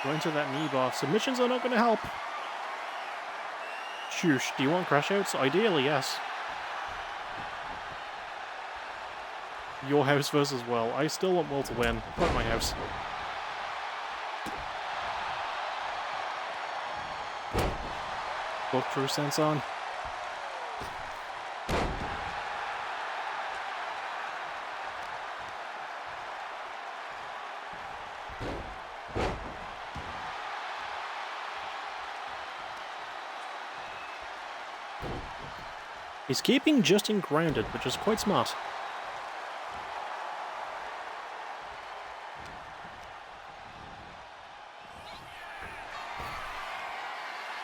Going to that knee bar. Submissions are not going to help. Shush, do you want crash outs? Ideally, yes. Your house versus Will. I still want Will to win. Fuck my house. Book True Sense on. He's keeping Justin grounded, which is quite smart.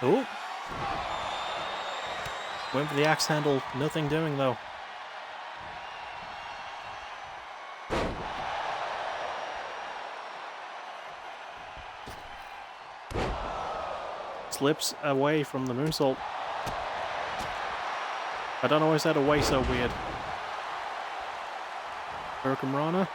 Oh. Went for the axe handle, nothing doing though. Slips away from the moonsault. I don't know why I said away so weird. Hurricane Rana.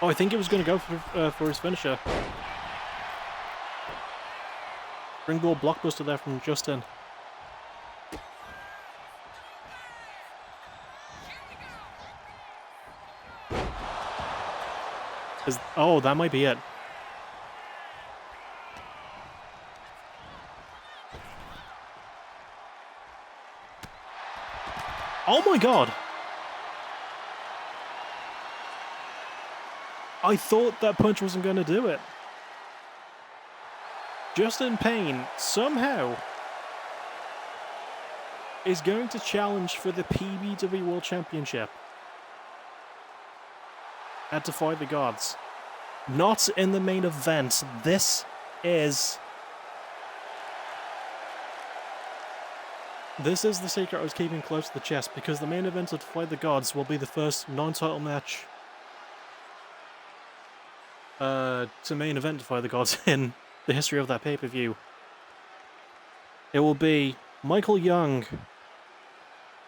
Oh, I think he was going to go for his finisher. Springboard blockbuster there from Justin. Oh, that might be it. Oh my god! I thought that punch wasn't going to do it. Justin Payne, somehow, is going to challenge for the PBW World Championship at Defy the Gods. Not in the main event. This is the secret I was keeping close to the chest, because the main event of Defy the Gods will be the first non-title match to main event Defy the Gods in the history of that pay-per-view. It will be Michael Young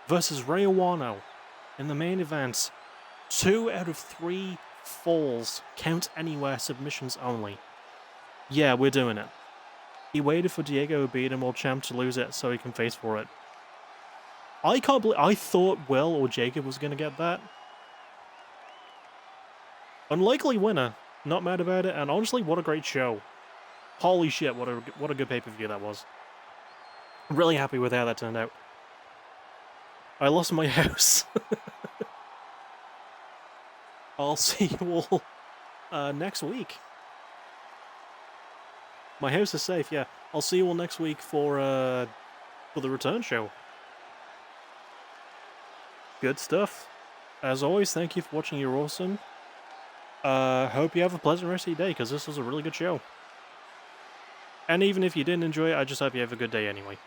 versus Rey Owano in the main event. 2 out of 3 falls, count anywhere, submissions only. Yeah, we're doing it. He waited for Diego Ubeda, World Champ, to lose it so he can face for it. I can't believe... I thought Will or Jacob was going to get that. Unlikely winner. Not mad about it, and honestly, what a great show. Holy shit, what a good pay-per-view that was. I'm really happy with how that turned out. I lost my house. I'll see you all next week. My house is safe, yeah. I'll see you all next week for the return show. Good stuff. As always, thank you for watching. You're awesome. Hope you have a pleasant rest of your day, because this was a really good show. And even if you didn't enjoy it, I just hope you have a good day anyway.